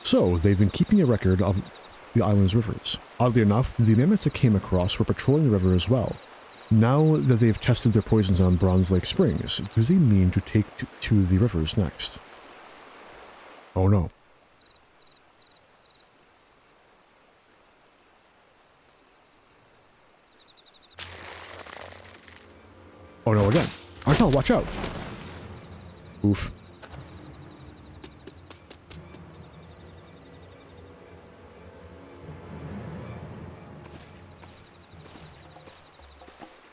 So, they've been keeping a record of the island's rivers. Oddly enough, the mammoths that came across were patrolling the river as well. Now that they've tested their poisons on Bronze Lake Springs, do they mean to take to the rivers next? Oh no. Oh no again. Arntel, watch out! Oof.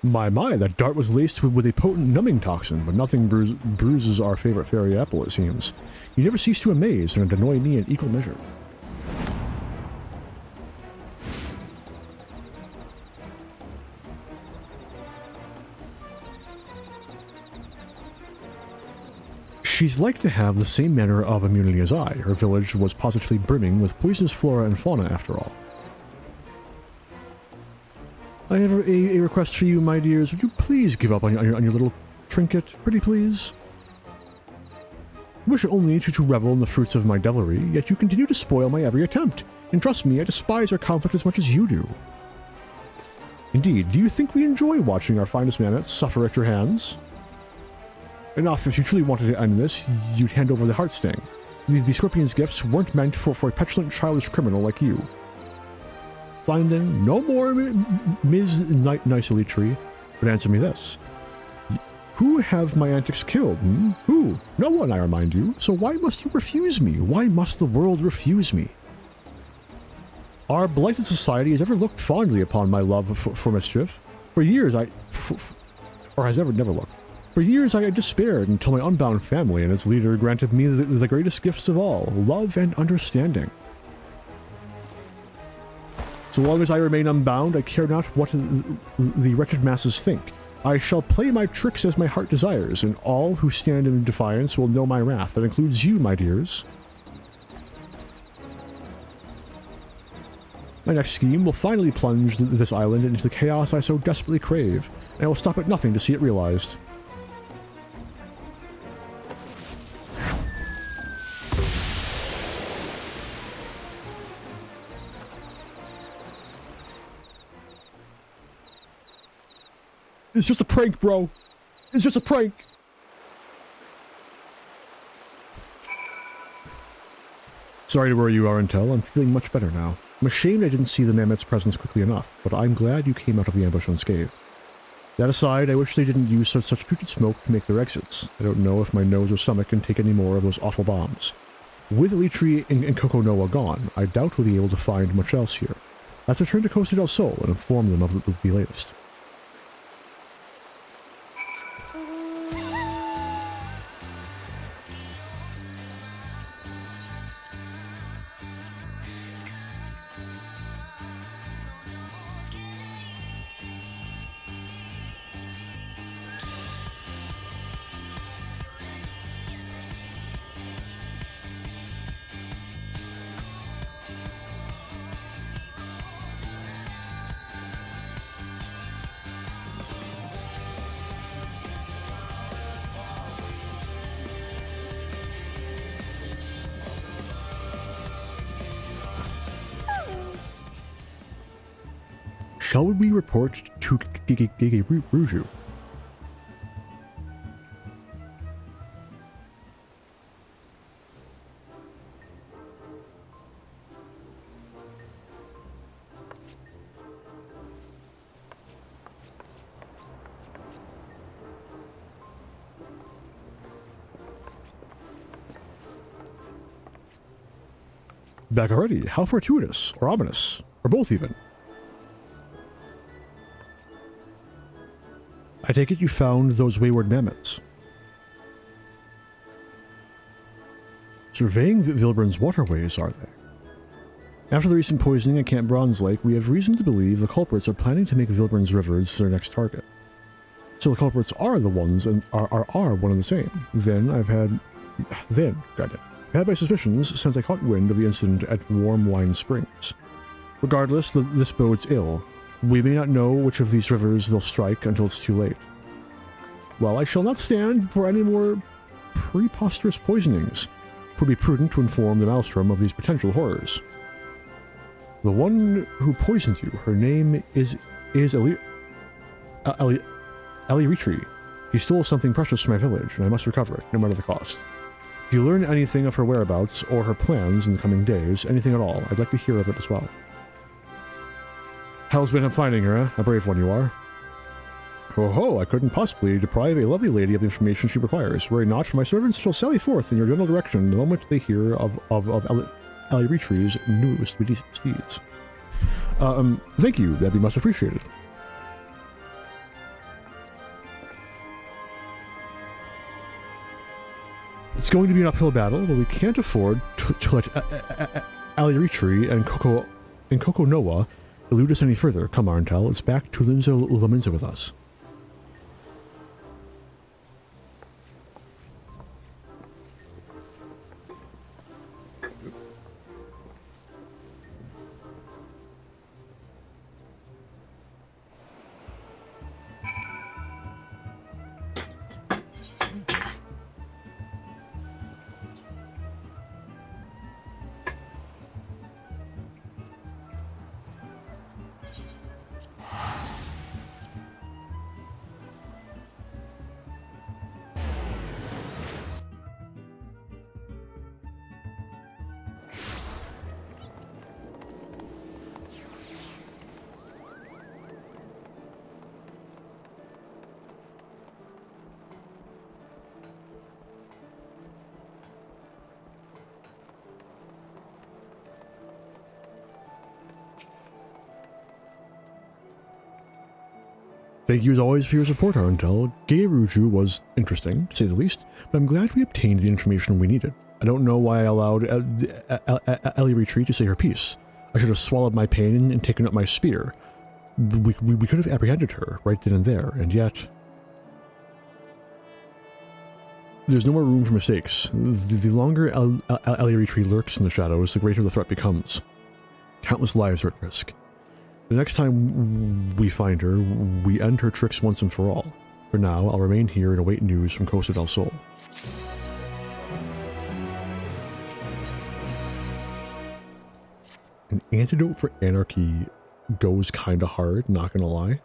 My, that dart was laced with a potent numbing toxin, but nothing bruises our favorite fairy apple, it seems. You never cease to amaze and annoy me in equal measure. She's like to have the same manner of immunity as I. Her village was positively brimming with poisonous flora and fauna after all. I have a request for you, my dears. Would you please give up on your little trinket, pretty please? Wish only to revel in the fruits of my devilry, yet you continue to spoil my every attempt. And trust me, I despise our conflict as much as you do. Indeed, do you think we enjoy watching our finest mammoths suffer at your hands? Enough, if you truly wanted to end this, you'd hand over the heartsting. The Scorpion's gifts weren't meant for a petulant childish criminal like you. Fine then, no more Ms. Nicely Tree, but answer me this. Who have my antics killed, hmm? Who? No one, I remind you. So why must you refuse me? Why must the world refuse me? Our blighted society has ever looked fondly upon my love for mischief. For years or has never looked. For years I despaired until my unbound family and its leader granted me the greatest gifts of all, love and understanding. So long as I remain unbound, I care not what the wretched masses think. I shall play my tricks as my heart desires, and all who stand in defiance will know my wrath. That includes you, my dears. My next scheme will finally plunge this island into the chaos I so desperately crave, and I will stop at nothing to see it realized. It's just a prank, bro. It's just a prank. Sorry to worry you, Arentel. I'm feeling much better now. I'm ashamed I didn't see the mammoth's presence quickly enough, but I'm glad you came out of the ambush unscathed. That aside, I wish they didn't use such putrid smoke to make their exits. I don't know if my nose or stomach can take any more of those awful bombs. With Litri and Coco Noa gone, I doubt we'll be able to find much else here. Let's return to Costa del Sol and inform them of the latest. Shall we report to Ruju? Back already? How fortuitous, or ominous, or both even. I take it you found those wayward mammoths. Surveying Vilburn's waterways, are they? After the recent poisoning at Camp Bronze Lake, we have reason to believe the culprits are planning to make Vilburn's rivers their next target. So the culprits are the ones and are one and the same. I've had my suspicions since I caught wind of the incident at Warm Wine Springs. Regardless, this bodes ill. We may not know which of these rivers they'll strike until it's too late. Well, I shall not stand for any more preposterous poisonings. It would be prudent to inform the Maelstrom of these potential horrors. The one who poisoned you, her name is Eli Ritri. He stole something precious from my village, and I must recover it, no matter the cost. If you learn anything of her whereabouts or her plans in the coming days, anything at all, I'd like to hear of it as well. Hell's been finding her, A brave one you are. Ho, I couldn't possibly deprive a lovely lady of the information she requires. Worry not, for my servants shall sally forth in your general direction the moment they hear of Eli Ritri's newest steeds. Thank you, that'd be much appreciated. It's going to be an uphill battle, but we can't afford to let Eli Ritri and Coco Noa elude us any further. Come, Arntel, it's back to Linzo Laminza with us. Thank you as always for your support, Arentel. DT-RQ was interesting, to say the least, but I'm glad we obtained the information we needed. I don't know why I allowed Ellie Retreat to say her piece. I should have swallowed my pain and taken up my spear. We could have apprehended her right then and there, and yet... There's no more room for mistakes. The longer Ellie Retreat lurks in the shadows, the greater the threat becomes. Countless lives are at risk. The next time we find her, we end her tricks once and for all. For now, I'll remain here and await news from Costa del Sol. An antidote for anarchy goes kinda hard, not gonna lie.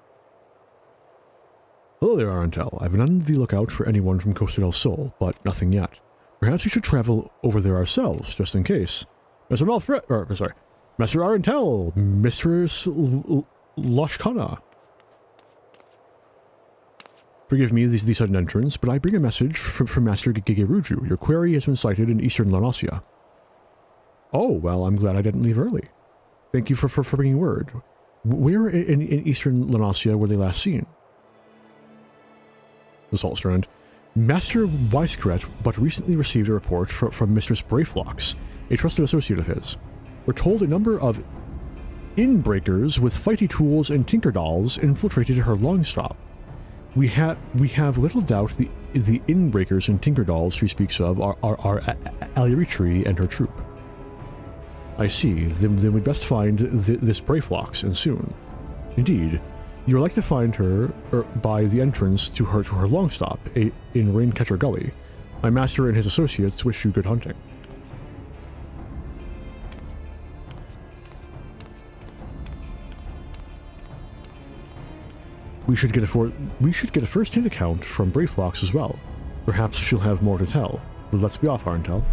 Hello there, Arentel. I've been on the lookout for anyone from Costa del Sol, but nothing yet. Perhaps we should travel over there ourselves, just in case. Mr. Master Arentel, Mistress Loshkana. Forgive me the sudden entrance, but I bring a message from Master DT-RQs. Your query has been cited in Eastern Lanasia. Oh, well, I'm glad I didn't leave early. Thank you for bringing word. Where in Eastern Lanasia were they last seen? The Salt Strand. Master Wisecret but recently received a report from Mistress Brayflocks, a trusted associate of his. We're told a number of inbreakers with fighty tools and tinker dolls infiltrated her long stop. We have little doubt the inbreakers and tinker dolls she speaks of are Ellie Retreat and her troop. I see. Then we'd best find this Brayflocks, and soon. Indeed, you would like to find her by the entrance to her long stop in Raincatcher Gully. My master and his associates wish you good hunting. We should get a first-hand account from Brayflocks as well. Perhaps she'll have more to tell. Let's be off, Arentel.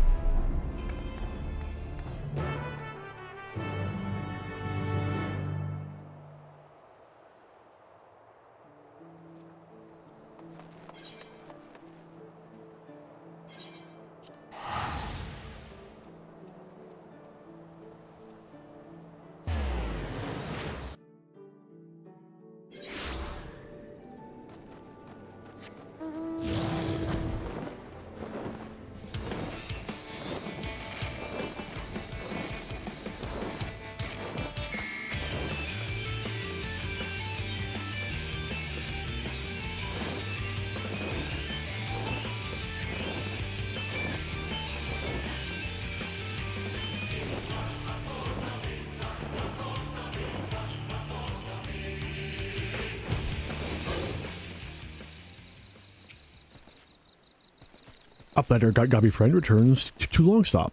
Uplander Gobby Friend returns to Longstop.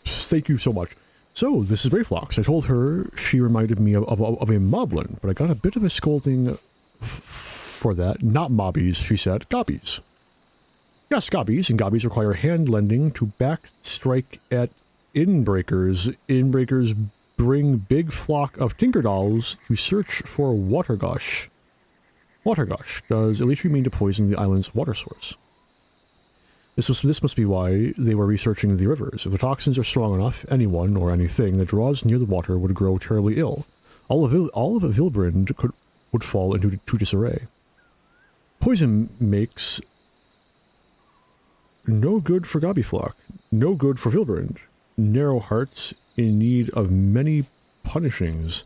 Thank you so much. So, this is Brayflocks. I told her she reminded me of a moblin, but I got a bit of a scolding for that. Not mobbies, she said. Gobbies. Yes, gobbies, and gobbies require hand lending to back strike at inbreakers. Inbreakers bring big flock of tinker dolls to search for watergush. Watergush. Does Elitri mean to poison the island's water source? This must be why they were researching the rivers. If the toxins are strong enough, anyone or anything that draws near the water would grow terribly ill. All of Vilbrind would fall into disarray. Poison makes no good for Gobbyflock, no good for Vilbrind. Narrow hearts in need of many punishings.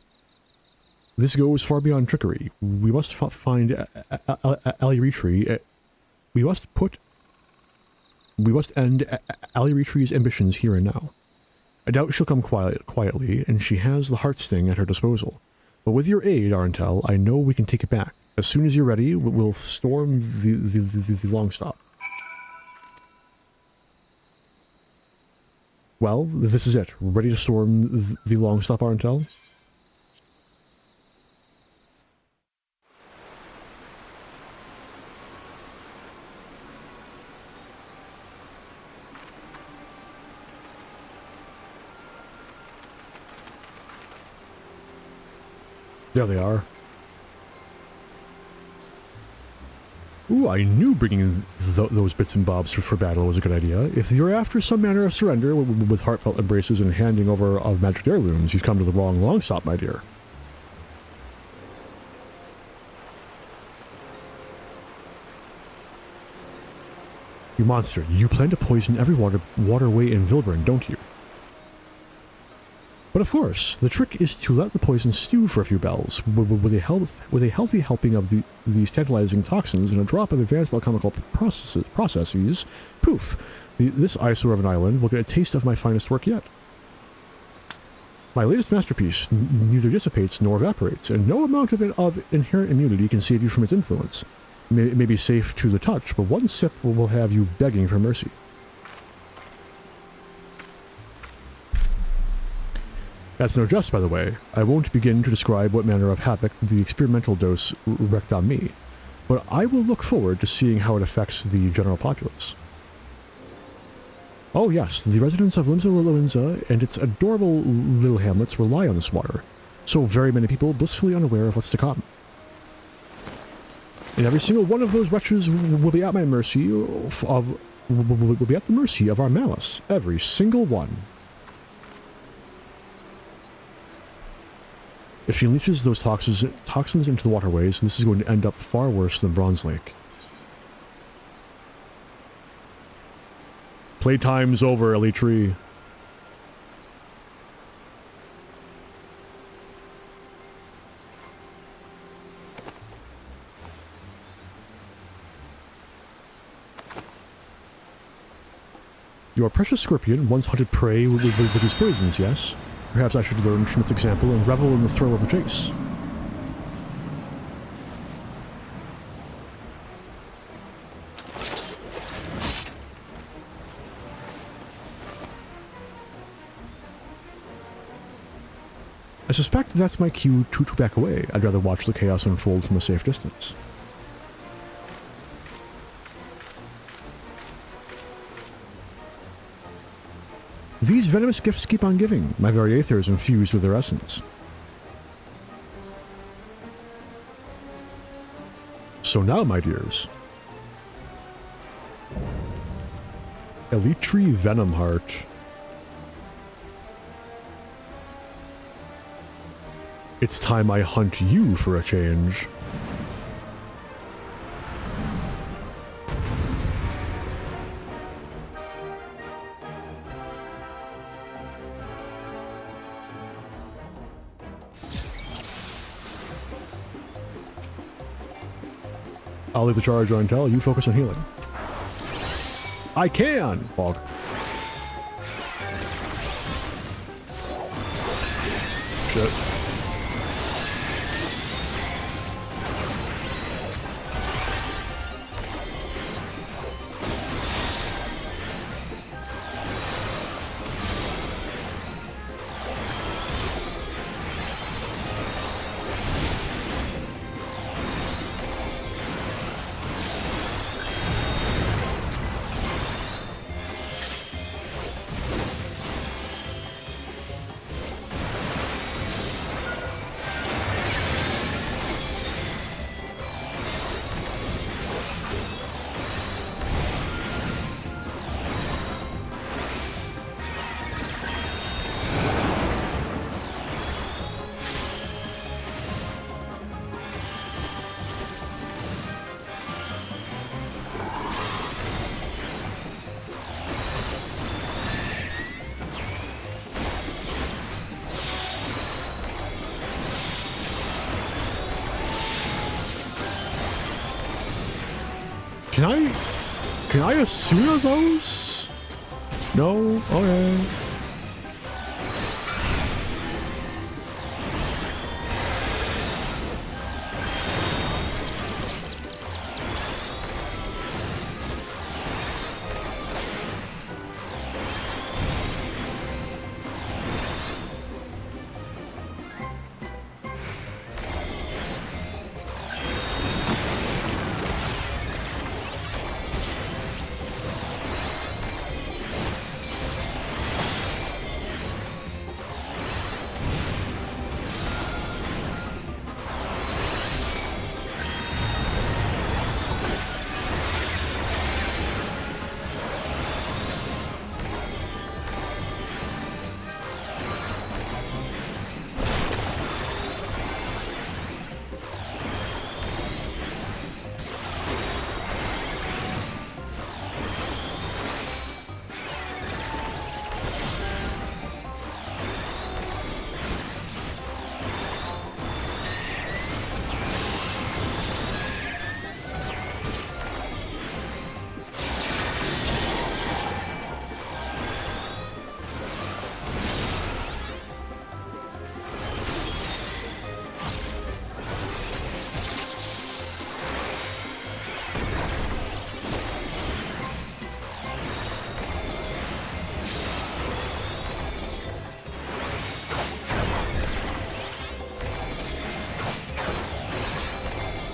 This goes far beyond trickery. We must find Ellie Retreat. We must end Ellie Retreat's ambitions here and now. I doubt she'll come quietly, and she has the heart sting at her disposal. But with your aid, Arentel, I know we can take it back. As soon as you're ready, we'll storm the long stop. Well, this is it. Ready to storm the long stop, Arentel? There they are. Ooh, I knew bringing those bits and bobs for battle was a good idea. If you're after some manner of surrender with heartfelt embraces and handing over of magic heirlooms, you've come to the wrong long stop, my dear. You monster, you plan to poison every waterway in Vilburn, don't you? But of course, the trick is to let the poison stew for a few bells, with a healthy helping of these tantalizing toxins and a drop of advanced alchemical processes. Poof! This eyesore of an island will get a taste of my finest work yet. My latest masterpiece neither dissipates nor evaporates, and no amount of inherent immunity can save you from its influence. It may be safe to the touch, but one sip will have you begging for mercy. That's no jest, by the way. I won't begin to describe what manner of havoc the experimental dose wreaked on me, but I will look forward to seeing how it affects the general populace. Oh yes, the residents of Limsa and its adorable little hamlets rely on this water, so very many people blissfully unaware of what's to come. And every single one of those wretches will be at my mercy will be at the mercy of our malice. Every single one. If she unleashes those toxins into the waterways, this is going to end up far worse than Bronze Lake. Playtime's over, Elite Tree. Your precious scorpion once hunted prey with these poisons, yes? Perhaps I should learn from its example and revel in the thrill of the chase. I suspect that's my cue to back away. I'd rather watch the chaos unfold from a safe distance. These venomous gifts keep on giving. My very aether is infused with their essence. So now, my dears. Elite Tree Venom Heart. It's time I hunt you for a change. I'll leave the charge on Intel, you focus on healing. I can! Bog. Shit. Can I assume those? No? Okay.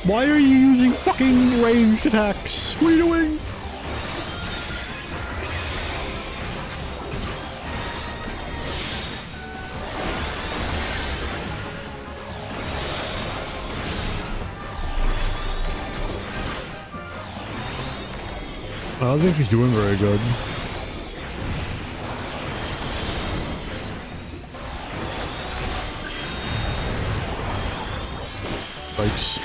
Why are you using fucking ranged attacks? What are you doing? I don't think he's doing very good. Yikes.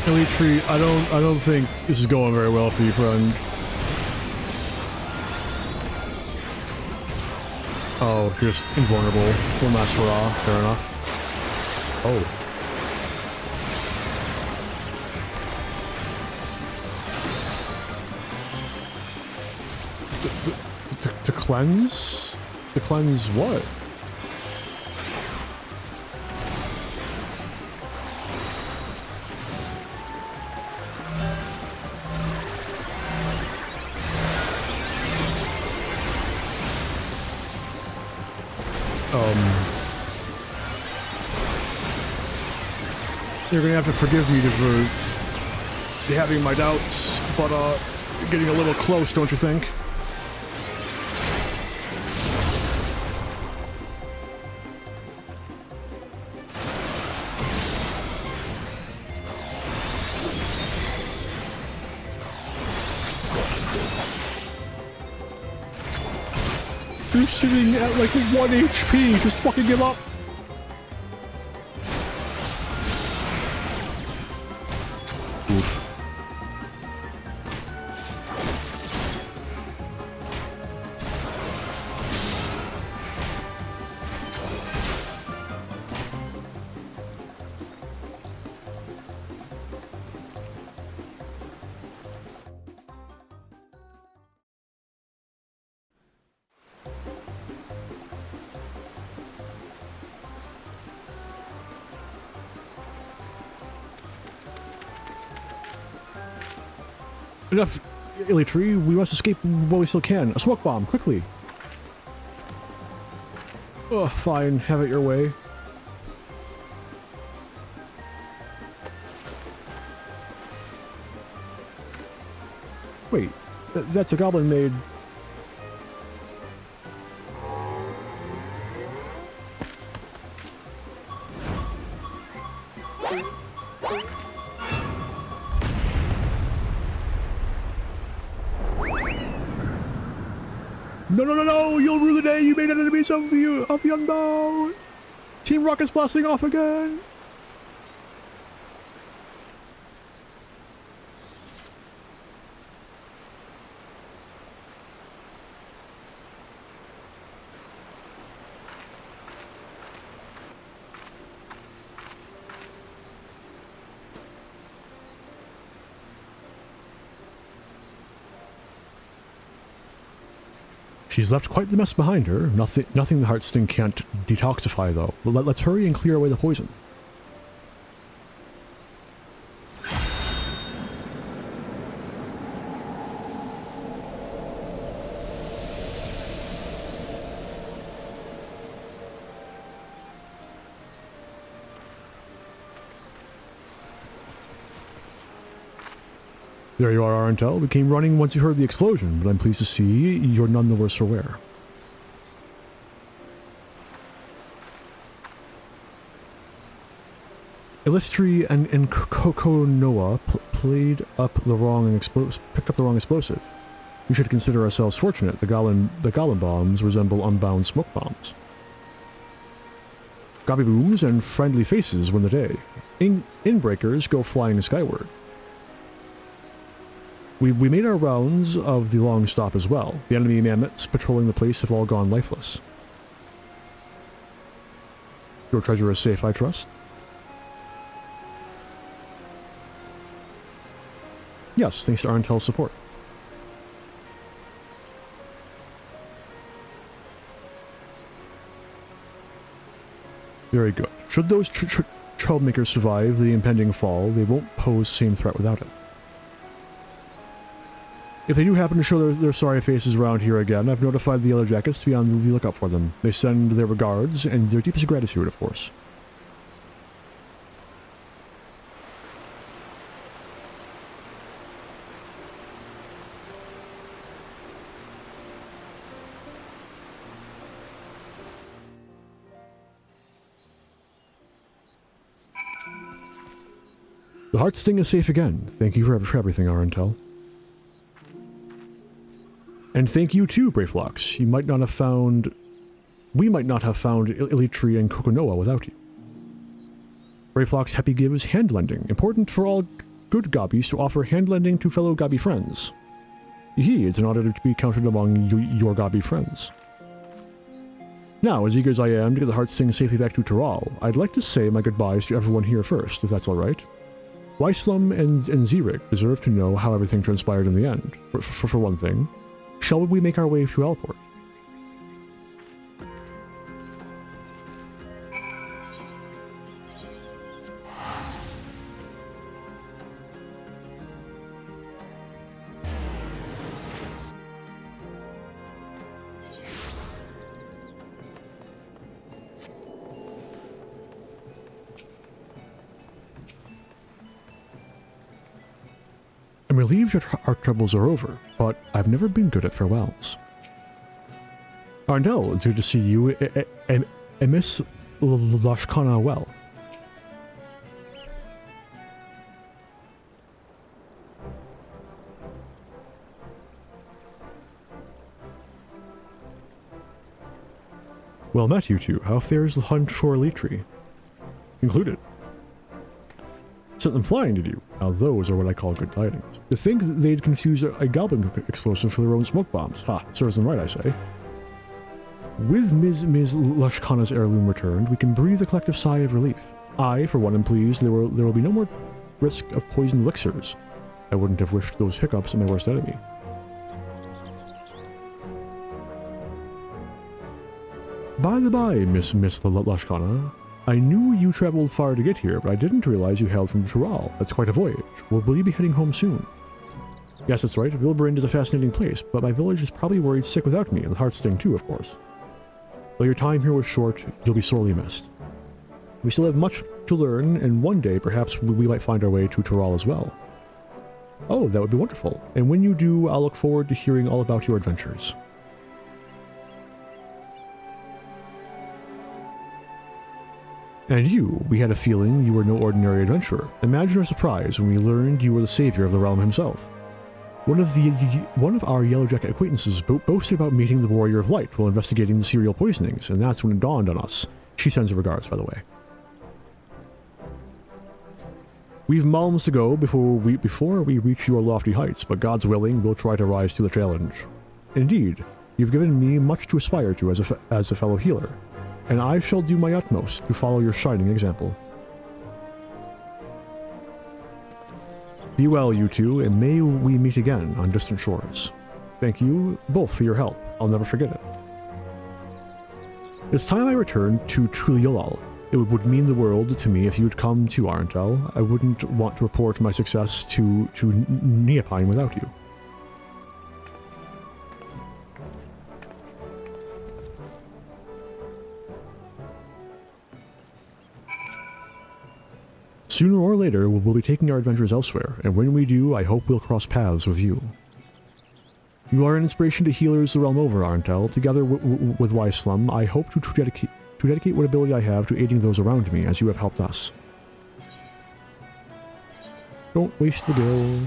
Elite Tree, I don't think this is going very well for you, friend. Oh, you're just invulnerable. Full Master Raw, fair enough. Oh. To cleanse? To cleanse what? You're gonna have to forgive me for having my doubts, but you're getting a little close, don't you think? You're sitting at like 1 HP, just fucking give up. Enough, Elite Tree. We must escape while we still can. A smoke bomb, quickly. Ugh, fine. Have it your way. Wait, that's a goblin made. No, no, no, no! You'll rue the day you made enemies of young Bao! Team Rocket's blasting off again! She's left quite the mess behind her. Nothing the Heartsting can't detoxify, though. Let's hurry and clear away the poison. There you are, Arentel. We came running once you heard the explosion, but I'm pleased to see you're none the worse for wear. Illustri and Kokonoa picked up the wrong explosive. We should consider ourselves fortunate. The Goblin bombs resemble unbound smoke bombs. Gobby booms and friendly faces win the day. Inbreakers go flying skyward. We made our rounds of the long stop as well. The enemy mammoths patrolling the place have all gone lifeless. Your treasure is safe, I trust? Yes, thanks to Arentel's support. Very good. Should those troublemakers survive the impending fall, they won't pose the same threat without it. If they do happen to show their sorry faces around here again, I've notified the Yellow Jackets to be on the lookout for them. They send their regards and their deepest gratitude, of course. The Heartsting is safe again. Thank you for everything, Arentel. And thank you too, Brayflox. We might not have found Illitri and Kokonoa without you. Brayflox happy gives hand lending. Important for all good Gobbies to offer hand lending to fellow Gobby friends. It's an honor to be counted among your Gobby friends. Now, as eager as I am to get the Heartsting safely back to Tural, I'd like to say my goodbyes to everyone here first, if that's alright. Wyslum and Zirik deserve to know how everything transpired in the end, for one thing. Shall we make our way to Alport? I'm relieved our troubles are over, but I've never been good at farewells. Arndel, it's good to see you, and Miss Lashkana well. Well met, you two. How fares the hunt for Litri? Concluded. Sent them flying, did you? Now those are what I call good tidings. To think that they'd confuse a goblin explosive for their own smoke bombs. Ha, serves them right, I say. With Ms. Lashkana's heirloom returned, we can breathe a collective sigh of relief. I, for one, am pleased there will be no more risk of poisoned elixirs. I wouldn't have wished those hiccups on my worst enemy. By the by, Miss Lashkana, I knew you traveled far to get here, but I didn't realize you hailed from Tural. That's quite a voyage. Will you be heading home soon? Yes, that's right. Vilbrand is a fascinating place, but my village is probably worried sick without me, and the Heartsting too, of course. Though your time here was short, you'll be sorely missed. We still have much to learn, and one day, perhaps, we might find our way to Tural as well. Oh, that would be wonderful. And when you do, I'll look forward to hearing all about your adventures. And you, we had a feeling you were no ordinary adventurer. Imagine our surprise when we learned you were the savior of the realm himself. One of our Yellowjacket acquaintances boasted about meeting the Warrior of Light while investigating the cereal poisonings, and that's when it dawned on us. She sends her regards, by the way. We've miles to go before we reach your lofty heights, but God's willing, we'll try to rise to the challenge. Indeed, you've given me much to aspire to as a fellow healer, and I shall do my utmost to follow your shining example. Be well, you two, and may we meet again on distant shores. Thank you both for your help. I'll never forget it. It's time I returned to Tuliolal. It would mean the world to me if you would come to Arentel. I wouldn't want to report my success to Neopine without you. Sooner or later, we'll be taking our adventures elsewhere, and when we do, I hope we'll cross paths with you. You are an inspiration to healers the realm over, Arentel. Together with Wyslum, I hope to dedicate what ability I have to aiding those around me, as you have helped us. Don't waste the bill.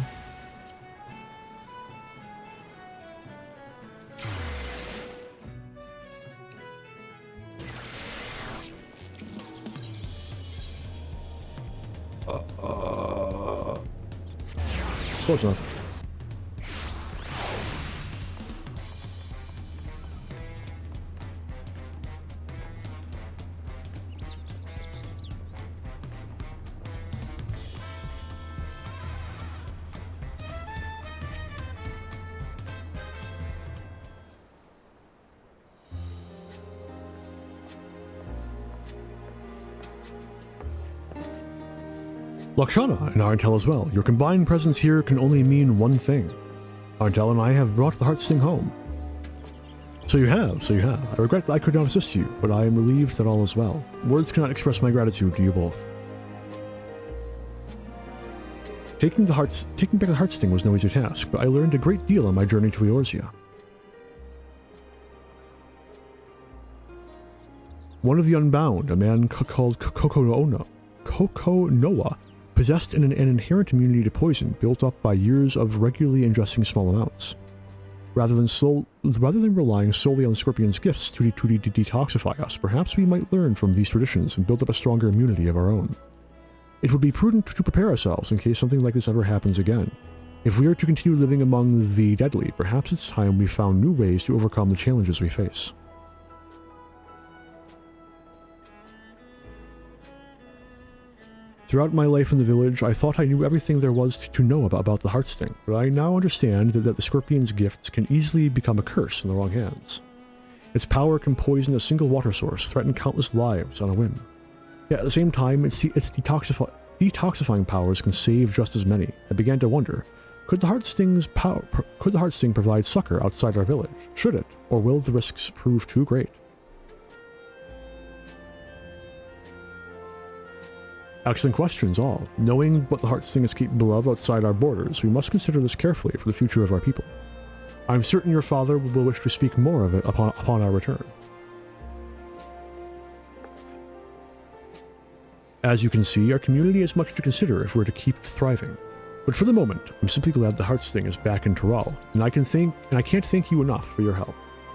Close enough. Lakshana and Arentel as well. Your combined presence here can only mean one thing. Arentel and I have brought the Heartsting home. So you have. I regret that I could not assist you, but I am relieved that all is well. Words cannot express my gratitude to you both. Taking back the Heartsting was no easy task, but I learned a great deal on my journey to Eorzea. One of the Unbound, a man called Koko Noah, possessed an inherent immunity to poison built up by years of regularly ingesting small amounts. Rather than relying solely on the Scorpion's gifts to detoxify us, perhaps we might learn from these traditions and build up a stronger immunity of our own. It would be prudent to prepare ourselves in case something like this ever happens again. If we are to continue living among the deadly, perhaps it's time we found new ways to overcome the challenges we face. Throughout my life in the village, I thought I knew everything there was to know about the Heartsting, but I now understand that the Scorpion's gifts can easily become a curse in the wrong hands. Its power can poison a single water source, threaten countless lives on a whim. Yet at the same time, its detoxifying powers can save just as many. I began to wonder, could the Heartsting provide succor outside our village? Should it, or will the risks prove too great? Excellent questions all. Knowing what the Heartsting is capable of outside our borders, we must consider this carefully for the future of our people. I'm certain your father will wish to speak more of it upon our return. As you can see, our community has much to consider if we're to keep thriving. But for the moment, I'm simply glad the Heartsting is back in Tural, and I can't thank you enough for your help.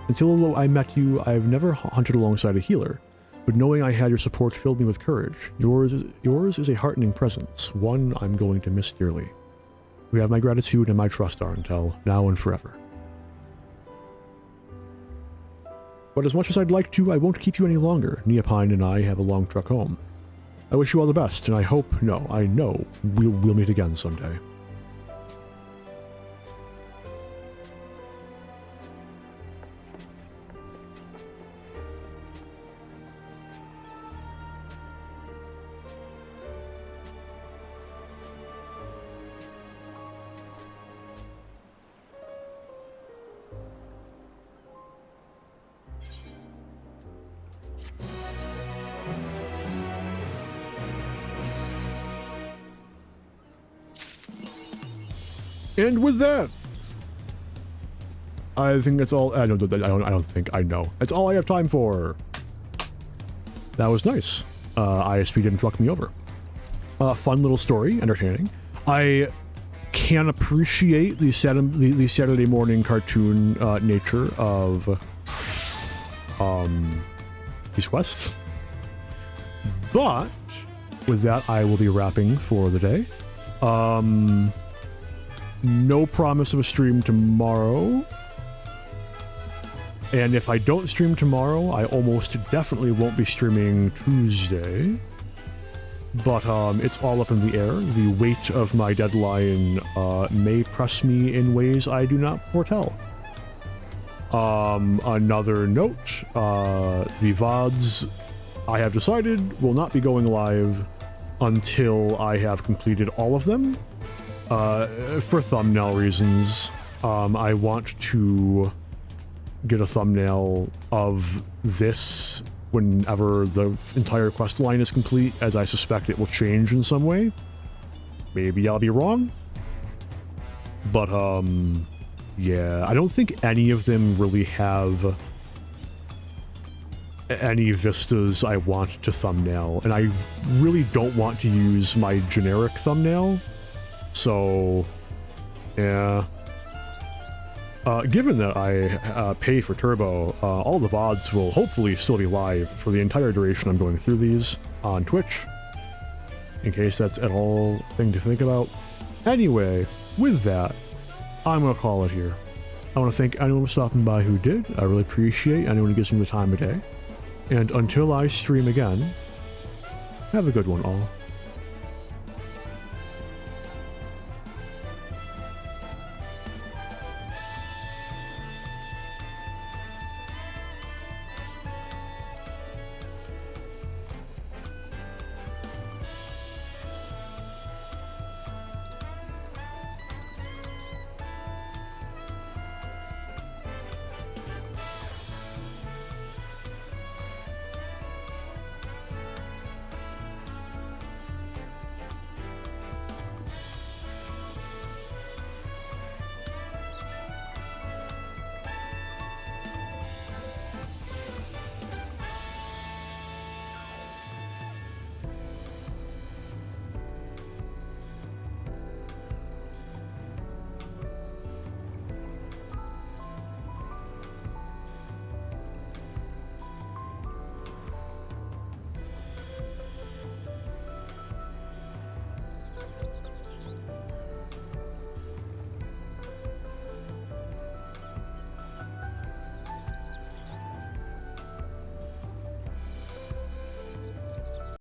Until I met you, I've never hunted alongside a healer, but knowing I had your support filled me with courage. Yours is a heartening presence, one I'm going to miss dearly. You have my gratitude and my trust, Arentel, now and forever. But as much as I'd like to, I won't keep you any longer. Neopine and I have a long trek home. I wish you all the best, and I know we'll meet again someday. And with that, I think that's all. I don't think I know. That's all I have time for. That was nice. ISP didn't fuck me over. Fun little story, entertaining. I can appreciate the Saturday morning cartoon nature of these quests. But with that, I will be wrapping for the day. No promise of a stream tomorrow. And if I don't stream tomorrow, I almost definitely won't be streaming Tuesday. But it's all up in the air. The weight of my deadline may press me in ways I do not foretell. Another note, the VODs, I have decided, will not be going live until I have completed all of them. For thumbnail reasons, I want to get a thumbnail of this whenever the entire quest line is complete, as I suspect it will change in some way. Maybe I'll be wrong. But, yeah, I don't think any of them really have any vistas I want to thumbnail, and I really don't want to use my generic thumbnail, so, yeah. Given that I pay for Turbo, all the VODs will hopefully still be live for the entire duration I'm going through these on Twitch, in case that's at all a thing to think about. Anyway, with that, I'm going to call it here. I want to thank anyone for stopping by who did. I really appreciate anyone who gives me the time of day. And until I stream again, have a good one all.